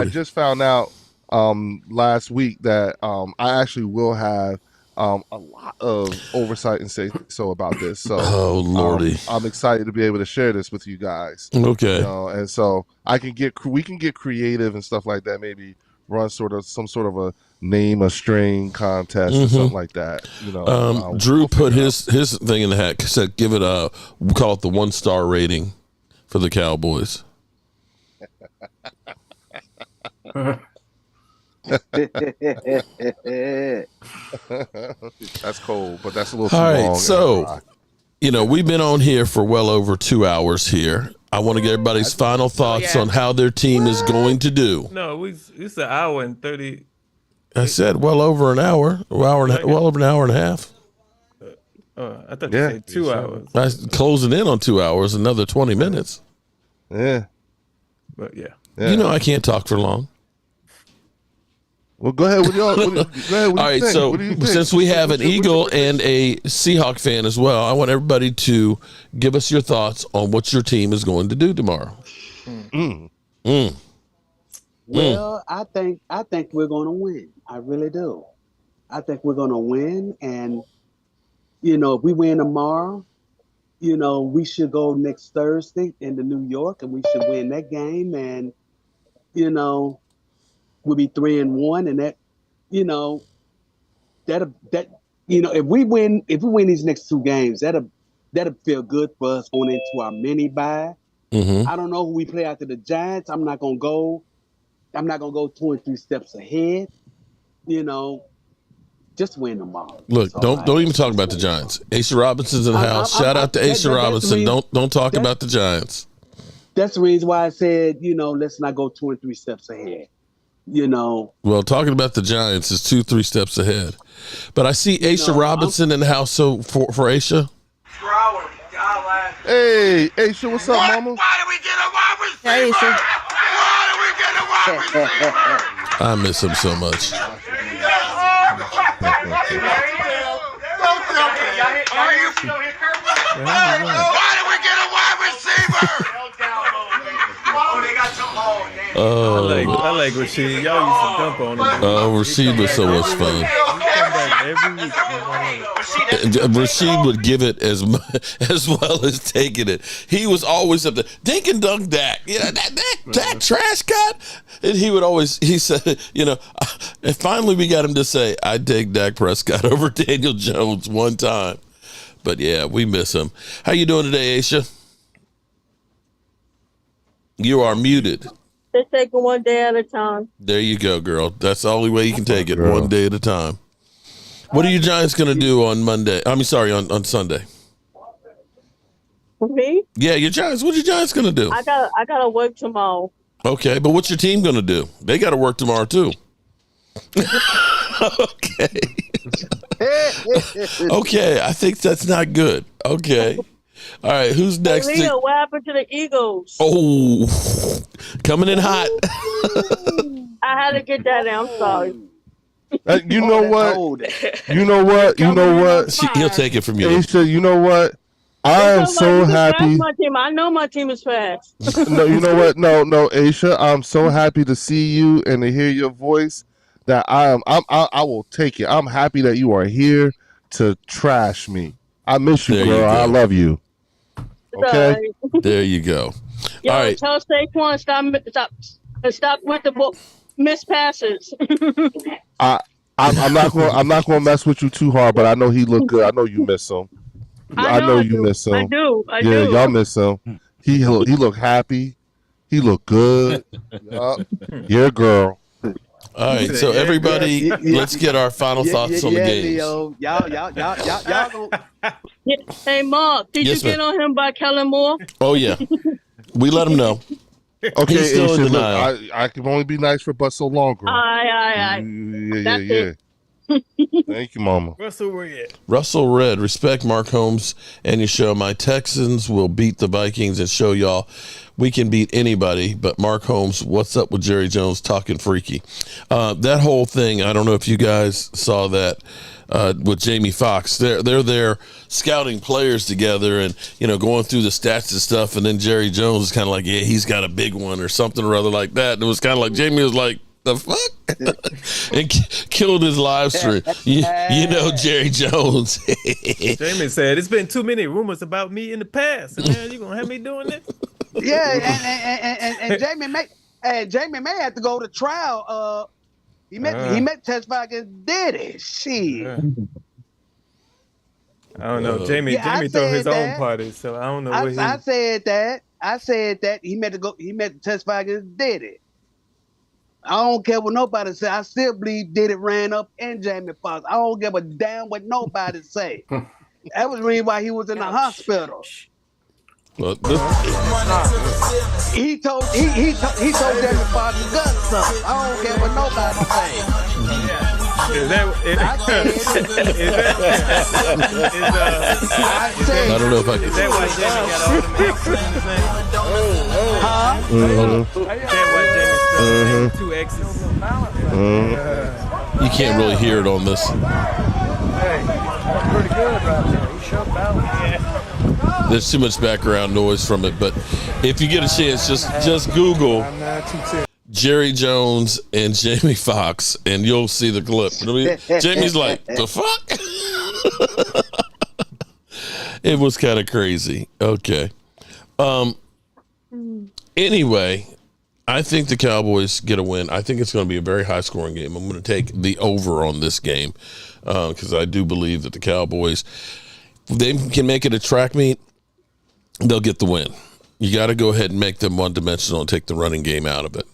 Speaker 3: just found out last week that I actually will have a lot of oversight and say so about this. So,
Speaker 1: Lordy,
Speaker 3: I'm excited to be able to share this with you guys.
Speaker 1: Okay,
Speaker 3: and so we can get creative and stuff like that. Maybe run some sort of a name a strain contest or something like that.
Speaker 1: Drew put his thing in the hat. Said give it we call it the 1-star rating for the Cowboys.
Speaker 3: That's cold, but that's a little too
Speaker 1: all
Speaker 3: long.
Speaker 1: Right, so we've been on here for well over 2 hours here. I want to get everybody's final thoughts on how their team is going to do.
Speaker 5: No, it's an hour and 30.
Speaker 1: I said well over an hour, well over an hour and a half.
Speaker 5: I thought you said 2 hours.
Speaker 1: I was closing in on 2 hours, another 20 minutes.
Speaker 3: Yeah.
Speaker 5: But yeah.
Speaker 1: I can't talk for long.
Speaker 3: Well, go ahead with y'all. All
Speaker 1: right, so since we have an Eagle and a Seahawk fan as well, I want everybody to give us your thoughts on what your team is going to do tomorrow.
Speaker 4: Well, I think we're going to win. I really do. I think we're going to win, and if we win tomorrow, we should go next Thursday into New York, and we should win that game, and we'll be 3-1, and that, if we win these next 2 games, that'll feel good for us going into our mini bye.
Speaker 1: Mm-hmm.
Speaker 4: I don't know who we play after the Giants. I'm not gonna go 2 and 3 steps ahead. Just win tomorrow.
Speaker 1: Look, don't even talk about the Giants. Asa Robinson's in the house. Shout out to Asa Robinson. Don't talk about the Giants.
Speaker 4: That's the reason why I said, let's not go 2 and 3 steps ahead. you know.
Speaker 1: Well, talking about the Giants is 2-3 steps ahead. But I see Aisha Robinson in the house. So for Aisha.
Speaker 3: Hey, Aisha, what's up, mama?
Speaker 4: Why do we get a wide receiver? Why do we get a wide receiver?
Speaker 1: I miss him so much.
Speaker 4: Why do we get a wide receiver?
Speaker 5: I like Rasheed. Y'all used to dump on him.
Speaker 1: Oh, Rasheed was so much fun. Rasheed would give it as well as taking it. He was always up there, dink and dunk Dak. That trash cut. And he said, and finally we got him to say, I'd take Dak Prescott over Daniel Jones one time. But yeah, we miss him. How you doing today, Aisha? You are muted.
Speaker 13: Just take it one day at a time.
Speaker 1: There you go, girl. That's the only way you can take it, one day at a time. What are you Giants going to do on Monday? on Sunday?
Speaker 13: Me?
Speaker 1: Yeah, your Giants. What are your Giants going to do?
Speaker 13: I gotta work tomorrow.
Speaker 1: Okay, but what's your team going to do? They got to work tomorrow too. Okay. Okay, I think that's not good. Okay. All right, who's next?
Speaker 13: Hey, Leo, what happened to the Eagles?
Speaker 1: Oh, coming in hot.
Speaker 13: I had to get that in. I'm sorry.
Speaker 3: You know what? You know what? You know what?
Speaker 1: He'll take it from you.
Speaker 3: Aisha, you know what? I am so happy.
Speaker 13: My team. I know my team is fast.
Speaker 3: No, you know what? No, Aisha, I'm so happy to see you and to hear your voice that I will take it. I'm happy that you are here to trash me. I miss you, girl. I love you. Okay.
Speaker 1: There you go.
Speaker 13: Yo,
Speaker 1: all right.
Speaker 13: Tell Saquon stop with the missed passes.
Speaker 3: I'm not going to mess with you too hard, but I know he looked good. I know you miss him. I know you miss him.
Speaker 13: I do.
Speaker 3: Yeah, y'all miss him. He looked happy. He looked good. Yeah, girl.
Speaker 1: All right, so everybody, let's get our final thoughts on the games.
Speaker 4: Y'all
Speaker 13: Hey, Mark, did you get on him by Kellen Moore?
Speaker 1: Oh, yeah. We let him know.
Speaker 3: Okay,
Speaker 1: he's still in
Speaker 3: look,
Speaker 1: denial.
Speaker 3: I can only be nice for but so long, girl.
Speaker 13: Aye.
Speaker 3: Yeah. Thank you, Mama.
Speaker 5: Russell Red.
Speaker 1: Respect Mark Holmes and your show. My Texans will beat the Vikings and show y'all we can beat anybody. But Mark Holmes, what's up with Jerry Jones talking freaky? That whole thing, I don't know if you guys saw that with Jamie Foxx. They're there scouting players together and, going through the stats and stuff. And then Jerry Jones is kind of like, yeah, he's got a big one or something or other like that. And it was kind of like Jamie was like, the fuck? And killed his live stream. Jerry Jones.
Speaker 5: Jamie said, it's been too many rumors about me in the past. And man, you going to have me doing this?
Speaker 4: Yeah, and Jamie may have to go to trial. He met testify against Diddy. Shit.
Speaker 5: I don't know. Jamie threw his own party, so I don't know what
Speaker 4: I said that he meant to testify against Diddy. I don't care what nobody say. I still believe Diddy ran up in Jamie Foxx. I don't give a damn what nobody say. That was the reason why he was in the hospital.
Speaker 1: Well,
Speaker 4: he told Jamie Foxx to gut something. I don't care what nobody say.
Speaker 1: I don't know if I can.
Speaker 5: Is that why Jamie got all the X's in his name? Is that why Jamie spelled 2 X's?
Speaker 1: You can't really hear it on this.
Speaker 14: Hey, that's pretty good right there. He shoved out.
Speaker 1: There's too much background noise from it, but if you get a chance, just Google Jerry Jones and Jamie Foxx, and you'll see the clip. Jamie's like, the fuck? It was kind of crazy. Okay. Anyway, I think the Cowboys get a win. I think it's going to be a very high-scoring game. I'm going to take the over on this game because I do believe that the Cowboys, if they can make it a track meet, they'll get the win. You got to go ahead and make them one-dimensional and take the running game out of it.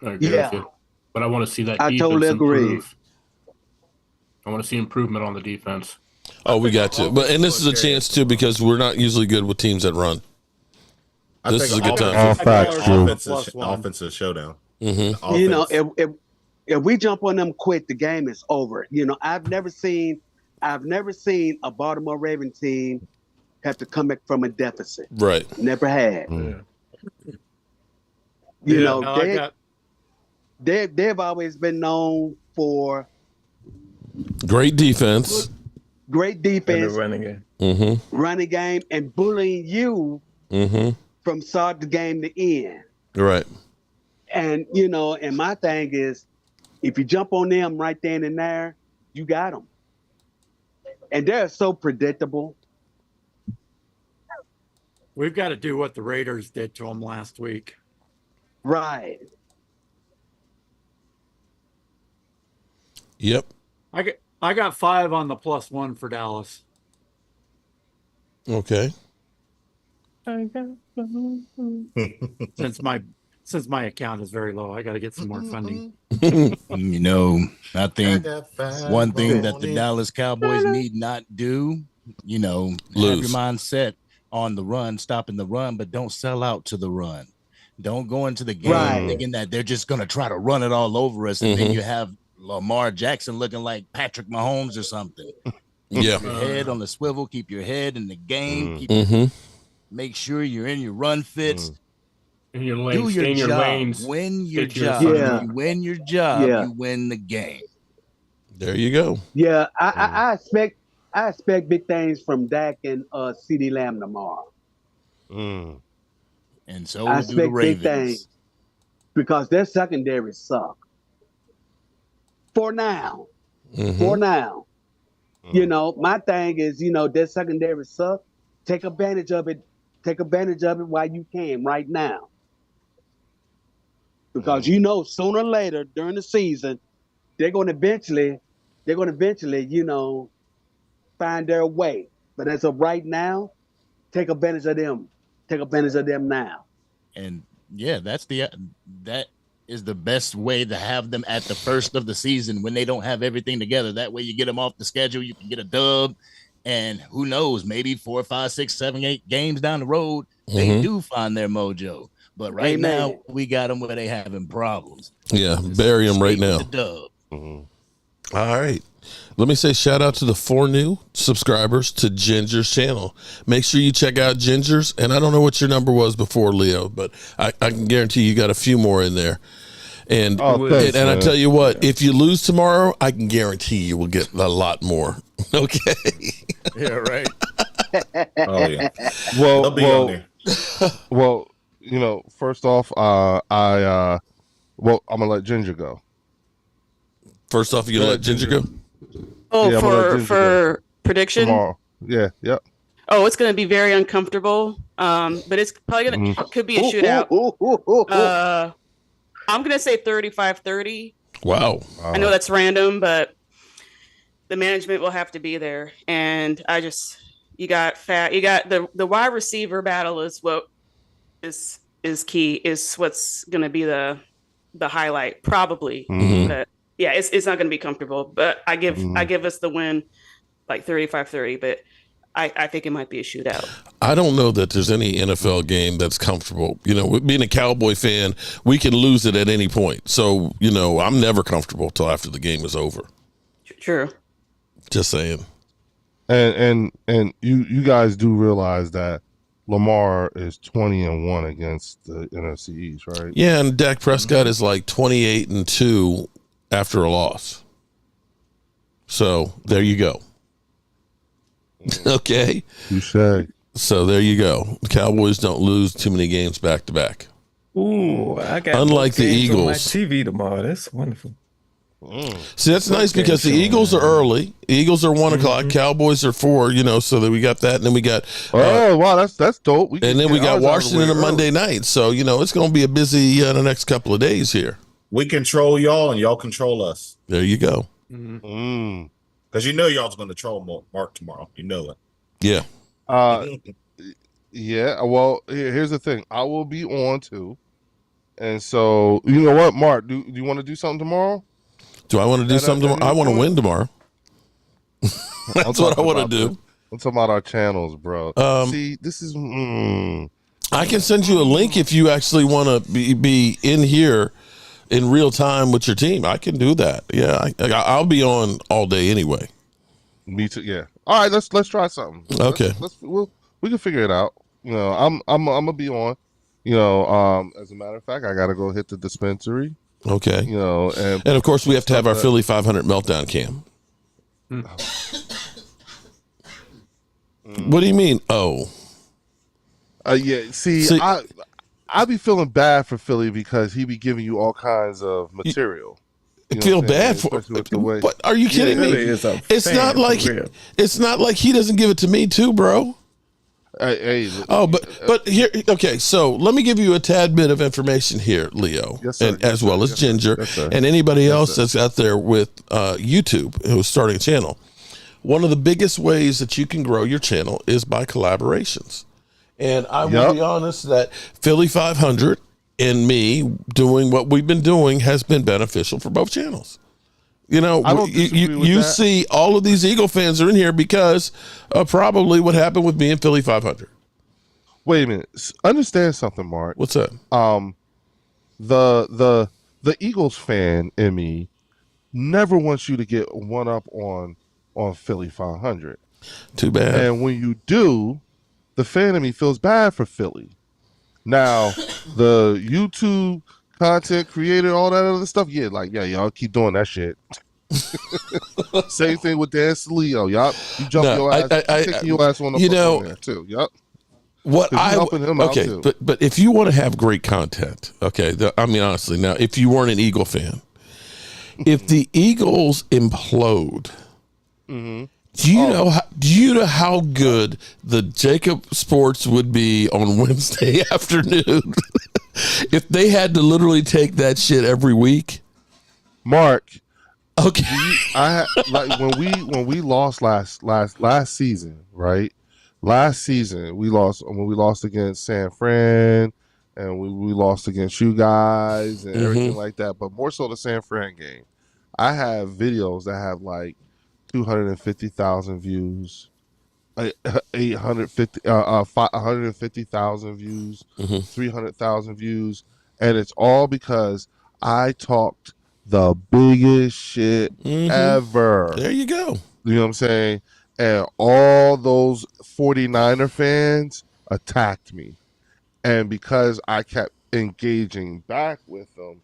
Speaker 7: I agree with you. But I want to see that
Speaker 4: I
Speaker 7: defense
Speaker 4: totally agree.
Speaker 7: improve. I want to see improvement on the defense.
Speaker 1: Oh, we got to. And this is a chance, too, because we're not usually good with teams that run. This is a good time.
Speaker 8: Offensive showdown. Mm-hmm.
Speaker 4: You know, if we jump on them quick, the game is over. You know, I've never seen a Baltimore Raven team have to come back from a deficit.
Speaker 1: Right.
Speaker 4: Never had.
Speaker 3: Mm.
Speaker 4: You know, they've always been known for
Speaker 1: great defense,
Speaker 5: and the running game.
Speaker 4: running game, and bullying you from start the game to end.
Speaker 1: Right.
Speaker 4: And you know, and my thing is, if you jump on them right then and there, you got them. And they're so predictable.
Speaker 11: We've got to do what the Raiders did to them last week.
Speaker 4: Right.
Speaker 1: Yep.
Speaker 11: I got 5 on the +1 for Dallas.
Speaker 1: Okay.
Speaker 11: Since my account is very low, I got to get some more funding.
Speaker 2: You know, I think one thing that the Dallas Cowboys need not do, you know, have your mindset on the run, stopping the run, but don't sell out to the run. Don't go into the game thinking that they're just going to try to run it all over us, and then you have Lamar Jackson looking like Patrick Mahomes or something.
Speaker 1: Yeah.
Speaker 2: Keep your head on the swivel, keep your head in the game, make sure you're in your run fits.
Speaker 7: In your lane,
Speaker 2: do your job.
Speaker 7: lanes.
Speaker 2: Win your job. You win your job, you win the game.
Speaker 1: There you go.
Speaker 4: Yeah, I expect big things from Dak and CeeDee Lamb tomorrow.
Speaker 2: And so
Speaker 4: I
Speaker 2: do the
Speaker 4: expect big
Speaker 2: Ravens.
Speaker 4: things because their secondary suck. For now. For now. You know, my thing is, you know, their secondary suck. Take advantage of it. Take advantage of it while you can right now. Because you know, sooner or later during the season, they're going to eventually, you know, find their way. But as of right now, take advantage of them. Take advantage of them now.
Speaker 2: And yeah, that is the best way to have them at the first of the season when they don't have everything together. That way you get them off the schedule, you can get a dub, and who knows, maybe 4, 5, 6, 7, 8 games down the road, they do find their mojo. But right now, we got them where they having problems.
Speaker 1: Yeah, bury them right now.
Speaker 2: Dub.
Speaker 1: All right. Let me say shout out to the 4 new subscribers to Ginger's channel. Make sure you check out Ginger's. And I don't know what your number was before, Leo, but I can guarantee you got a few more in there. And
Speaker 3: thanks,
Speaker 1: and I tell you what, if you lose tomorrow, I can guarantee you will get a lot more. Okay.
Speaker 2: Yeah, right.
Speaker 8: Oh yeah.
Speaker 3: Well, you know, first off, I'm gonna let Ginger go.
Speaker 1: First off, you gonna let Ginger go?
Speaker 12: Oh,
Speaker 3: Yeah,
Speaker 12: for prediction?
Speaker 3: Tomorrow. Yeah, yep.
Speaker 12: Oh, it's going to be very uncomfortable. But it's probably going to could be a shootout. I'm going to say 35-30.
Speaker 1: Wow.
Speaker 12: I know that's but the management will have to be there. And you got the wide receiver battle is what is key, is what's going to be the highlight probably. But yeah, it's not going to be comfortable, but I give us the win like 35-30, but I think it might be a shootout.
Speaker 1: I don't know that there's any NFL game that's comfortable. You know, being a Cowboy fan, we can lose it at any point. So, you know, I'm never comfortable till after the game is over.
Speaker 12: True.
Speaker 1: Just saying.
Speaker 3: And you guys do realize that Lamar is 20-1 against the NFC East, right?
Speaker 1: Yeah, and Dak Prescott is like 28-2 after a loss. So there you go. Okay.
Speaker 3: Touché.
Speaker 1: So there you go. The Cowboys don't lose too many games back to back.
Speaker 5: Ooh, I got
Speaker 1: unlike the
Speaker 5: games on my
Speaker 1: Eagles.
Speaker 5: TV tomorrow. That's wonderful.
Speaker 1: See, that's nice because the Eagles are early. The Eagles are 1 o'clock. Cowboys are 4. You know, so that we got that, and then we got.
Speaker 3: Wow, that's dope.
Speaker 1: And then we got Washington on Monday night. So you know, it's going to be a busy the next couple of days here.
Speaker 8: We control y'all, and y'all control us.
Speaker 1: There you go.
Speaker 8: Because you know y'all's going to troll Mark tomorrow. You know it.
Speaker 1: Yeah.
Speaker 3: Yeah. Well, here's the thing. I will be on too, and so you know what, Mark? Do you want to do something tomorrow?
Speaker 1: Do I want to do something tomorrow? I want to win tomorrow. That's what I want to do.
Speaker 3: I'm talking about our channels, bro. See, this is.
Speaker 1: I can send you a link if you actually want to be in here in real time with your team. I can do that. Yeah, I'll be on all day anyway.
Speaker 3: Me too. Yeah. All right, let's try something.
Speaker 1: Okay.
Speaker 3: We can figure it out. You know, I'm gonna be on. You know, as a matter of fact, I gotta go hit the dispensary.
Speaker 1: Okay.
Speaker 3: You know,
Speaker 1: and of course we have to have our Philly 500 meltdown cam. What do you mean? Oh.
Speaker 3: Yeah. See, I be feeling bad for Philly because he be giving you all kinds of material. You
Speaker 1: feel bad for what? Are you kidding me? It's not like he doesn't give it to me too, bro. But here, okay. So let me give you a tad bit of information here, Leo, and as well as Ginger, and anybody else that's out there with YouTube who's starting a channel. One of the biggest ways that you can grow your channel is by collaborations, and I will be honest that Philly 500 and me doing what we've been doing has been beneficial for both channels. You know, you see all of these Eagle fans are in here because of probably what happened with me and Philly 500.
Speaker 3: Wait a minute. Understand something, Mark.
Speaker 1: What's that?
Speaker 3: The Eagles fan in me never wants you to get one up on Philly 500.
Speaker 1: Too bad.
Speaker 3: And when you do, the fan in me feels bad for Philly. Now, the YouTube content creator, all that other stuff, y'all keep doing that shit. Same thing with Dan Leo, y'all. You jump your ass, taking your ass on the phone there too. Yup.
Speaker 1: But if you want to have great content, I mean honestly, now if you weren't an Eagle fan, if the Eagles implode, do you know how good the Jacob Sports would be on Wednesday afternoon if they had to literally take that shit every week?
Speaker 3: Mark,
Speaker 1: okay,
Speaker 3: when we lost last season, right? Last season we lost when we lost against San Fran, and we lost against you guys and everything like that. But more so the San Fran game, I have videos that have like 250,000 views, 150,000 views, 300,000 views, and it's all because I talked the biggest shit ever.
Speaker 1: There you go.
Speaker 3: You know what I'm saying? And all those 49er fans attacked me, and because I kept engaging back with them,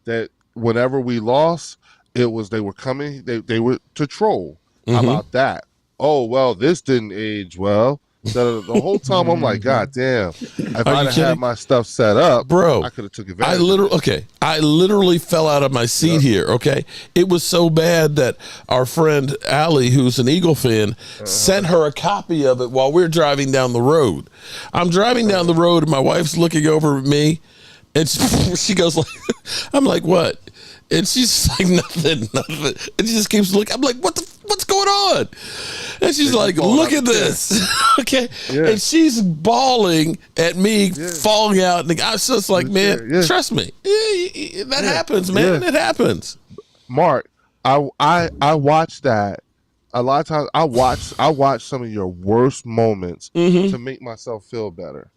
Speaker 3: that whenever we lost, it was they were coming. They were to troll. How about that? Oh well, this didn't age well. The whole time I'm like, God damn! If I had my stuff set up,
Speaker 1: bro,
Speaker 3: I could have took advantage.
Speaker 1: I literally fell out of my seat here. Okay, it was so bad that our friend Allie, who's an Eagle fan, sent her a copy of it while we're driving down the road. I'm driving down the road, and my wife's looking over at me, and she goes like, "I'm like, what?" And she's like, nothing. And she just keeps looking. I'm like, what's going on? And she's like, look at this. Okay. Yeah. And she's bawling at me falling out. And I was just like, man, trust me. That happens, man. It happens.
Speaker 3: Mark, I watch that. A lot of times I watch some of your worst moments to make myself feel better.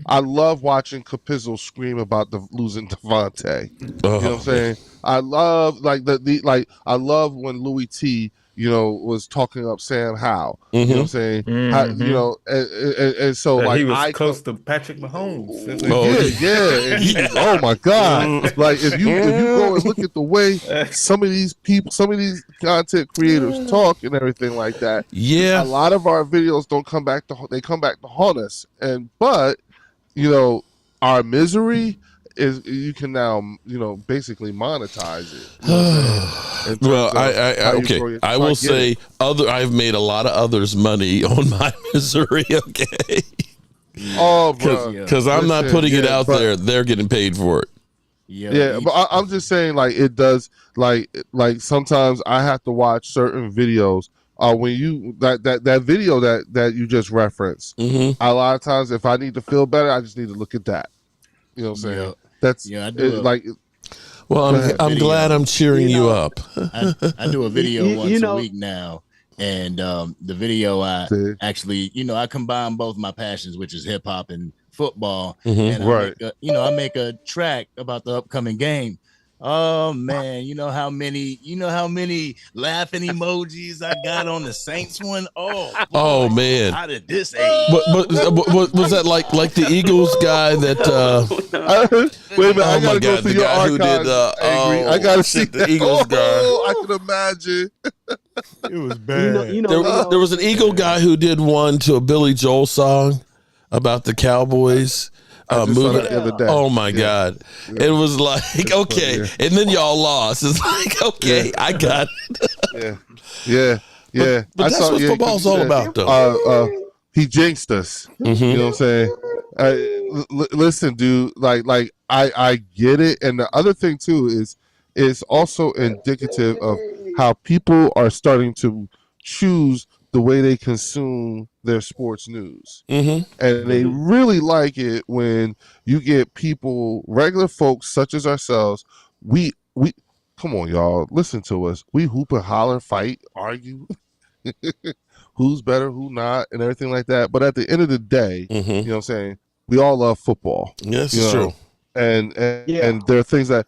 Speaker 3: I love watching Capizzle scream about losing Devontae. You know what I'm saying? I love I love when Louis T, was talking up Sam Howell. You know what I'm saying? And so
Speaker 5: he was close to Patrick Mahomes.
Speaker 3: Oh my God! Like if you go and look at the way some of these content creators talk and everything like that, a lot of our videos come back to haunt us. But our misery is you can now basically monetize it.
Speaker 1: Well, I will say I've made a lot of others money on my misery. Okay.
Speaker 3: Oh, bro,
Speaker 1: because I'm not putting it out there; they're getting paid for it.
Speaker 3: But I'm just saying, like it does, like sometimes I have to watch certain videos. When you that video that you just referenced, a lot of times if I need to feel better, I just need to look at that. You know what I'm saying? I do
Speaker 1: well, I'm glad I'm cheering you up.
Speaker 2: I do a video once a week now, and the video I combine both my passions, which is hip hop and football, and I make a track about the upcoming game. Oh man, you know how many laughing emojis I got on the Saints one? Oh
Speaker 1: man.
Speaker 2: How did this age?
Speaker 1: Was that like the Eagles guy that
Speaker 3: wait a minute, I gotta go
Speaker 1: God,
Speaker 3: through
Speaker 1: the
Speaker 3: your
Speaker 1: guy who
Speaker 3: archives,
Speaker 1: did
Speaker 3: Angry. I gotta see
Speaker 1: the Eagles guy.
Speaker 3: I can imagine.
Speaker 2: It was bad.
Speaker 1: There was an Eagle guy who did one to a Billy Joel song about the Cowboys. Moving. Oh my God. It was like, okay. And then y'all lost. It's like, okay, I got it.
Speaker 3: Yeah.
Speaker 1: But that's what football's all about, though.
Speaker 3: He jinxed us.
Speaker 1: Mm-hmm.
Speaker 3: You know what I'm saying? Listen, dude, like I get it. And the other thing too is also indicative of how people are starting to choose the way they consume their sports news.
Speaker 1: Mm-hmm.
Speaker 3: And they really like it when you get people, regular folks such as ourselves, we come on, y'all, listen to us. We hoop and holler, fight, argue. Who's better, who not, and everything like that. But at the end of the day, you know what I'm saying, we all love football.
Speaker 1: Yes, it's true.
Speaker 3: And there are things that,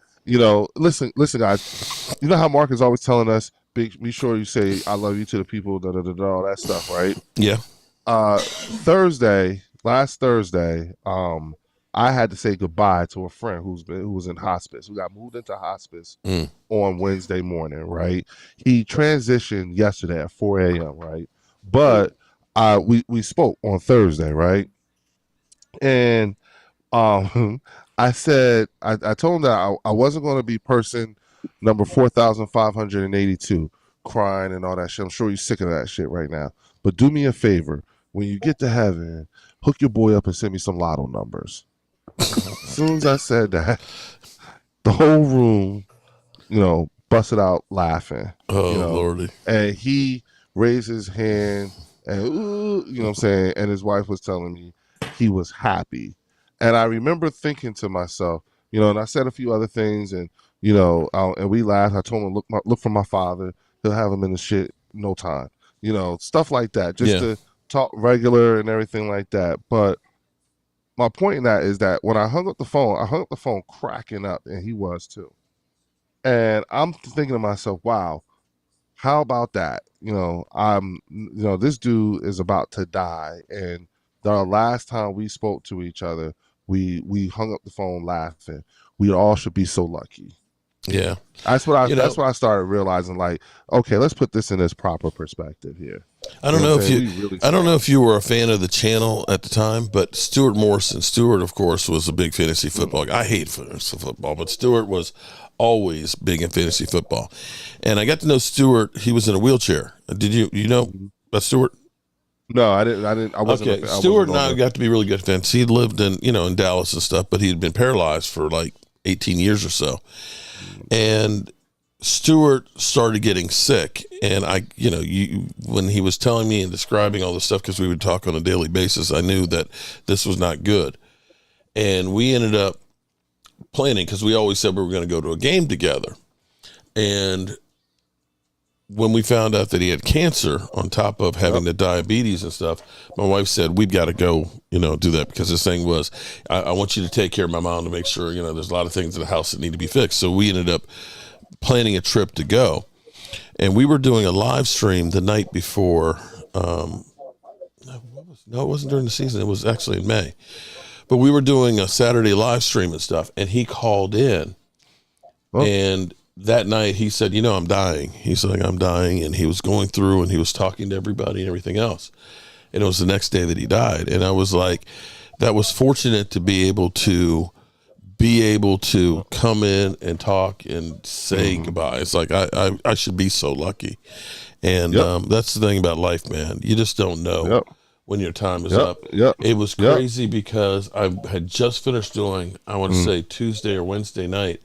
Speaker 3: listen, guys, you know how Mark is always telling us, be sure you say I love you to the people, all that stuff, right?
Speaker 1: Yeah.
Speaker 3: Last Thursday, I had to say goodbye to a friend who was in hospice, who got moved into hospice on Wednesday morning, right? He transitioned yesterday at 4 a.m., right? But we spoke on Thursday, right? And I said, I told him that I wasn't going to be person number 4,582 crying and all that shit. I'm sure you're sick of that shit right now. But do me a favor. When you get to heaven, hook your boy up and send me some lotto numbers. As soon as I said that, the whole room, busted out laughing.
Speaker 1: Oh, Lordy.
Speaker 3: And he raised his hand and, ooh, you know what I'm saying? And his wife was telling me he was happy. And I remember thinking to myself, and I said a few other things and, and we laughed. I told him, look for my father. He'll have him in the shit no time. Stuff like that. Just to talk regular and everything like that. But my point in that is that when I hung up the phone cracking up, and he was too. And I'm thinking to myself, wow, how about that? This dude is about to die. And the last time we spoke to each other, we hung up the phone laughing. We all should be so lucky.
Speaker 1: Yeah.
Speaker 3: That's what I started realizing, like, okay, let's put this in its proper perspective here.
Speaker 1: I don't know if you were a fan of the channel at the time, but Stuart Morrison. Stuart, of course, was a big fantasy football guy. I hate fantasy football, but Stuart was always big in fantasy football. And I got to know Stuart. He was in a wheelchair. Did you know about Stuart?
Speaker 3: No, I didn't. I wasn't.
Speaker 1: Okay, Stuart and I got to be really good friends. He lived in Dallas and stuff, but he had been paralyzed for like 18 years or so. And Stuart started getting sick, and when he was telling me and describing all this stuff, because we would talk on a daily basis, I knew that this was not good. And we ended up planning, because we always said we were going to go to a game together. And when we found out that he had cancer on top of having the diabetes and stuff, my wife said, we've got to go, do that, because this thing was, I want you to take care of my mom to make sure, there's a lot of things in the house that need to be fixed. So we ended up planning a trip to go, and we were doing a live stream the night before. No, it wasn't during the season. It was actually in May, but we were doing a Saturday live stream and stuff. And he called in, and that night he said, I'm dying. He's like, I'm dying. And he was going through and he was talking to everybody and everything else. And it was the next day that he died. And I was like, that was fortunate to be able to come in and talk and say goodbye. It's like, I should be so lucky. And that's the thing about life, man. You just don't know when your time is up. It was crazy because I had just finished doing, I want to say Tuesday or Wednesday night,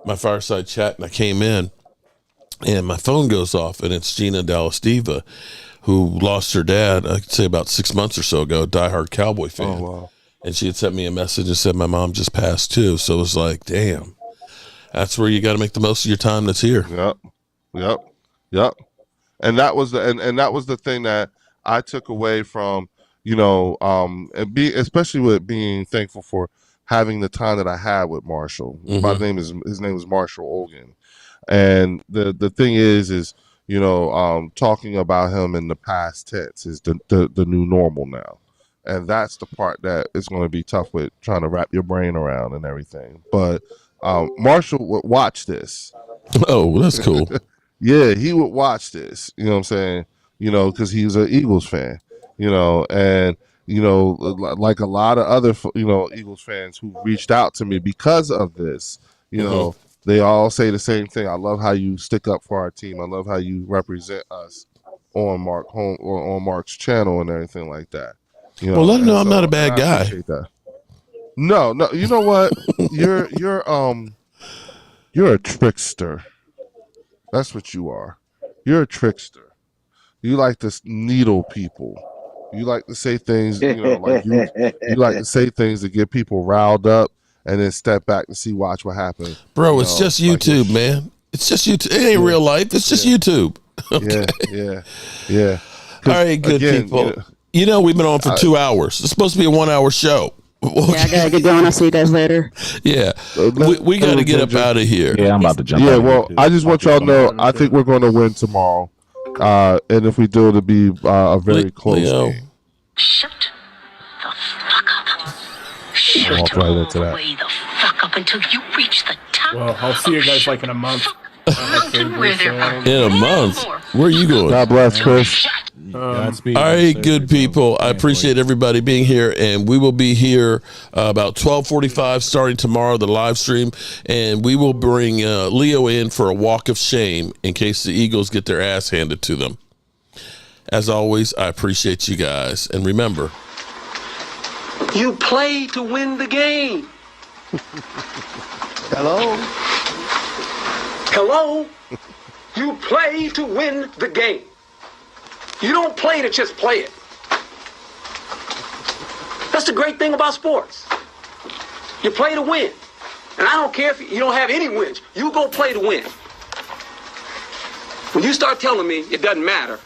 Speaker 1: my fireside chat, and I came in and my phone goes off, and it's Gina Dallas Diva, who lost her dad, I could say about 6 months or so ago, diehard Cowboy fan.
Speaker 3: Oh, wow.
Speaker 1: And she had sent me a message and said my mom just passed too. So it was like, damn, that's where you got to make the most of your time that's here.
Speaker 3: Yep. And that was the thing that I took away from, and especially with being thankful for having the time that I had with Marshall. His name is Marshall Olgan. And the thing is talking about him in the past tense is the new normal now. And that's the part that is going to be tough with trying to wrap your brain around and everything. But Marshall would watch this.
Speaker 1: Oh, that's cool.
Speaker 3: Yeah, he would watch this. You know what I'm saying? Because he's an Eagles fan. And like a lot of other Eagles fans who reached out to me because of this. They all say the same thing. I love how you stick up for our team. I love how you represent us on Mark's channel and everything like that.
Speaker 1: Well, let him know I'm not a bad guy.
Speaker 3: That. No, you know what? You're a trickster. That's what you are. You're a trickster. You like to needle people. You like to say things, you like to say things to get people riled up and then step back and watch what happens.
Speaker 1: Bro, it's just YouTube, man. It's just YouTube. It ain't real life. It's just YouTube. Okay.
Speaker 3: Yeah.
Speaker 1: All right, good people. We've been on for 2 hours. It's supposed to be a 1 hour show.
Speaker 12: Okay. Yeah, I gotta get going. I'll see you guys later.
Speaker 1: Yeah, we got to get up out of here.
Speaker 15: Yeah, I'm about to jump.
Speaker 3: Yeah, well, I just want y'all to know I think we're going to win tomorrow, and if we do, it'll be a very close game.
Speaker 16: Shut the fuck up. Shut
Speaker 3: right into that.
Speaker 16: the fuck up until you reach the top.
Speaker 5: Well, I'll see you guys like in a month.
Speaker 1: In a month? Where are you going?
Speaker 3: God bless, Chris.
Speaker 1: All right, good people. I appreciate everybody being here, and we will be here about 12:45 starting tomorrow, the live stream, and we will bring Leo in for a walk of shame in case the Eagles get their ass handed to them. As always, I appreciate you guys, and remember,
Speaker 17: you play to win the game. Hello? You play to win the game. You don't play to just play it. That's the great thing about sports. You play to win. And I don't care if you don't have any wins. You go play to win. When you start telling me it doesn't matter,